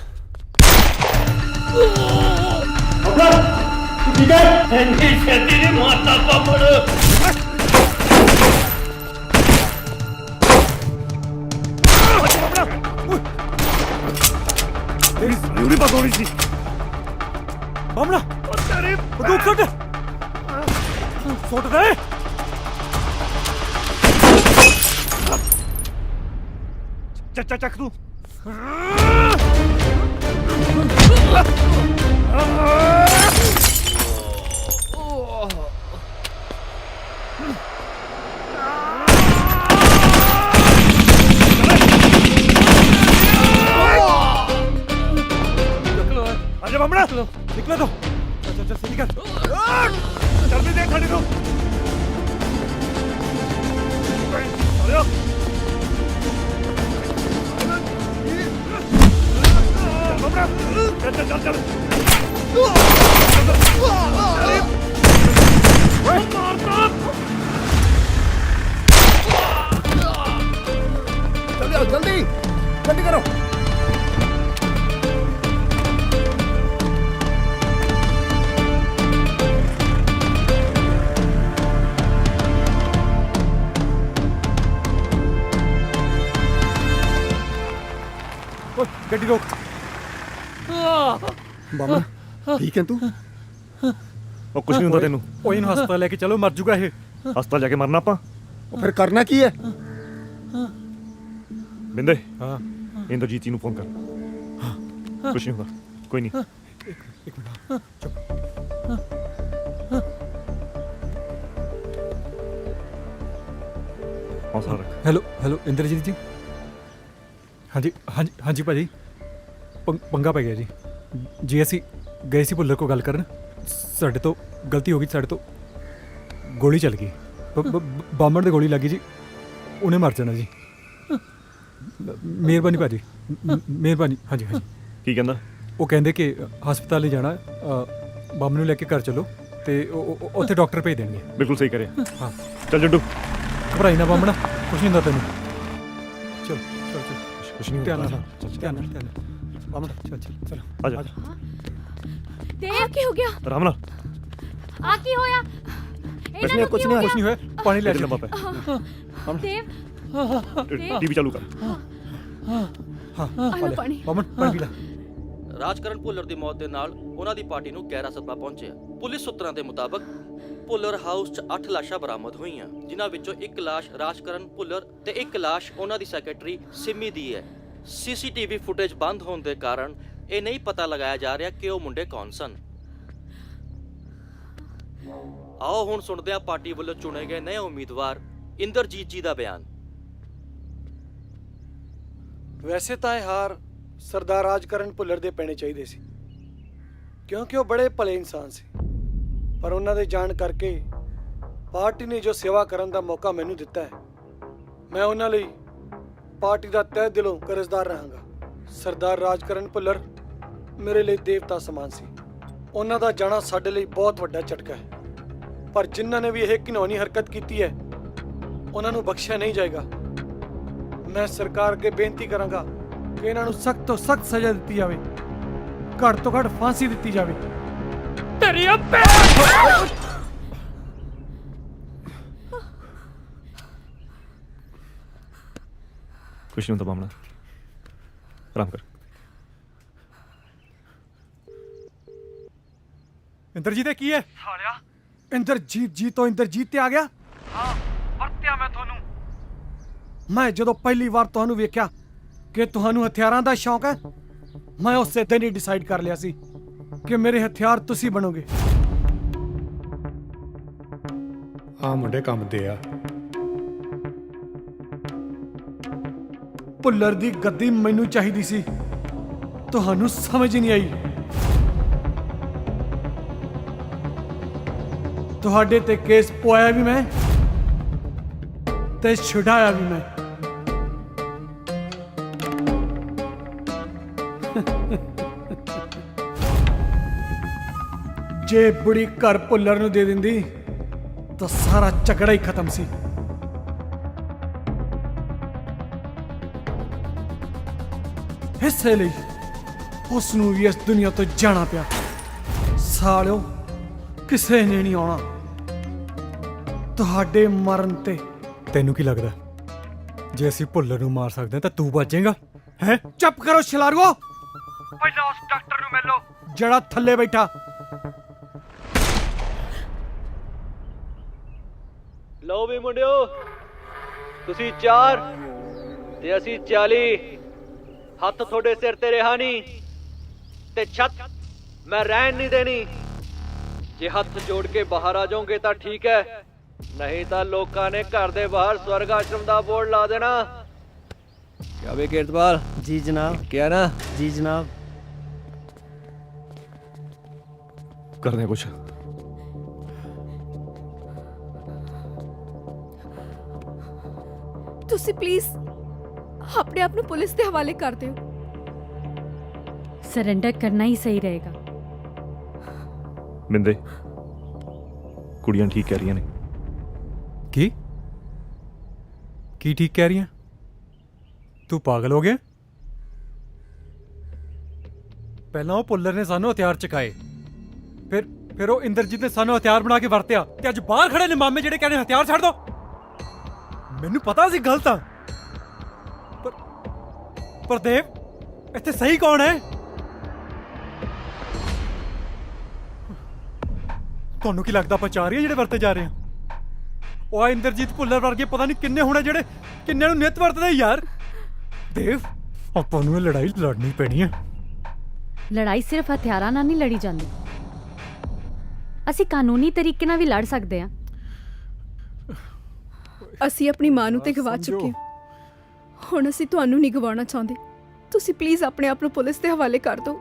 ਇੰਨੀ ਛੇਤੀ ਨਹੀਂ ਮਾਰਦਾ ਪਾਪੜ। ਤੇਰੀ ਜ਼ਰੂਰੀ ਬਾਤ ਹੋਣੀ ਸੀ। ਬਾਮਣਾ ਤੇਰੀ ਬੰਦੂਕ ਸੁੱਟ। ਸੁੱਟ ਦੇ। ਚੱਚਾ ਚੱਕ ਤੂੰ। आजा बामड़ा निकलो तो। चल चल चल निकल। जल्दी दे खड़ी तू। अरे बामड़ा चल चल चल चल। जल्दी आओ जल्दी जल्दी करो। ਗੱਡੀ ਰੋਕ। ਬਾਮਣਾ ਠੀਕ ਹੈ ਤੂੰ? ਉਹ ਕੁਛ ਨਹੀਂ ਹੁੰਦਾ ਤੈਨੂੰ। ਉਹ ਇਹਨੂੰ ਹਸਪਤਾਲ ਲੈ ਕੇ ਚਲੋ, ਮਰ ਜੂਗਾ ਇਹ। ਹਸਪਤਾਲ ਜਾ ਕੇ ਮਰਨਾ ਆਪਾਂ। ਫਿਰ ਕਰਨਾ ਕੀ ਹੈ? ਬਿੰਦੇ ਹਾਂ ਇੰਦਰਜੀਤ ਜੀ ਨੂੰ ਫੋਨ ਕਰ। ਕੁਛ ਨਹੀਂ ਹੁੰਦਾ, ਕੋਈ ਨਹੀਂ। ਇੱਕ ਮਿੰਟ ਚੁੱਪ। ਹੌਸਲਾ ਰੱਖ। ਹੈਲੋ ਇੰਦਰਜੀਤ ਜੀ। ਹਾਂਜੀ ਭਾਜੀ, ਪੰਗਾ ਪੈ ਗਿਆ ਜੀ ਅਸੀਂ ਗਏ ਸੀ ਭੁੱਲਰ ਕੋ ਗੱਲ ਕਰਨ, ਸਾਡੇ ਤੋਂ ਗਲਤੀ ਹੋ ਗਈ, ਸਾਡੇ ਤੋਂ ਗੋਲੀ ਚੱਲ ਗਈ, ਬਾਮਣ ਦੀ ਗੋਲੀ ਲੱਗੀ ਜੀ, ਉਹਨੇ ਮਰ ਜਾਣਾ ਜੀ। ਮਿਹਰਬਾਨੀ ਭਾਜੀ, ਮਿਹਰਬਾਨੀ। ਹਾਂਜੀ ਕੀ ਕਹਿੰਦਾ? ਉਹ ਕਹਿੰਦੇ ਕਿ ਹਸਪਤਾਲ ਹੀ ਜਾਣਾ, ਬਾਮਣ ਨੂੰ ਲੈ ਕੇ ਘਰ ਚਲੋ ਤੇ ਉੱਥੇ ਡਾਕਟਰ ਭੇਜ ਦੇਣਗੇ। ਬਿਲਕੁਲ ਸਹੀ ਕਰਿਆ। ਹਾਂ ਚੱਲ ਜੱਡੂ, ਘਬਰਾਈ ਨਾ ਬਾਮਣਾ, ਕੁਛ ਨਹੀਂ ਹੁੰਦਾ ਤੈਨੂੰ। ਚਲ ਕੁਛ ਨਹੀਂ ਧਿਆਨ ਨਾਲ, ਹੁੰਦਾ। ਧਿਆਨ ਨਾਲ ਬਾਮਣਾ, ਚਲ ਆ ਜਾ। ਦੇਵ ਕੀ ਹੋ ਗਿਆ? ਆਰਾਮ ਨਾਲ। ਆ ਕੀ ਹੋਇਆ? ਕੁਛ ਨਹੀਂ ਹੋਇਆ, ਪਾਣੀ ਲੈ ਲੰਬਾ ਪੈ। ਦੇਵ ਟੀਵੀ ਚਾਲੂ ਕਰ। ਆਲੋ ਪਾਣੀ। ਬਾਮਣ ਪਾਣੀ ਪੀ ਲੈ। ਰਾਜਕਰਨ ਭੁੱਲਰ ਦੀ ਮੌਤ ਦੇ ਨਾਲ ਉਹਨਾਂ ਦੀ ਪਾਰਟੀ ਨੂੰ ਗਹਿਰਾ ਸਦਮਾ ਪਹੁੰਚਿਆ। ਪੁਲਿਸ ਸੂਤਰਾਂ ਦੇ ਮੁਤਾਬਕ ਭੁੱਲਰ ਹਾਊਸ 'ਚ 8 ਲਾਸ਼ਾਂ ਬਰਾਮਦ ਹੋਈਆਂ, ਜਿਨ੍ਹਾਂ ਵਿੱਚੋਂ 1 ਲਾਸ਼ ਰਾਜਕਰਨ ਭੁੱਲਰ ਤੇ 1 ਲਾਸ਼ ਉਹਨਾਂ ਦੀ ਸੈਕਟਰੀ ਸਿੰਮੀ ਦੀ ਹੈ। ਸੀਸੀਟੀਵੀ ਫੁਟੇਜ ਬੰਦ ਹੋਣ ਦੇ ਕਾਰਨ ਇਹ ਨਹੀਂ ਪਤਾ ਲਗਾਇਆ ਜਾ ਰਿਹਾ ਕਿ ਉਹ ਮੁੰਡੇ ਕੌਣ ਸਨ। ਆਓ ਹੁਣ ਸੁਣਦੇ ਹਾਂ ਪਾਰਟੀ ਵੱਲੋਂ ਚੁਣੇ ਗਏ ਨਵੇਂ ਉਮੀਦਵਾਰ ਇੰਦਰਜੀਤ ਜੀ ਦਾ ਬਿਆਨ। ਵੈਸੇ ਤਾਂ ਇਹ ਹਾਰ ਸਰਦਾਰ ਰਾਜਕਰਨ ਭੁੱਲਰ ਦੇ ਪੈਣੇ ਚਾਹੀਦੇ ਸੀ, ਕਿਉਂਕਿ ਉਹ ਬੜੇ ਭਲੇ ਇਨਸਾਨ ਸੀ, ਪਰ ਉਹਨਾਂ ਦੇ ਜਾਣ ਕਰਕੇ ਪਾਰਟੀ ਨੇ ਜੋ ਸੇਵਾ ਕਰਨ ਦਾ ਮੌਕਾ ਮੈਨੂੰ ਦਿੱਤਾ ਹੈ, ਮੈਂ ਉਹਨਾਂ ਲਈ ਪਾਰਟੀ ਦਾ ਤਹਿ ਦਿਲੋਂ ਕਰਜ਼ਦਾਰ ਰਹਾਂਗਾ। ਸਰਦਾਰ ਰਾਜਕਰਨ ਭੁੱਲਰ ਮੇਰੇ ਲਈ ਦੇਵਤਾ ਸਮਾਨ ਸੀ। ਉਹਨਾਂ ਦਾ ਜਾਣਾ ਸਾਡੇ ਲਈ ਬਹੁਤ ਵੱਡਾ ਝਟਕਾ ਹੈ, ਪਰ ਜਿਨ੍ਹਾਂ ਨੇ ਵੀ ਇਹ ਘਿਨੌਣੀ ਹਰਕਤ ਕੀਤੀ ਹੈ ਉਹਨਾਂ ਨੂੰ ਬਖਸ਼ਿਆ ਨਹੀਂ ਜਾਏਗਾ। ਮੈਂ ਸਰਕਾਰ ਅੱਗੇ ਬੇਨਤੀ ਕਰਾਂਗਾ ਕਿ ਇਹਨਾਂ ਨੂੰ ਸਖਤ ਤੋਂ ਸਖਤ ਸਜ਼ਾ ਦਿੱਤੀ ਜਾਵੇ, ਘੱਟ ਤੋਂ ਘੱਟ ਫਾਂਸੀ ਦਿੱਤੀ ਜਾਵੇ। ਤੇਰੀ ਕੁਛ ਨਹੀਂ ਹੁੰਦਾ ਬਾਮਣਾ, ਆਰਾਮ ਕਰ। ਇੰਦਰਜੀਤ ਇਹ ਕੀ ਹੈ? ਸਾਲਿਆ ਇੰਦਰਜੀਤ ਜੀ ਤੋਂ ਇੰਦਰਜੀਤ ਤੇ ਆ ਗਿਆ। ਹਾਂ ਵਰਤਿਆ ਮੈਂ ਤੁਹਾਨੂੰ। ਮੈਂ ਜਦੋਂ ਪਹਿਲੀ ਵਾਰ ਤੁਹਾਨੂੰ ਵੇਖਿਆ ਕਿ ਤੁਹਾਨੂੰ ਹਥਿਆਰਾਂ ਦਾ ਸ਼ੌਂਕ ਹੈ, ਮੈਂ ਉਸੇ ਦਿਨ ਹੀ ਡਿਸਾਈਡ ਕਰ ਲਿਆ ਸੀ ਕਿ ਮੇਰੇ ਹਥਿਆਰ ਤੁਸੀਂ ਬਣੋਗੇ। ਆ ਮੁੰਡੇ ਕੰਮ ਦੇ ਆ। ਭੁੱਲਰ ਦੀ ਗੱਦੀ ਮੈਨੂੰ ਚਾਹੀਦੀ ਸੀ, ਤੁਹਾਨੂੰ ਸਮਝ ਨਹੀਂ ਆਈ। ਤੁਹਾਡੇ ਤੇ ਕੇਸ ਪਵਾਇਆ ਵੀ ਮੈਂ ਤੇ ਛੁਡਾਇਆ ਵੀ ਮੈਂ। ਜੇ ਬੁੜੀ ਘਰ ਭੁੱਲਰ ਨੂੰ ਦੇ ਦਿੰਦੀ ਤਾਂ ਸਾਰਾ ਝਗੜਾ ਹੀ ਖਤਮ ਸੀ। ਇਸੇ ਲਈ ਉਸ ਨੂੰ ਵੀ ਇਸ ਦੁਨੀਆ ਤੋਂ ਜਾਣਾ ਪਿਆ। ਸਾਲਿਓ ਕਿਸੇ ਨੇ ਨਹੀਂ ਆਉਣਾ ਤੁਹਾਡੇ ਮਰਨ ਤੇ। ਤੈਨੂੰ ਕੀ ਲੱਗਦਾ ਜੇ ਅਸੀਂ ਭੁੱਲਰ ਨੂੰ ਮਾਰ ਸਕਦੇ ਹਾਂ ਤਾਂ ਤੂੰ ਬਚੇਗਾ? ਹੈ ਚੁੱਪ ਕਰੋ ਛਲਾਰੂਓ, ਪਹਿਲਾਂ ਉਸ ਡਾਕਟਰ ਨੂੰ ਮਿਲੋ ਜਿਹੜਾ ਥੱਲੇ ਬੈਠਾ। ਲਓ ਵੀ ਮੁੰਡਿਓ, ਤੁਸੀਂ 4 ਤੇ ਅਸੀਂ 40। ਹੱਥ ਤੁਹਾਡੇ ਸਿਰ ਤੇ ਰਿਹਾ ਨਹੀਂ ਤੇ ਛੱਤ ਮੈਂ ਰਹਿਣ ਨਹੀਂ ਦੇਣੀ। ਜੇ ਹੱਥ ਜੋੜ ਕੇ ਬਾਹਰ ਆ ਜਾਓਗੇ ਤਾਂ ਠੀਕ ਹੈ, ਨਹੀਂ ਤਾਂ ਲੋਕਾਂ ਨੇ ਘਰ ਦੇ ਬਾਹਰ ਸਵਰਗ ਆਸ਼ਰਮ ਦਾ ਬੋਰਡ ਲਾ ਦੇਣਾ। ਕਿਆ ਵੇ ਕੀਰਤਪਾਲ? ਜੀ ਜਨਾਬ। ਕਿਆ ਨਾ? ਜੀ ਜਨਾਬ। ਕਰਦੇ ਕੁਛ। ਤੁਸੀਂ ਪਲੀਜ਼ ਆਪਣੇ ਆਪ ਨੂੰ ਪੁਲਿਸ ਦੇ ਹਵਾਲੇ ਕਰ ਦਿਓ। ਸਰੈਂਡਰ ਕਰਨਾ ਹੀ ਸਹੀ ਰਹੇਗਾ। ਬਿੰਦੇ, ਕੁੜੀਆਂ ਠੀਕ ਕਹਿ ਰਹੀਆਂ ਨੇ। ਕੀ ਠੀਕ ਕਹਿ ਰਹੀਆਂ? ਤੂੰ ਪਾਗਲ ਹੋ ਗਿਆ? ਪਹਿਲਾਂ ਉਹ ਭੁੱਲਰ ਨੇ ਸਾਨੂੰ ਹਥਿਆਰ ਚਕਾਏ, ਫਿਰ ਉਹ ਇੰਦਰਜੀਤ ਨੇ ਸਾਨੂੰ ਹਥਿਆਰ ਬਣਾ ਕੇ ਵਰਤਿਆ, ਤੇ ਅੱਜ ਬਾਹਰ ਖੜੇ ਨੇ ਮਾਮੇ ਜਿਹੜੇ ਕਹਿੰਦੇ ਹਥਿਆਰ ਛੱਡ ਦੋ। ਮੈਨੂੰ ਪਤਾ ਸੀ ਗਲਤ ਆ, ਪਰ ਦੇਵ ਇੱਥੇ ਸਹੀ ਕੌਣ ਹੈ? ਤੁਹਾਨੂੰ ਕੀ ਲੱਗਦਾ ਆਪਾਂ ਚਾਰ ਹੀ ਜਿਹੜੇ ਵਰਤੇ ਜਾ ਰਹੇ ਹਾਂ? ਉਹ ਇੰਦਰਜੀਤ ਭੁੱਲਰ ਵਰਗੇ ਪਤਾ ਨਹੀਂ ਕਿੰਨੇ ਹੋਣੇ ਜਿਹੜੇ ਕਿੰਨਿਆਂ ਨੂੰ ਨਿੱਤ ਵਰਤਦੇ ਯਾਰ। ਦੇਵ ਆਪਾਂ ਨੂੰ ਇਹ ਲੜਾਈ ਲੜਨੀ ਪੈਣੀ ਹੈ। ਲੜਾਈ ਸਿਰਫ ਹਥਿਆਰਾਂ ਨਾਲ ਨਹੀਂ ਲੜੀ ਜਾਂਦੀ, ਅਸੀਂ ਕਾਨੂੰਨੀ ਤਰੀਕੇ ਨਾਲ ਵੀ ਲੜ ਸਕਦੇ ਹਾਂ। ਅਸੀਂ ਆਪਣੀ ਮਾਂ ਨੂੰ ਤੇ ਗਵਾ ਚੁੱਕੇ ਹਾਂ, ਹੁਣ ਅਸੀਂ ਤੁਹਾਨੂੰ ਨਹੀਂ ਗਵਾਉਣਾ ਚਾਹੁੰਦੇ। ਤੁਸੀਂ ਪਲੀਜ਼ ਆਪਣੇ ਆਪ ਨੂੰ ਪੁਲਿਸ ਦੇ ਹਵਾਲੇ ਕਰ ਦਿਓ।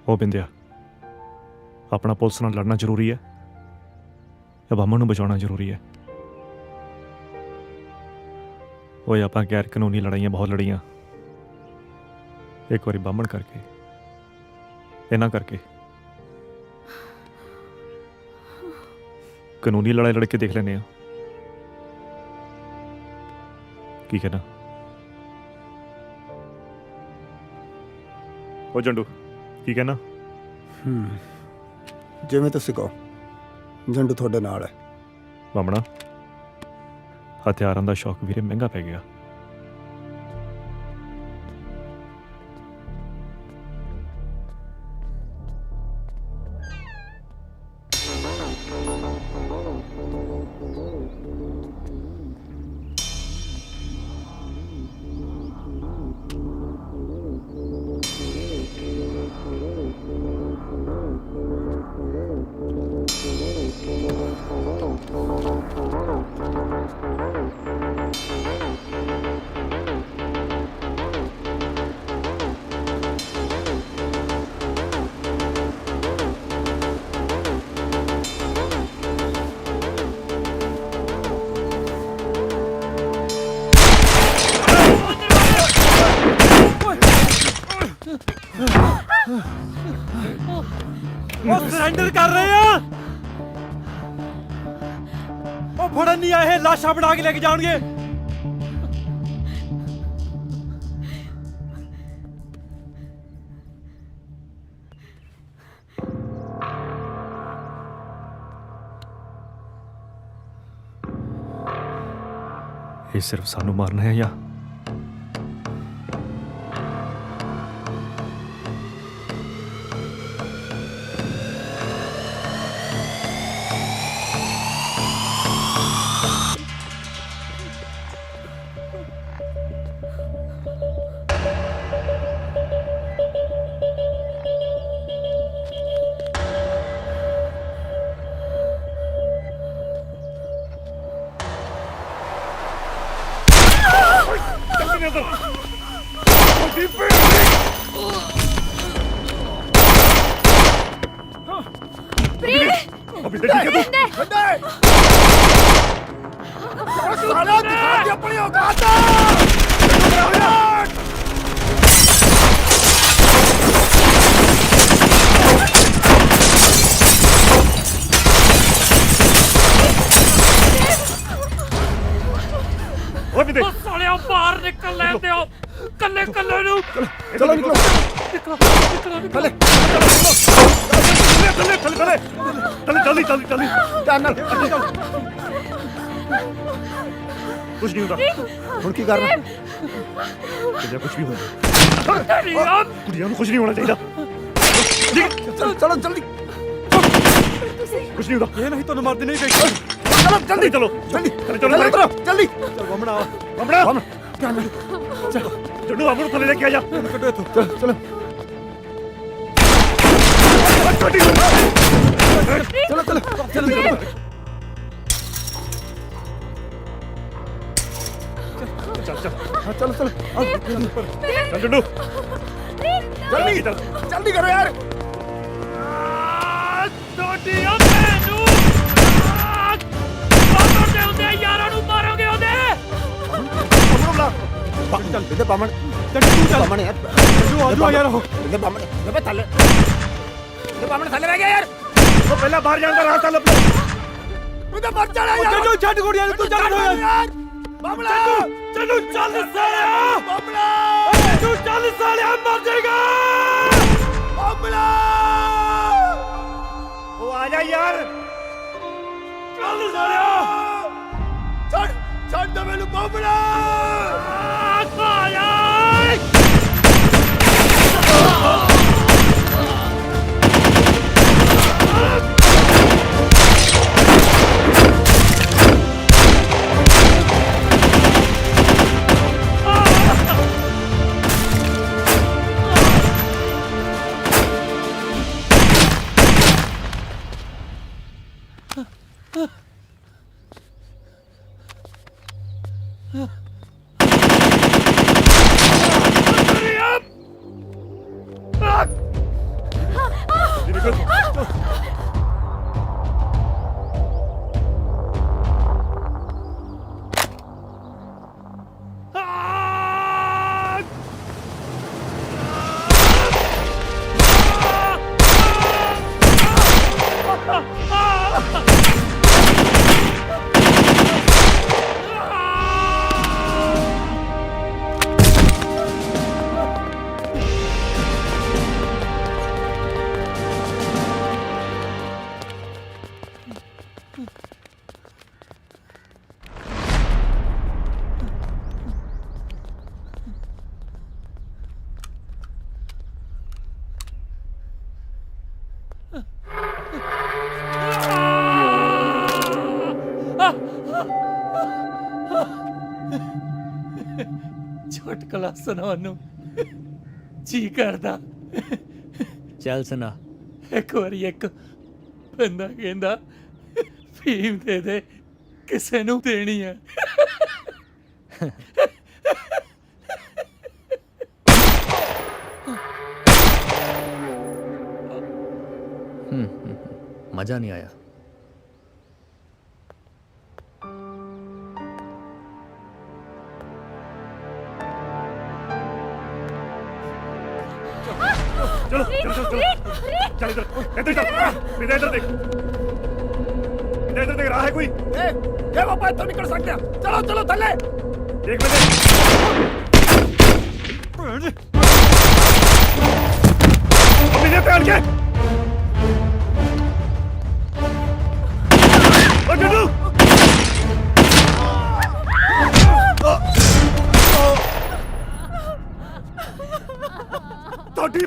ਉਹ ਬਿੰਦਿਆ, ਆਪਣਾ ਪੁਲਿਸ ਨਾਲ ਲੜਨਾ ਜ਼ਰੂਰੀ ਹੈ ਜਾਂ ਬਾਮਣ ਨੂੰ ਬਚਾਉਣਾ ਜ਼ਰੂਰੀ ਹੈ? ਓਏ ਆਪਾਂ ਗੈਰ ਕਾਨੂੰਨੀ ਲੜਾਈਆਂ ਬਹੁਤ ਲੜੀਆਂ, ਇੱਕ ਵਾਰੀ ਬਾਮਣ ਕਰਕੇ, ਇਹਨਾਂ ਕਰਕੇ ਕਾਨੂੰਨੀ ਲੜਾਈ ਲੜ ਕੇ ਦੇਖ ਲੈਂਦੇ ਆ। ਕੀ ਕਹਿਣਾ? ਉਹ ਜੰਡੂ ਕੀ ਕਹਿਣਾ? ਜਿਵੇਂ ਤੁਸੀਂ ਕਹੋ, ਜੰਡੂ ਤੁਹਾਡੇ ਨਾਲ ਹੈ। ਬਾਮਣਾ, ਹਥਿਆਰਾਂ ਦਾ ਸ਼ੌਕ ਵੀਰੇ ਮਹਿੰਗਾ ਪੈ ਗਿਆ। ਉਹ ਸਰੈਂਡਰ ਕਰ ਰਹੇ ਆ। ਉਹ ਫੜਨ ਨਹੀਂ ਆਏ, ਲਾਸ਼ਾਂ ਬਣਾ ਕੇ ਲੈ ਕੇ ਜਾਣਗੇ। ਇਹ ਸਿਰਫ ਸਾਨੂੰ ਮਾਰਨਾ ਹੈ ਜਾਂ ਸਾਲਿਆ ਬਾਹਰ ਨਿਕਲ ਲੈਂਦੇ ਹੋ ਕੱਲੇ ਕੱਲੇ ਨੂੰ। ਚਲੋ ਨਿਕਲੋ, ਥੱਲੇ ਜਲਦੀ ਧਿਆਨ ਨਾਲ। ਕੁਝ ਨਹੀਂ ਹੁੰਦਾ। ਹੁਣ ਕੀ ਕਰਨਾ? ਕੁਝ ਵੀ ਹੋਣਾ, ਕੁੜੀਆਂ ਨੂੰ ਕੁਝ ਨਹੀਂ ਹੋਣਾ ਚਾਹੀਦਾ। ਚਲੋ ਜਲਦੀ। ਕੁਝ ਨਹੀਂ ਹੁੰਦਾ। ਇਹ ਨਹੀਂ ਤੁਹਾਨੂੰ ਮਰਦੇ ਨਹੀਂ ਦੇਖੋ। ਚਲੋ ਜਲਦੀ, ਚਲੋ ਜਲਦੀ। ਚਲ ਬਾਮਣਾ ਧਿਆਨ ਨਾਲ। ਜੰਡੂ ਬਾਮਣ ਥੱਲੇ ਲੈ ਕੇ ਆ ਜਾ। ਕੱਢੋ ਇੱਥੋਂ। ਚਲੋ चलो जंडू जल्दी करो यार। बामन बामन यार बामन थल्ले रह गया यार। वो पहला बाहर जाने का रास्ता लभ लो। मुझे मर जाना यार। जंडू छट गोड़िया तू चल यार। बामला जंडू चल सालिया। बामला जंडू चल सालिया, मर जाएगा। बामला वो आ जा यार। चल सालिया। छोड़ दे मैनू बामला। सालिया। ਚੁਟਕਲਾ ਸੁਣਾਉਣ ਨੂੰ ਜੀ ਕਰਦਾ। ਚੱਲ ਸੁਣਾ। ਇੱਕ ਵਾਰੀ ਇੱਕ ਬੰਦਾ ਕਹਿੰਦਾ ਫੀਮ ਦੇ ਦੇ, ਕਿਸੇ ਨੂੰ ਦੇਣੀ ਹੈ। मजा नहीं आया। चलो चलो चलो चल इधर इधर चल इधर इधर देख इधर देख रहा है कोई ये पापा तो निकल सकते हैं। चलो चलो थल्ले एक मिनट अपने पैर के ओ जड्डू थोड़ी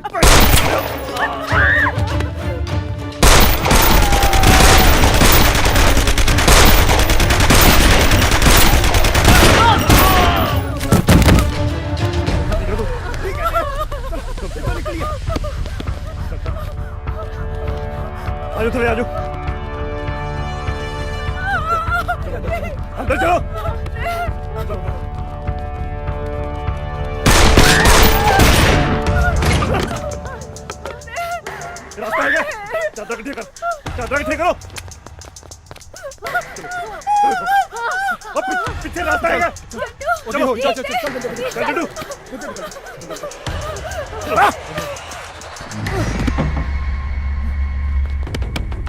आजो थोड़े आजो अंदर चलो। रास्ता है क्या? चादर इकट्ठी कर, चादर इकट्ठी करो। पीछे रास्ता है क्या? चलो चल चल चल चल जड्डू।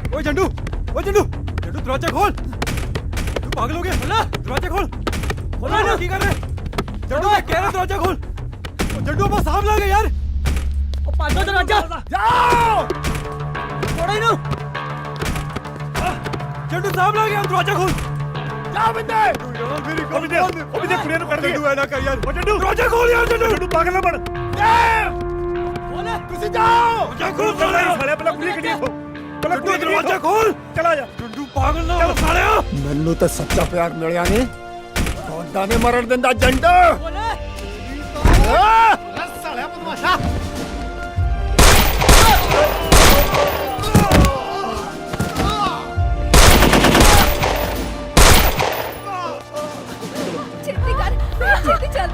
ओए जंडू, ओए जंडू, जंडू दरवाजा खोल। तू पागल हो गया? खोला दरवाजा खोल। खोला ना की कर रहे? जंडू मैं कह रहा दरवाजा खोल। जंडू बस सांप लग गया यार। ओ पागल दरवाजा। जाओ। छोड़ा ही ना। जंडू सांप लग गया दरवाजा खोल। जा बंदे। यार मेरी कभी दे कुड़िया नु कर दे। जंडू ऐना कर यार। ओ जंडू दरवाजा खोल यार जंडू। जंडू पागल ना बन। खोले तुसी जाओ। दरवाजा खोल साले पहले कुड़ी कटी खो। जंडू दरवाजा खोल। चला जा। जंडू पागल ना हो सालिया। ਮੈਨੂੰ ਤਾਂ ਸੱਚਾ ਪਿਆਰ ਮਿਲਿਆ ਨਹੀਂ ਕੋਡਾ ਨੇ ਮਰਨ ਦਿੰਦਾ ਜੰਡੂ। ਸਾਲਿਆ ਬਦਮਾਸ਼ਾ। ਛੇਤੀ ਕਰ ਛੇਤੀ ਚੱਲ।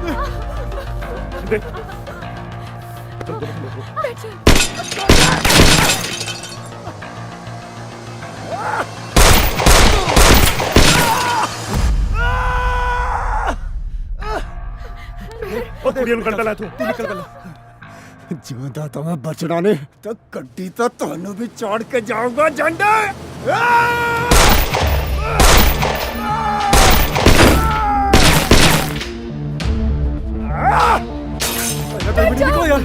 ਉਹ ਕੁੜੀਆਂ ਨੂੰ ਕੱਢ ਲੈ ਤੂੰ ਨਿਕਲ ਪਹਿਲਾਂ। ਜਿਉਂਦਾ ਤਾਂ ਮੈਂ ਬਚਣਾ ਨਹੀਂ ਤਾਂ ਗੱਡੀ ਤਾਂ ਤੁਹਾਨੂੰ ਵੀ ਚੌੜ ਕੇ ਜਾਊਗਾ ਜੰਡਾ। ਨਿਕਲੋ ਯਾਰ।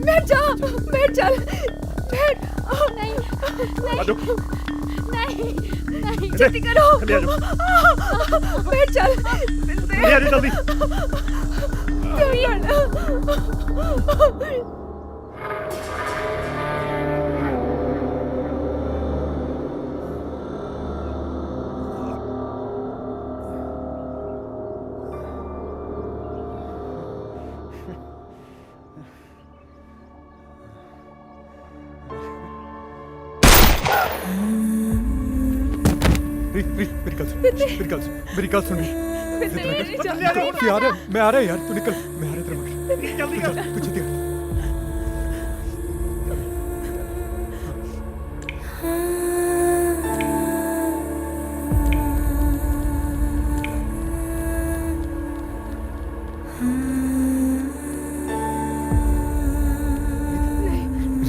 बैठ जा बैठ चल बैठ। नहीं नहीं नहीं नहीं जल्दी करो। बैठ चल जल्दी जल्दी मेरी गल सुन यार मैं आ रहा यार तू निकल मैं आ रहा तेरे मगर जल्दी कर तू जल्दी कर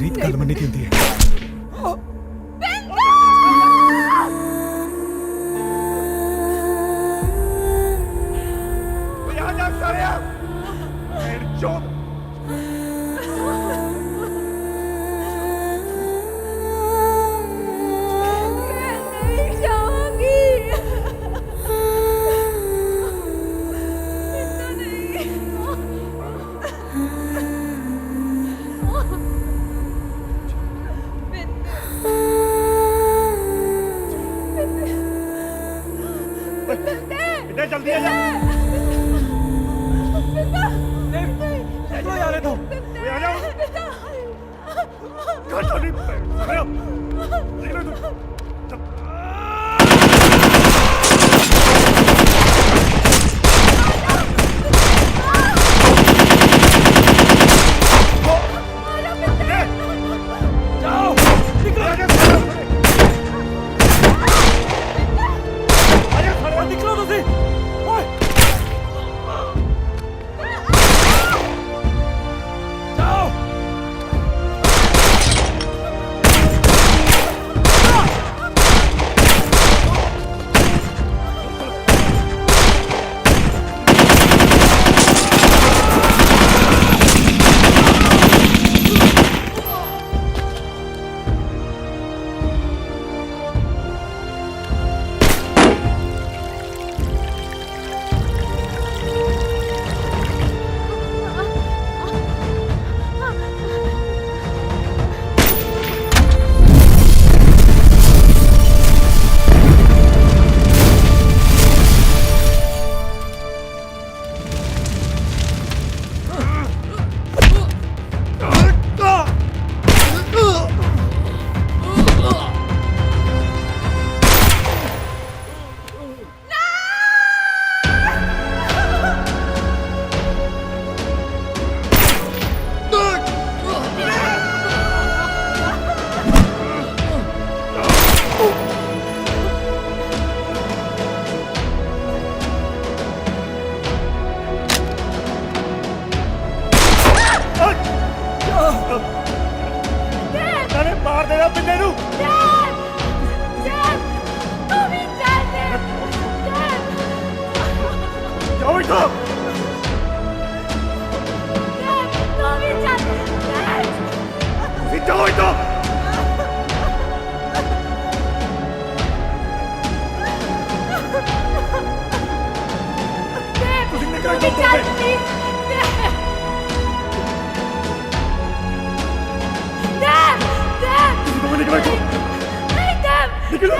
रीत गल मन्नी की होंदी है जल्दी आ जा निकलो यार तू आ जाओ घर छोड़ी निकलो तू जाओ निकलो निकलो तुसी ओए जाओ मैंने मार देना बिन्ने नू जाओ इधर जाओ इधर निकलो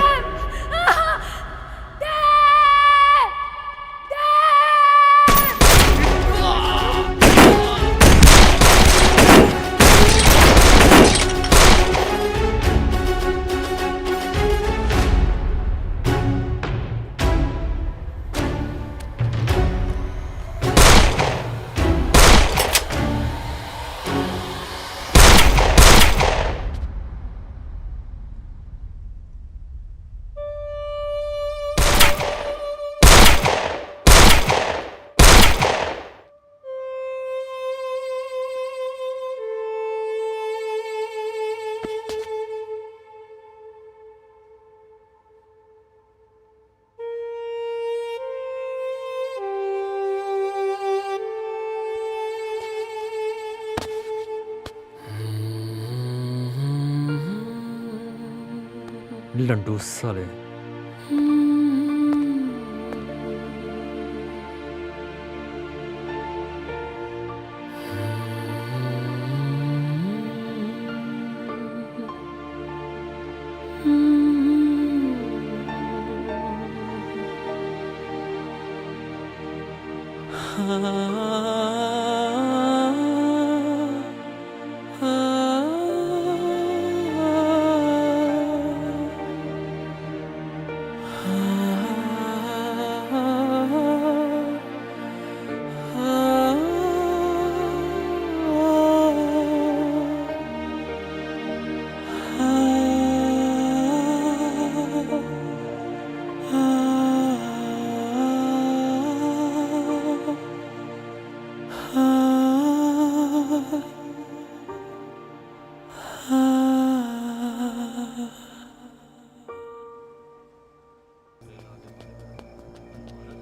लंडू साले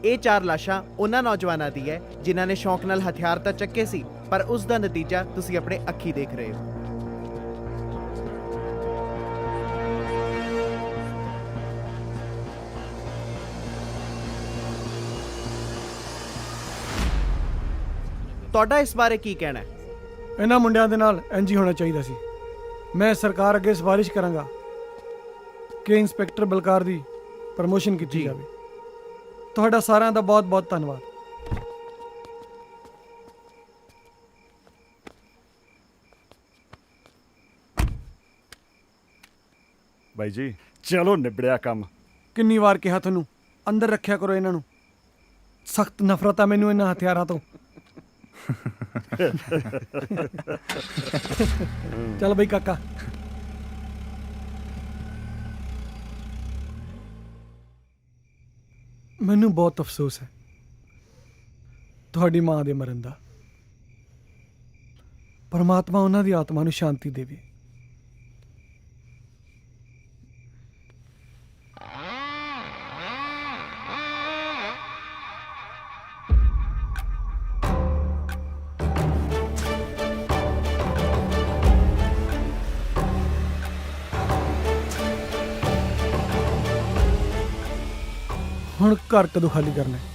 ਇਹ 4 ਲਾਸ਼ਾਂ ਉਹਨਾਂ ਨੌਜਵਾਨਾਂ ਦੀ ਹੈ ਜਿਨ੍ਹਾਂ ਨੇ ਸ਼ੌਂਕ ਨਾਲ ਹਥਿਆਰ ਤਾਂ ਚੱਕੇ ਸੀ, ਪਰ ਉਸ ਦਾ ਨਤੀਜਾ ਤੁਸੀਂ ਆਪਣੇ ਅੱਖੀ ਦੇਖ ਰਹੇ ਹੋ। ਤੁਹਾਡਾ ਇਸ ਬਾਰੇ ਕੀ ਕਹਿਣਾ ਹੈ? ਇਹਨਾਂ ਮੁੰਡਿਆਂ ਦੇ ਨਾਲ ਇੰਜ ਹੀ ਹੋਣਾ ਚਾਹੀਦਾ ਸੀ। ਮੈਂ ਸਰਕਾਰ ਅੱਗੇ ਸਿਫਾਰਿਸ਼ ਕਰਾਂਗਾ ਕਿ ਇੰਸਪੈਕਟਰ ਬਲਕਾਰ ਦੀ ਪ੍ਰਮੋਸ਼ਨ ਕੀਤੀ ਜਾਵੇ। ਤੁਹਾਡਾ ਸਾਰਿਆਂ ਦਾ ਬਹੁਤ ਬਹੁਤ ਧੰਨਵਾਦ। ਬਾਈ ਜੀ ਚਲੋ ਨਿਬੜਿਆ ਕੰਮ। ਕਿੰਨੀ ਵਾਰ ਕਿਹਾ ਤੁਹਾਨੂੰ ਅੰਦਰ ਰੱਖਿਆ ਕਰੋ ਇਹਨਾਂ ਨੂੰ। ਸਖਤ ਨਫ਼ਰਤ ਆ ਮੈਨੂੰ ਇਹਨਾਂ ਹਥਿਆਰਾਂ ਤੋਂ। ਚੱਲ ਬਈ ਕਾਕਾ। ਮੈਨੂੰ ਬਹੁਤ ਅਫਸੋਸ ਹੈ ਤੁਹਾਡੀ ਮਾਂ ਦੇ ਮਰਨ ਦਾ। ਪਰਮਾਤਮਾ ਉਹਨਾਂ ਦੀ ਆਤਮਾ ਨੂੰ ਸ਼ਾਂਤੀ ਦੇਵੇ। ਹੁਣ ਘਰ ਕਦੋਂ ਖਾਲੀ ਕਰਨਾ ਹੈ?